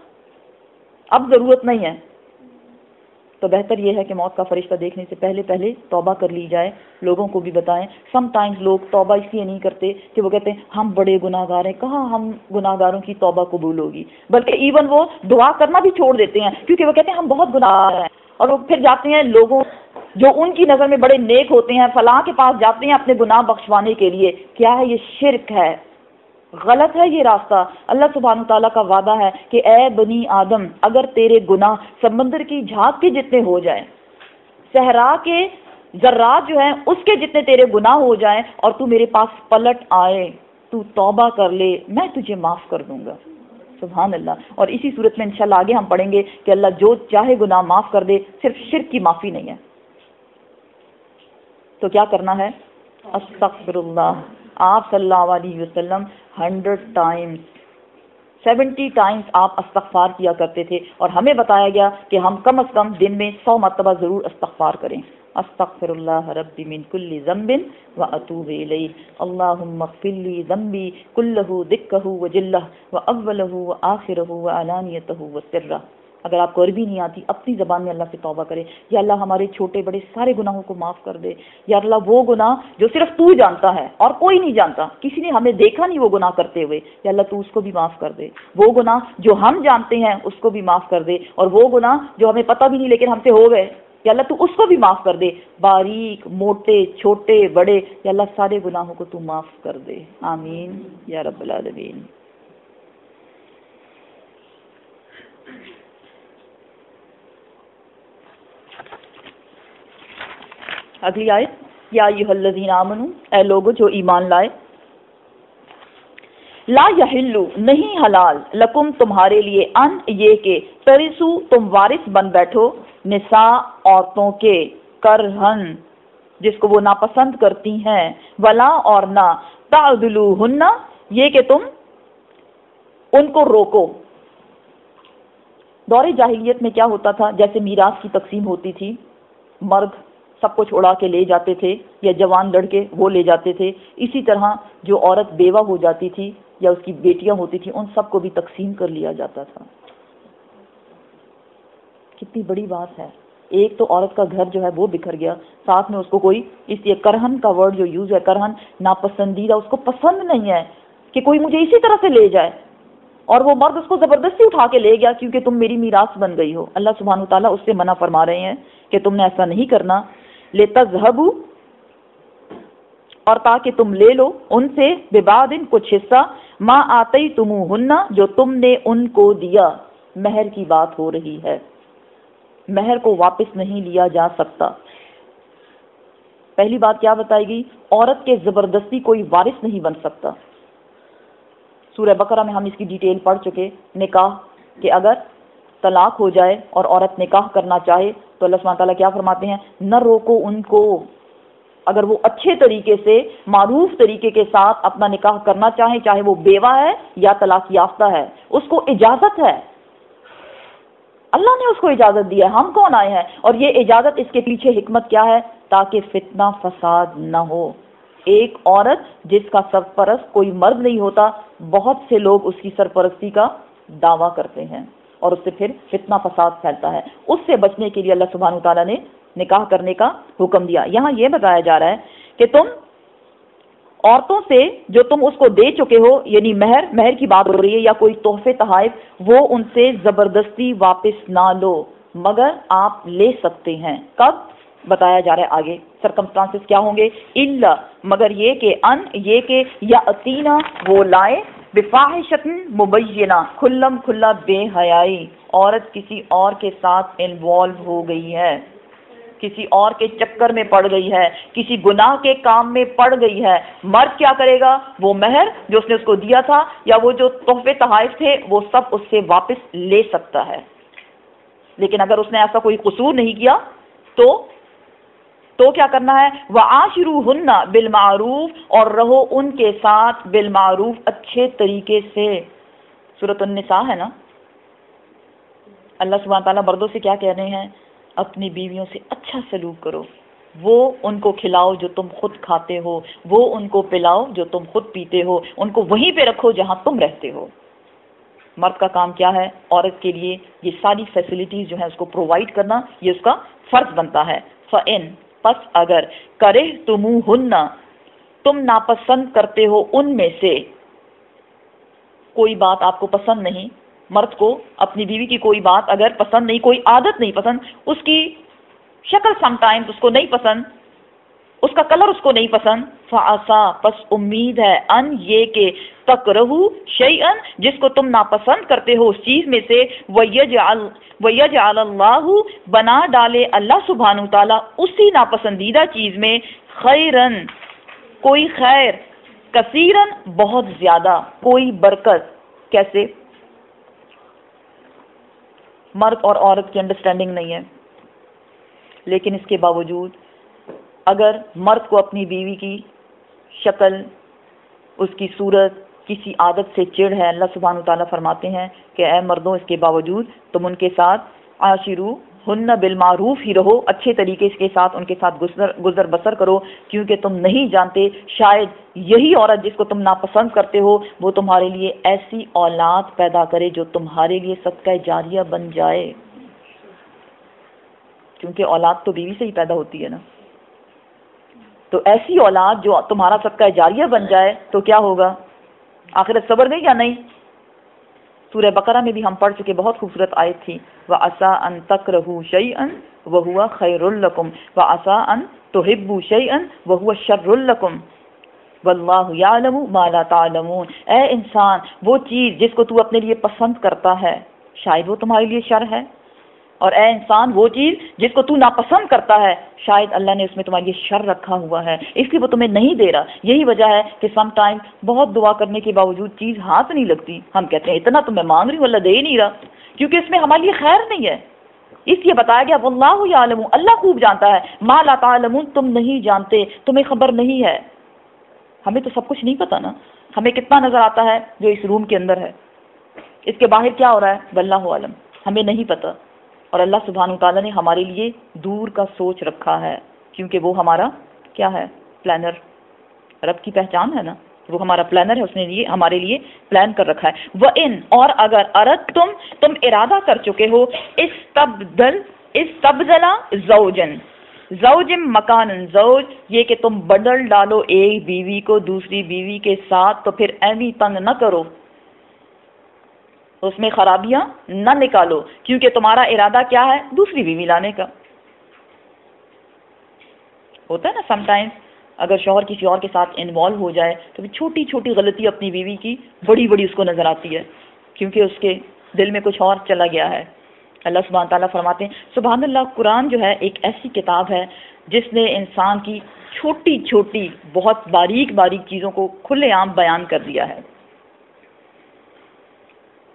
اب ضرورت نہیں ہے۔ تو بہتر یہ ہے کہ موت کا فرشتہ دیکھنے سے پہلے توبہ کر لی جائے، لوگوں کو بھی بتائیں۔ سم ٹائمز لوگ توبہ اس لیے نہیں کرتے کہ وہ کہتے ہیں ہم بڑے گناہ گار ہیں، کہاں ہم گناہ گاروں کی توبہ قبول ہوگی، بلکہ ایون وہ دعا کرنا بھی چھوڑ دیتے ہیں کیونکہ وہ کہتے ہیں ہم بہت گناہ گار ہیں، اور وہ پھر جاتے ہیں لوگوں جو ان کی نظر میں بڑے نیک ہوتے ہیں فلاں کے پاس جاتے ہیں اپنے گناہ بخشوانے کے لیے۔ کیا ہے یہ؟ شرک ہے، غلط ہے یہ راستہ۔ اللہ سبحانہ تعالیٰ کا وعدہ ہے کہ اے بنی آدم اگر تیرے گناہ سمندر کی جھاگ کے جتنے ہو جائیں، صحرا کے ذرات جو ہیں اس کے جتنے تیرے گناہ ہو جائیں، اور تو میرے پاس پلٹ آئے، تو توبہ کر لے، میں تجھے معاف کر دوں گا۔ سبحان اللہ۔ اور اسی صورت میں انشاءاللہ آگے ہم پڑھیں گے کہ اللہ جو چاہے گناہ معاف کر دے، صرف شرک کی معافی نہیں ہے۔ تو کیا کرنا ہے؟ استغفر اللہ۔ آپ صلی اللہ علیہ وسلم 100 ٹائمز 70 ٹائمز آپ استغفار کیا کرتے تھے، اور ہمیں بتایا گیا کہ ہم کم از کم دن میں 100 مرتبہ ضرور استغفار کریں۔ استغفر اللہ ربی من کل ذنب واتوب الیہ، اللہم اغفر لی ذنبی کلہ دکہ وجلہ واولہ وآخرہ وعلانیتہ وسرہ۔ اگر آپ کو عربی نہیں آتی اپنی زبان میں اللہ سے توبہ کرے، یا اللہ ہمارے چھوٹے بڑے سارے گناہوں کو معاف کر دے، یا اللہ وہ گناہ جو صرف تو جانتا ہے اور کوئی نہیں جانتا، کسی نے ہمیں دیکھا نہیں وہ گناہ کرتے ہوئے، یا اللہ تو اس کو بھی معاف کر دے، وہ گناہ جو ہم جانتے ہیں اس کو بھی معاف کر دے، اور وہ گناہ جو ہمیں پتہ بھی نہیں لیکن ہم سے ہو گئے، یا اللہ تو اس کو بھی معاف کر دے، باریک موٹے چھوٹے بڑے، یا اللہ سارے گناہوں کو تو معاف کر دے، آمین یا رب العالمین۔ اگلی آیت، یا ایھا الذین آمنوا، اے لوگو جو ایمان لائے، لا یحل نہیں حلال لکم تمہارے لیے، ان یہ کہ ترثوا تم وارث بن بیٹھو، نساء عورتوں کے، کرہن جس کو وہ ناپسند کرتی ہیں، ولا اور نہ، تعدلوہن یہ کہ تم ان کو روکو۔ دور جاہلیت میں کیا ہوتا تھا، جیسے میراث کی تقسیم ہوتی تھی، مرد سب کو چھوڑا کے لے جاتے تھے، یا جوان لڑکے وہ لے جاتے تھے، اسی طرح جو عورت بیوہ ہو جاتی تھی یا اس کی بیٹیاں ہوتی تھیں ان سب کو بھی تقسیم کر لیا جاتا تھا۔ کتنی بڑی بات ہے، ایک تو عورت کا گھر جو ہے وہ بکھر گیا، ساتھ میں اس کو کوئی، اس لیے کرہن کا ورڈ جو یوز ہے، کرہن ناپسندیدہ، اس کو پسند نہیں ہے کہ کوئی مجھے اسی طرح سے لے جائے، اور وہ مرد اس کو زبردستی اٹھا کے لے گیا کیونکہ تم میری میراث بن گئی ہو۔ اللہ سبحانہ تعالیٰ اس سے منع فرما رہے ہیں کہ تم نے ایسا نہیں کرنا، لِتَذْهَبُوا اور تاکہ تم لے لو ان سے، بِبَعْضٍ کچھ حصہ، مَا آتَيْتُمُوهُنَّ جو تم نے ان کو دیا۔ مہر کی بات ہو رہی ہے، مہر کو واپس نہیں لیا جا سکتا۔ پہلی بات کیا بتائی گئی؟ عورت کے زبردستی کوئی وارث نہیں بن سکتا۔ سورہ بقرہ میں ہم اس کی ڈیٹیل پڑھ چکے. نکاح کہ اگر طلاق ہو جائے اور عورت نکاح کرنا چاہے تو اللہ سبحانہ تعالیٰ کیا فرماتے ہیں؟ نہ روکو ان کو. اگر وہ اچھے طریقے سے معروف طریقے کے ساتھ اپنا نکاح کرنا چاہیں، چاہے وہ بیوہ ہے یا طلاق یافتہ ہے، اس کو اجازت ہے. اللہ نے اس کو اجازت دی ہے، ہم کون آئے ہیں؟ اور یہ اجازت، اس کے پیچھے حکمت کیا ہے؟ تاکہ فتنہ فساد نہ ہو. ایک عورت جس کا سرپرست کوئی مرد نہیں ہوتا، بہت سے لوگ اس کی سرپرستی کا دعویٰ کرتے ہیں اور اس سے پھر فتنہ فساد پھیلتا ہے. اس سے بچنے کے لیے اللہ سبحانہ تعالیٰ نے نکاح کرنے کا حکم دیا. یہاں یہ بتایا جا رہا ہے کہ تم عورتوں سے جو تم اس کو دے چکے ہو، یعنی مہر کی بات ہو رہی ہے، یا کوئی تحفے تحائف، وہ ان سے زبردستی واپس نہ لو، مگر آپ لے سکتے ہیں. کب؟ بتایا جا رہا ہے آگے سرکمسٹانسز کیا ہوں گے. الا مگر یہ کہ یا اتینا وہ لائے بفاحشۃ مبینہ، کھلا بے حیائی. عورت کسی اور کے ساتھ انوالو ہو گئی ہے، کسی اور کے چکر میں پڑ گئی ہے، کسی گناہ کے کام میں پڑ گئی ہے. مرد کیا کرے گا؟ وہ مہر جو اس نے اس کو دیا تھا یا وہ جو تحفے تحائف تھے وہ سب اس سے واپس لے سکتا ہے. لیکن اگر اس نے ایسا کوئی قصور نہیں کیا تو کیا کرنا ہے؟ وَعَاشِرُوهُنَّ بِالْمَعْرُوفِ، اور رہو ان کے ساتھ بالمعروف، اچھے طریقے سے. سورۃ النساء ہے نا. اللہ سبحانہ تعالیٰ مردوں سے کیا کہہ رہے ہیں؟ اپنی بیویوں سے اچھا سلوک کرو. وہ ان کو کھلاؤ جو تم خود کھاتے ہو، وہ ان کو پلاؤ جو تم خود پیتے ہو، ان کو وہیں پہ رکھو جہاں تم رہتے ہو. مرد کا کام کیا ہے؟ عورت کے لیے یہ ساری فیسلٹیز جو ہیں اس کو پرووائڈ کرنا، یہ اس کا فرض بنتا ہے. فَإِن، پس اگر کرہتموہن، تم ناپسند کرتے ہو ان میں سے، کوئی بات آپ کو پسند نہیں، مرد کو اپنی بیوی کی کوئی بات اگر پسند نہیں، کوئی عادت نہیں پسند، اس کی شکل سم ٹائمز اس کو نہیں پسند، اس کا کلر اس کو نہیں پسند، فَعَسَىٰ، پس امید ہے، ان یہ کہ تکرہو شیئا، جس کو تم ناپسند کرتے ہو اس چیز میں سے، وَيَجْعَلَ اللَّهُ، بنا ڈالے اللہ سبحانہ تعالیٰ اسی ناپسندیدہ چیز میں، خیرن، کوئی خیر، کثیرن، بہت زیادہ، کوئی برکت. کیسے؟ مرد اور عورت کی انڈرسٹینڈنگ نہیں ہے، لیکن اس کے باوجود اگر مرد کو اپنی بیوی کی شکل، اس کی صورت، کسی عادت سے چڑ ہے، اللہ سبحانہ تعالیٰ فرماتے ہیں کہ اے مردوں، اس کے باوجود تم ان کے ساتھ عاشروہن بالمعروف ہی رہو، اچھے طریقے کے ساتھ ان کے ساتھ گزر بسر کرو، کیونکہ تم نہیں جانتے شاید یہی عورت جس کو تم ناپسند کرتے ہو وہ تمہارے لیے ایسی اولاد پیدا کرے جو تمہارے لیے صدقہ جاریہ بن جائے. کیونکہ اولاد تو بیوی سے ہی پیدا ہوتی ہے نا. تو ایسی اولاد جو تمہارا صدقہ جاریہ بن جائے تو کیا ہوگا؟ آخرت صبر گئی یا نہیں؟ سورہ بقرہ میں بھی ہم پڑھ چکے، بہت خوبصورت آیت تھی، وَعَسَىٰ أَن تَكْرَهُوا شَيْئًا وَهُوَ خَيْرٌ لَكُمْ وَعَسَىٰ أَن تُحِبُّوا شَيْئًا وَهُوَ شَرٌّ لَكُمْ وَاللَّهُ يَعْلَمُ مَا لَا تَعْلَمُونَ. اے انسان، وہ چیز جس کو تو اپنے لیے پسند کرتا ہے شاید وہ تمہارے لیے شر ہے، اور اے انسان وہ چیز جس کو تو ناپسند کرتا ہے شاید اللہ نے اس میں تمہارے لیے شر رکھا ہوا ہے، اس لیے وہ تمہیں نہیں دے رہا. یہی وجہ ہے کہ سم ٹائم بہت دعا کرنے کے باوجود چیز ہاتھ نہیں لگتی. ہم کہتے ہیں اتنا تو میں مانگ رہی ہوں، اللہ دے ہی نہیں رہا، کیونکہ اس میں ہمارے لیے خیر نہیں ہے. اس لیے بتایا گیا واللہ یعلم، اللہ خوب جانتا ہے، ما لا تعلمون، تم نہیں جانتے، تمہیں خبر نہیں ہے. ہمیں تو سب کچھ نہیں پتا نا، ہمیں کتنا نظر آتا ہے جو اس روم کے اندر ہے، اس کے باہر کیا ہو رہا ہے واللہ عالم، ہمیں نہیں پتا. اور اللہ سبحانہ تعالیٰ نے ہمارے لیے دور کا سوچ رکھا ہے، کیونکہ وہ ہمارا کیا ہے؟ پلانر. رب کی پہچان ہے نا، وہ ہمارا پلانر ہے، اس نے ہمارے لیے پلان کر رکھا ہے. وَإِن، اور اگر تم ارادہ کر چکے ہو، استبدلا زوجن، زوج مکان زوج، یہ کہ تم بدل ڈالو ایک بیوی کو دوسری بیوی کے ساتھ، تو پھر ایویں تنگ نہ کرو، اس میں خرابیاں نہ نکالو، کیونکہ تمہارا ارادہ کیا ہے؟ دوسری بیوی لانے کا. ہوتا ہے نا سم ٹائمز اگر شوہر کسی اور کے ساتھ انوالو ہو جائے تو چھوٹی چھوٹی غلطی اپنی بیوی کی بڑی بڑی اس کو نظر آتی ہے، کیونکہ اس کے دل میں کچھ اور چلا گیا ہے. اللہ سبحانہ تعالیٰ فرماتے ہیں سبحان اللہ، قرآن جو ہے ایک ایسی کتاب ہے جس نے انسان کی چھوٹی چھوٹی بہت باریک باریک چیزوں کو کھلے عام بیان کر دیا ہے.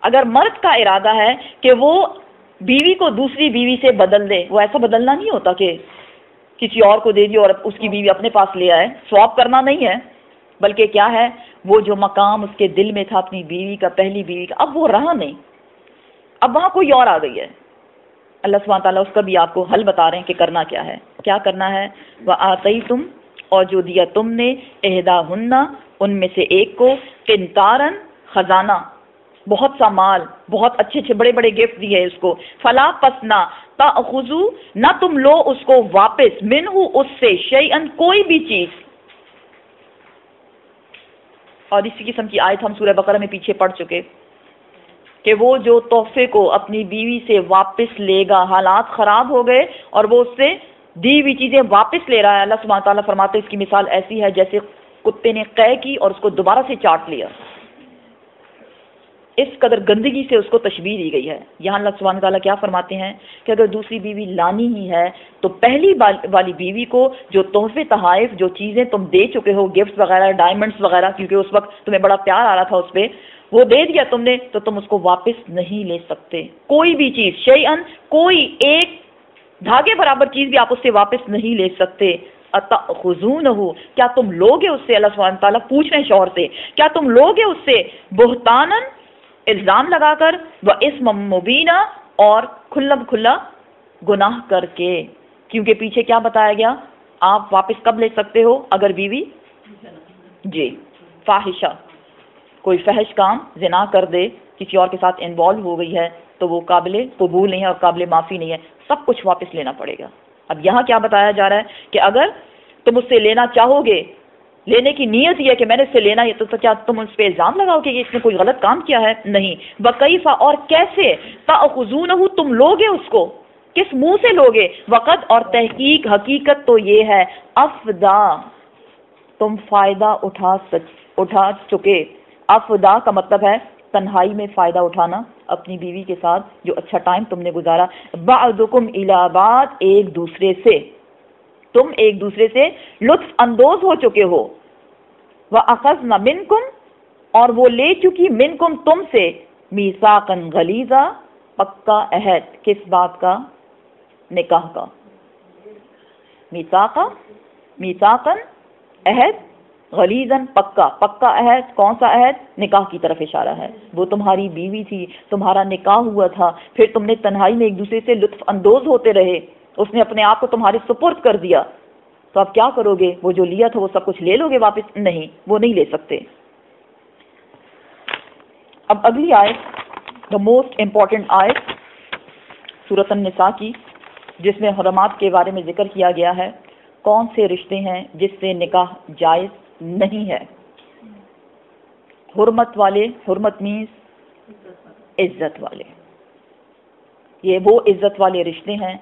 اگر مرد کا ارادہ ہے کہ وہ بیوی کو دوسری بیوی سے بدل دے، وہ ایسا بدلنا نہیں ہوتا کہ کسی اور کو دے دی اور اس کی بیوی اپنے پاس لے آئے، سواپ کرنا نہیں ہے، بلکہ کیا ہے، وہ جو مقام اس کے دل میں تھا اپنی بیوی کا، پہلی بیوی کا، اب وہ رہا نہیں، اب وہاں کوئی اور آ گئی ہے۔ اللہ سبحانہ تعالیٰ اس کا بھی آپ کو حل بتا رہے ہیں کہ کرنا کیا ہے، کیا کرنا ہے۔ وَآتَيْتُمْ، اور جو دیا تم نے، احداہن، ان میں سے ایک کو، قنطاراً، خزانہ، بہت سا مال، بہت اچھے اچھے بڑے بڑے گفٹ دیے اس کو، فلا پس نہ، تأخذوا، نہ تم لو اس کو واپس، منہ، اس سے، شیئن، کوئی بھی چیز۔ اور اسی قسم کی آیت ہم سورہ بقرہ میں پیچھے پڑھ چکے کہ وہ جو تحفے کو اپنی بیوی سے واپس لے گا، حالات خراب ہو گئے اور وہ اس سے دی ہوئی چیزیں واپس لے رہا ہے، اللہ سبحانہ تعالیٰ فرماتے ہیں اس کی مثال ایسی ہے جیسے کتے نے قے کی اور اس کو دوبارہ سے چاٹ لیا، اس قدر گندگی سے اس کو تشبیہ دی گئی ہے۔ یہاں اللہ سبحانہ تعالیٰ کیا فرماتے ہیں کہ اگر دوسری بیوی لانی ہی ہے تو پہلی والی بیوی کو جو تحفے تحائف، جو چیزیں تم دے چکے ہو، گفٹ وغیرہ، ڈائمنڈز وغیرہ، کیونکہ اس وقت تمہیں بڑا پیار آ رہا تھا اس پہ، وہ دے دیا تم نے، تو تم اس کو واپس نہیں لے سکتے، کوئی بھی چیز، شیئن، کوئی ایک دھاگے برابر چیز بھی آپ اس سے واپس نہیں لے سکتے۔ اتأخذونہ، کیا تم لوگے اس سے، اللہ سبحانہ تعالیٰ پوچھ رہے ہیں شوہر سے، کیا تم لوگے اس سے، بہتانن، الزام لگا کر، واسم مبینہ، اور کھلم کھلا گناہ کر کے، کیونکہ پیچھے کیا بتایا گیا، آپ واپس کب لے سکتے ہو، اگر بیوی جی فاحشہ، کوئی فحش کام زنا کر دے، کسی اور کے ساتھ انوالو ہو گئی ہے، تو وہ قابل قبول نہیں ہے اور قابل معافی نہیں ہے، سب کچھ واپس لینا پڑے گا۔ اب یہاں کیا بتایا جا رہا ہے کہ اگر تم اس سے لینا چاہو گے، لینے کی نیت یہ ہے کہ میں نے اس سے لینا ہے، تو کیا تم اس پہ الزام لگاؤ کہ اس نے کوئی غلط کام کیا ہے؟ نہیں۔ وَكَيْفَ، اور کیسے، تَأْخُذُونَهُ، تم لوگے اس کو، کس منہ سے لوگے، وقد، اور تحقیق، حقیقت تو یہ ہے، افدا، تم فائدہ اٹھا چکے۔ افدا کا مطلب ہے تنہائی میں فائدہ اٹھانا، اپنی بیوی کے ساتھ جو اچھا ٹائم تم نے گزارا، بعضکم الی بعض، ایک دوسرے سے، تم ایک دوسرے سے لطف اندوز ہو چکے ہو، وَأَخَذْنَ مِنْكُمْ، اور وہ لے چکی، منکم، تم سے، میثاقاً غلیظا، پکا عہد، کس بات کا، نکاح کا، میثاقاً عہد، غلیظاً پکا، پکا عہد، کون سا عہد، نکاح کی طرف اشارہ ہے، وہ تمہاری بیوی تھی، تمہارا نکاح ہوا تھا، پھر تم نے تنہائی میں ایک دوسرے سے لطف اندوز ہوتے رہے، اس نے اپنے آپ کو تمہارے سپرد کر دیا، تو اب کیا کرو گے، وہ جو لیا تھا وہ سب کچھ لے لو گے واپس؟ نہیں، وہ نہیں لے سکتے۔ اب اگلی آیت، دا موسٹ امپورٹنٹ آیت سورۃ النساء کی، جس میں حرمات کے بارے میں ذکر کیا گیا ہے، کون سے رشتے ہیں جس سے نکاح جائز نہیں ہے۔ حرمت والے، حرمت مینز عزت والے، یہ وہ عزت والے رشتے ہیں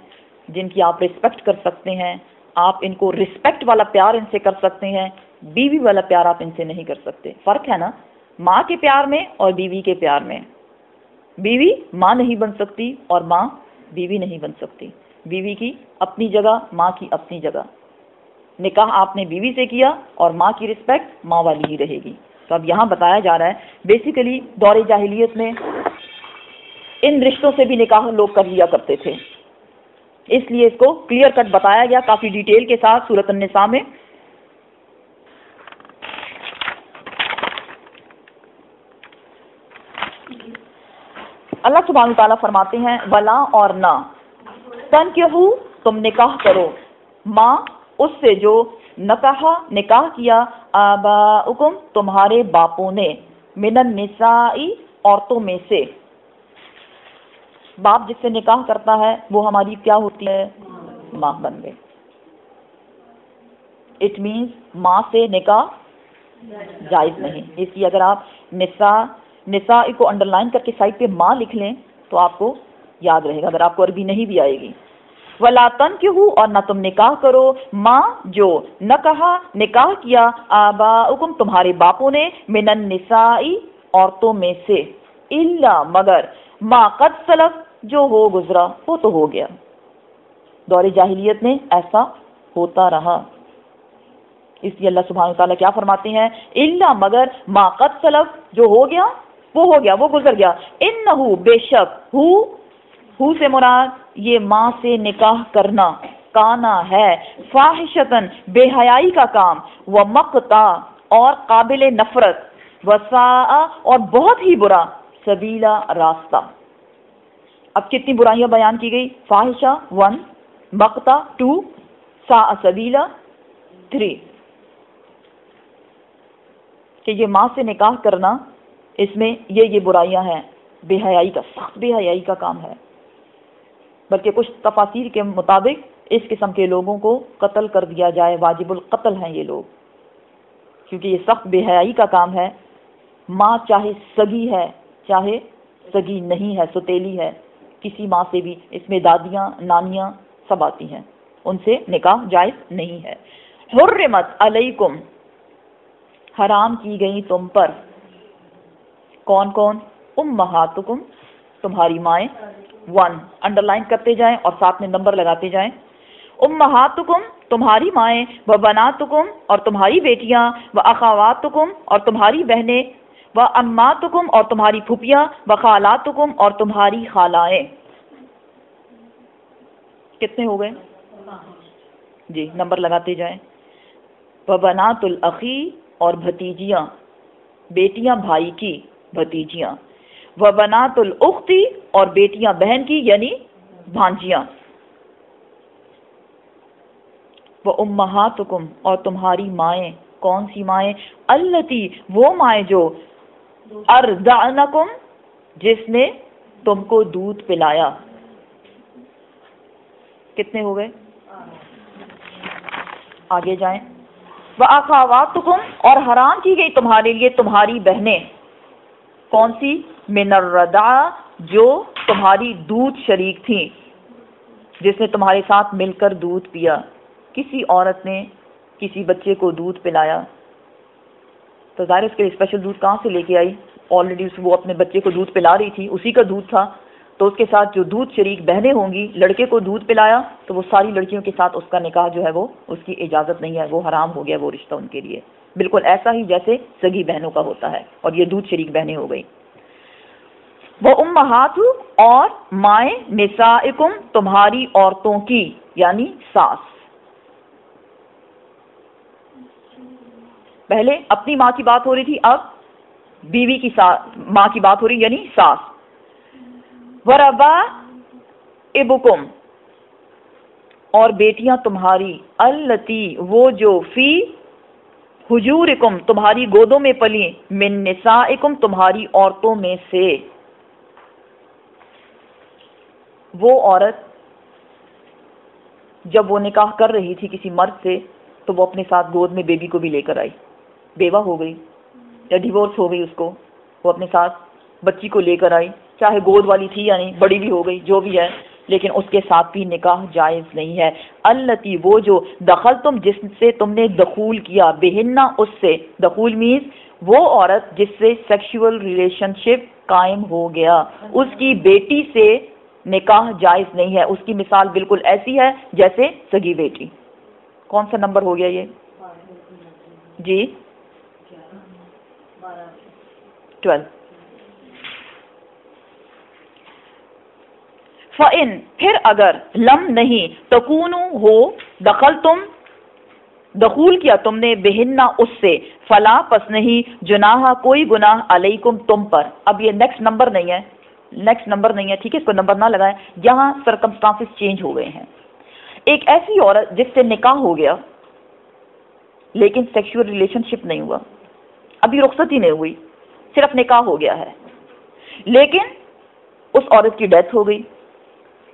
جن کی آپ رسپیکٹ کر سکتے ہیں، آپ ان کو رسپیکٹ والا پیار ان سے کر سکتے ہیں، بیوی والا پیار آپ ان سے نہیں کر سکتے۔ فرق ہے نا ماں کے پیار میں اور بیوی کے پیار میں، بیوی ماں نہیں بن سکتی اور ماں بیوی نہیں بن سکتی، بیوی کی اپنی جگہ، ماں کی اپنی جگہ، نکاح آپ نے بیوی سے کیا اور ماں کی رسپیکٹ ماں والی ہی رہے گی۔ تو اب یہاں بتایا جا رہا ہے بیسیکلی دور جاہلیت میں ان رشتوں سے بھی نکاح لوگ کر لیا کرتے تھے، اس لیے اس کو کلیئر کٹ بتایا گیا کافی ڈیٹیل کے ساتھ سورۃ النساء میں۔ اللہ سبحانہ تعالیٰ فرماتے ہیں، ولا، اور نہ، تنکحوا، تم نکاح کرو، ماں، اس سے جو، نکاح کیا، آباؤکم، تمہارے باپوں نے، من النساء، عورتوں میں سے، باپ جس سے نکاح کرتا ہے وہ ہماری کیا ہوتی ہے، ماں بن گئے۔ اٹ مینز ماں سے نکاح جائز نہیں، اس لیے اگر آپ نساء کو انڈر لائن کر کے سائڈ پہ ماں لکھ لیں تو آپ کو یاد رہے گا، اگر آپ کو عربی نہیں بھی آئے گی۔ وَلَا تَنْكِحُوا، اور نہ تم نکاح کرو، ماں جو، نکاح کیا، آباؤکم، تمہارے باپوں نے، من النساء، عورتوں میں سے، الا، مگر، ما قد سلف، جو ہو گزرا، وہ تو ہو گیا، دور جاہلیت میں ایسا ہوتا رہا، اس لیے اللہ سبحانہ وتعالیٰ کیا فرماتے ہیں، الا، مگر، ما قد سلف، جو ہو گیا، وہ ہو گیا، وہ گزر گیا. انہو بے شک، ہو سے مراد یہ ماں سے نکاح کرنا، کانا ہے، فاحشتن بے حیائی کا کام، ومقتا اور قابل نفرت، وساء اور بہت ہی برا، سبیلا راستہ. اب کتنی برائیاں بیان کی گئی؟ فاحشہ 1، مقتا 2، ساء سبیلا 3. کہ یہ ماں سے نکاح کرنا، اس میں یہ برائیاں ہیں. بے حیائی کا، سخت بے حیائی کا کام ہے، بلکہ کچھ تفاسیر کے مطابق اس قسم کے لوگوں کو قتل کر دیا جائے، واجب القتل ہیں یہ لوگ، کیونکہ یہ سخت بے حیائی کا کام ہے. ماں چاہے سگی ہے چاہے سگی نہیں ہے، ستیلی ہے، کسی ماں سے بھی، اس میں دادیاں نانیاں سب آتی ہیں، ان سے نکاح جائز نہیں ہے. حرمت علیکم حرام کی گئی تم پر، کون کون؟ امہاتکم تمہاری مائیں، 1 انڈر لائن کرتے جائیں اور ساتھ میں نمبر لگاتے جائیں. امہاتکم تمہاری مائیں، و بناتکم اور تمہاری بیٹیاں، و اخواتکم اور تمہاری بہنیں، و اماتکم اور تمہاری پھپھیاں، و خالاتکم اور تمہاری خالائیں. کتنے ہو گئے؟ جی نمبر لگاتے جائیں. و بنات الاخی اور بھتیجیاں، بیٹیاں بھائی کی بھتیجیاں، و بنات الاختی اور بیٹیاں بہن کی یعنی بھانجیاں، و امہاتکم اور تمہاری مائیں. کون سی مائیں؟ التی وہ مائیں جو ارضعنکم جس نے تم کو دودھ پلایا. کتنے ہو گئے؟ آگے جائیں. وَأَخَوَاتُكُمْ اور حرام کی گئی تمہارے لیے تمہاری بہنیں. کون سی؟ من الرضاع جو تمہاری دودھ شریک تھیں، جس نے تمہارے ساتھ مل کر دودھ پیا. کسی عورت نے کسی بچے کو دودھ پلایا تو ظاہر اس کے لیے اسپیشل دودھ کہاں سے لے کے آئی؟ آلریڈی وہ اپنے بچے کو دودھ پلا رہی تھی، اسی کا دودھ تھا، تو اس کے ساتھ جو دودھ شریک بہنیں ہوں گی، لڑکے کو دودھ پلایا تو وہ ساری لڑکیوں کے ساتھ اس کا نکاح جو ہے وہ اس کی اجازت نہیں ہے، وہ حرام ہو گیا وہ رشتہ ان کے لیے، بالکل ایسا ہی جیسے سگی بہنوں کا ہوتا ہے، اور یہ دودھ شریک بہنیں ہو گئی. وہ امہات اور مائیں نسائکم تمہاری عورتوں کی یعنی ساس. پہلے اپنی ماں کی بات ہو رہی تھی، اب بیوی کی ماں کی بات ہو رہی یعنی ساس. وربائبکم اور بیٹیاں تمہاری، التی وہ جو فی حجورکم تمہاری گودوں میں پلی، من نسائکم تمہاری عورتوں میں سے. وہ عورت جب وہ نکاح کر رہی تھی کسی مرد سے تو وہ اپنے ساتھ گود میں بیبی کو بھی لے کر آئی، بیوہ ہو گئی یا ڈیورس ہو گئی اس کو، وہ اپنے ساتھ بچی کو لے کر آئی، چاہے گود والی تھی یا نہیں، بڑی بھی ہو گئی جو بھی ہے، لیکن اس کے ساتھ بھی نکاح جائز نہیں ہے. التی وہ جو دخل تم جس سے تم نے دخول کیا، بہنہ اس سے، دخول مینز وہ عورت جس سے سیکشول ریلیشن شپ قائم ہو گیا، اس کی بیٹی سے نکاح جائز نہیں ہے. اس کی مثال بالکل ایسی ہے جیسے سگی بیٹی. کون سا نمبر ہو گیا یہ؟ جی 12. فَإِن پھر اگر لم نہیں تکونو ہو دخل تم دخول کیا تم نے بہنہ اس سے، فلا پس نہیں جناح کوئی گناہ علیکم تم پر. اب یہ نیکسٹ نمبر نہیں ہے، ٹھیک ہے، اس کو نمبر نہ لگائیں، یہاں سرکمسٹانسز چینج ہو گئے ہیں. ایک ایسی عورت جس سے نکاح ہو گیا لیکن سیکشول ریلیشن شپ نہیں ہوا، ابھی رخصتی نہیں ہوئی، صرف نکاح ہو گیا ہے، لیکن اس عورت کی ڈیتھ ہو گئی،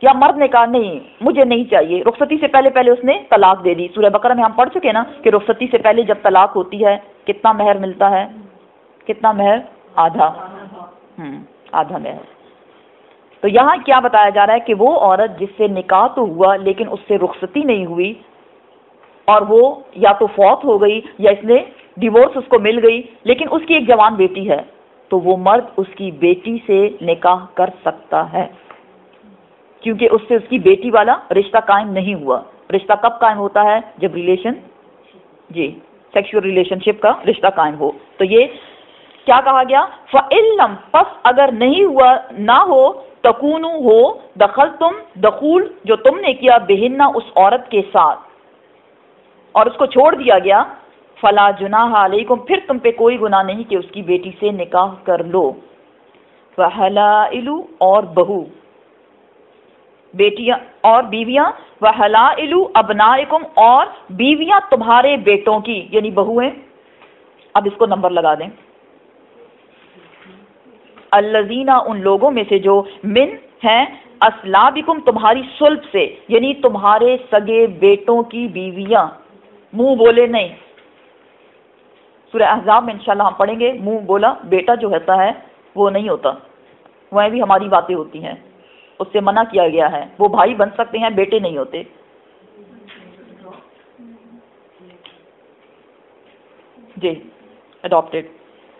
یا مرد نے کہا نہیں مجھے نہیں چاہیے، رخصتی سے پہلے اس نے طلاق دے دی. سورہ بقرہ میں ہم پڑھ چکے نا کہ رخصتی سے پہلے جب طلاق ہوتی ہے کتنا مہر ملتا ہے؟ کتنا مہر؟ آدھا مہر. تو یہاں کیا بتایا جا رہا ہے کہ وہ عورت جس سے نکاح تو ہوا لیکن اس سے رخصتی نہیں ہوئی، اور وہ یا تو فوت ہو گئی یا اس نے ڈیورس اس کو مل گئی، لیکن اس کی ایک جوان بیٹی ہے، تو وہ مرد اس کی بیٹی سے نکاح کر سکتا ہے، کیونکہ اس سے اس کی بیٹی والا رشتہ قائم نہیں ہوا. رشتہ کب قائم ہوتا ہے؟ جب سیکشول ریلیشن شپ کا رشتہ قائم ہو. تو یہ کیا کہا گیا؟ فَإِلَّمْ پس اگر نہیں ہوا نہ ہو تکونو ہو دخل تم دخول جو تم نے کیا بہنہ اس عورت کے ساتھ اور اس کو چھوڑ دیا گیا، فلا جناح علیکم پھر تم پہ کوئی گناہ نہیں کہ اس کی بیٹی سے نکاح کر لو، وحلائل اور بہو بیٹیاں اور بیویاں، وحلائل ابنائکم اور بیویاں تمہارے بیٹوں کی یعنی بہو ہیں. اب اس کو نمبر لگا دیں. الذین ان لوگوں میں سے جو من ہیں اسلابکم تمہاری صلب سے یعنی تمہارے سگے بیٹوں کی بیویاں. منہ بولے نہیں، سورہ احزاب میں انشاءاللہ ہم پڑھیں گے منہ بولا بیٹا جو ہوتا ہے وہ نہیں ہوتا، وہیں بھی ہماری باتیں ہوتی ہیں، اس سے منع کیا گیا ہے. وہ بھائی بن سکتے ہیں، بیٹے نہیں ہوتے. جی اڈاپٹیڈ.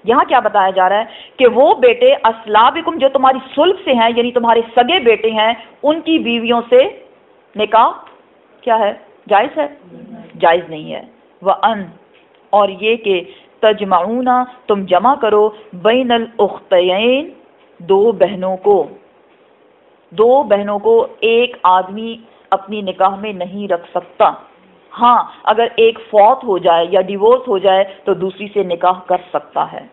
یہاں کیا بتایا جا رہا ہے کہ وہ بیٹے اسلابکم جو تمہاری صلب سے ہیں یعنی تمہارے سگے بیٹے ہیں ان کی بیویوں سے نکاح کیا ہے؟ جائز ہے؟ جائز نہیں ہے. وَأَن اور یہ کہ تجمعون تم جمع کرو بین الاختین دو بہنوں کو ایک آدمی اپنی نکاح میں نہیں رکھ سکتا. ہاں اگر ایک فوت ہو جائے یا ڈیورس ہو جائے تو دوسری سے نکاح کر سکتا ہے،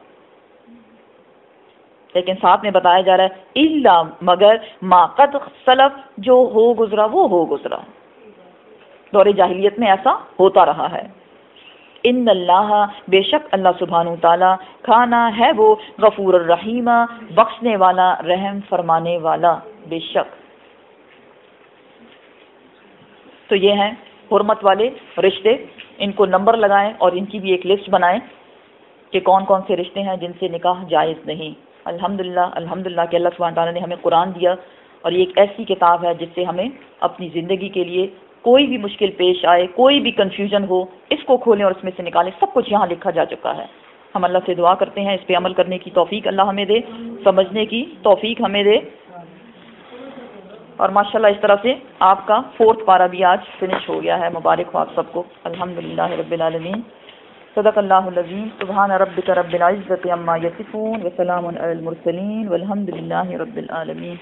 لیکن ساتھ میں بتایا جا رہا ہے الا مگر ما قد سلف جو ہو گزرا وہ ہو گزرا. دور جاہلیت میں ایسا ہوتا رہا ہے. ان اللہ بے شک اللہ سبحانہ تعالی کھانا ہے وہ غفور الرحیم بخشنے والا رحم فرمانے والا. بے شک. تو یہ ہیں حرمت والے رشتے، ان کو نمبر لگائیں اور ان کی بھی ایک لسٹ بنائیں کہ کون کون سے رشتے ہیں جن سے نکاح جائز نہیں. الحمدللہ کہ اللہ سبحانہ تعالیٰ نے ہمیں قرآن دیا اور یہ ایک ایسی کتاب ہے جس سے ہمیں اپنی زندگی کے لیے کوئی بھی مشکل پیش آئے، کوئی بھی کنفیوژن ہو، اس کو کھولیں اور اس میں سے نکالیں. سب کچھ یہاں لکھا جا چکا ہے. ہم اللہ سے دعا کرتے ہیں اس پہ عمل کرنے کی توفیق اللہ ہمیں دے، سمجھنے کی توفیق ہمیں دے. اور ماشاءاللہ اس طرح سے آپ کا 4 پارہ بھی آج فنش ہو گیا ہے. مبارک ہو آپ سب کو. الحمدللہ رب العالمین. صدق اللہ العظیم. سبحان ربک رب العزۃ عما یصفون وسلام علی المرسلین والحمد للہ رب العالمین.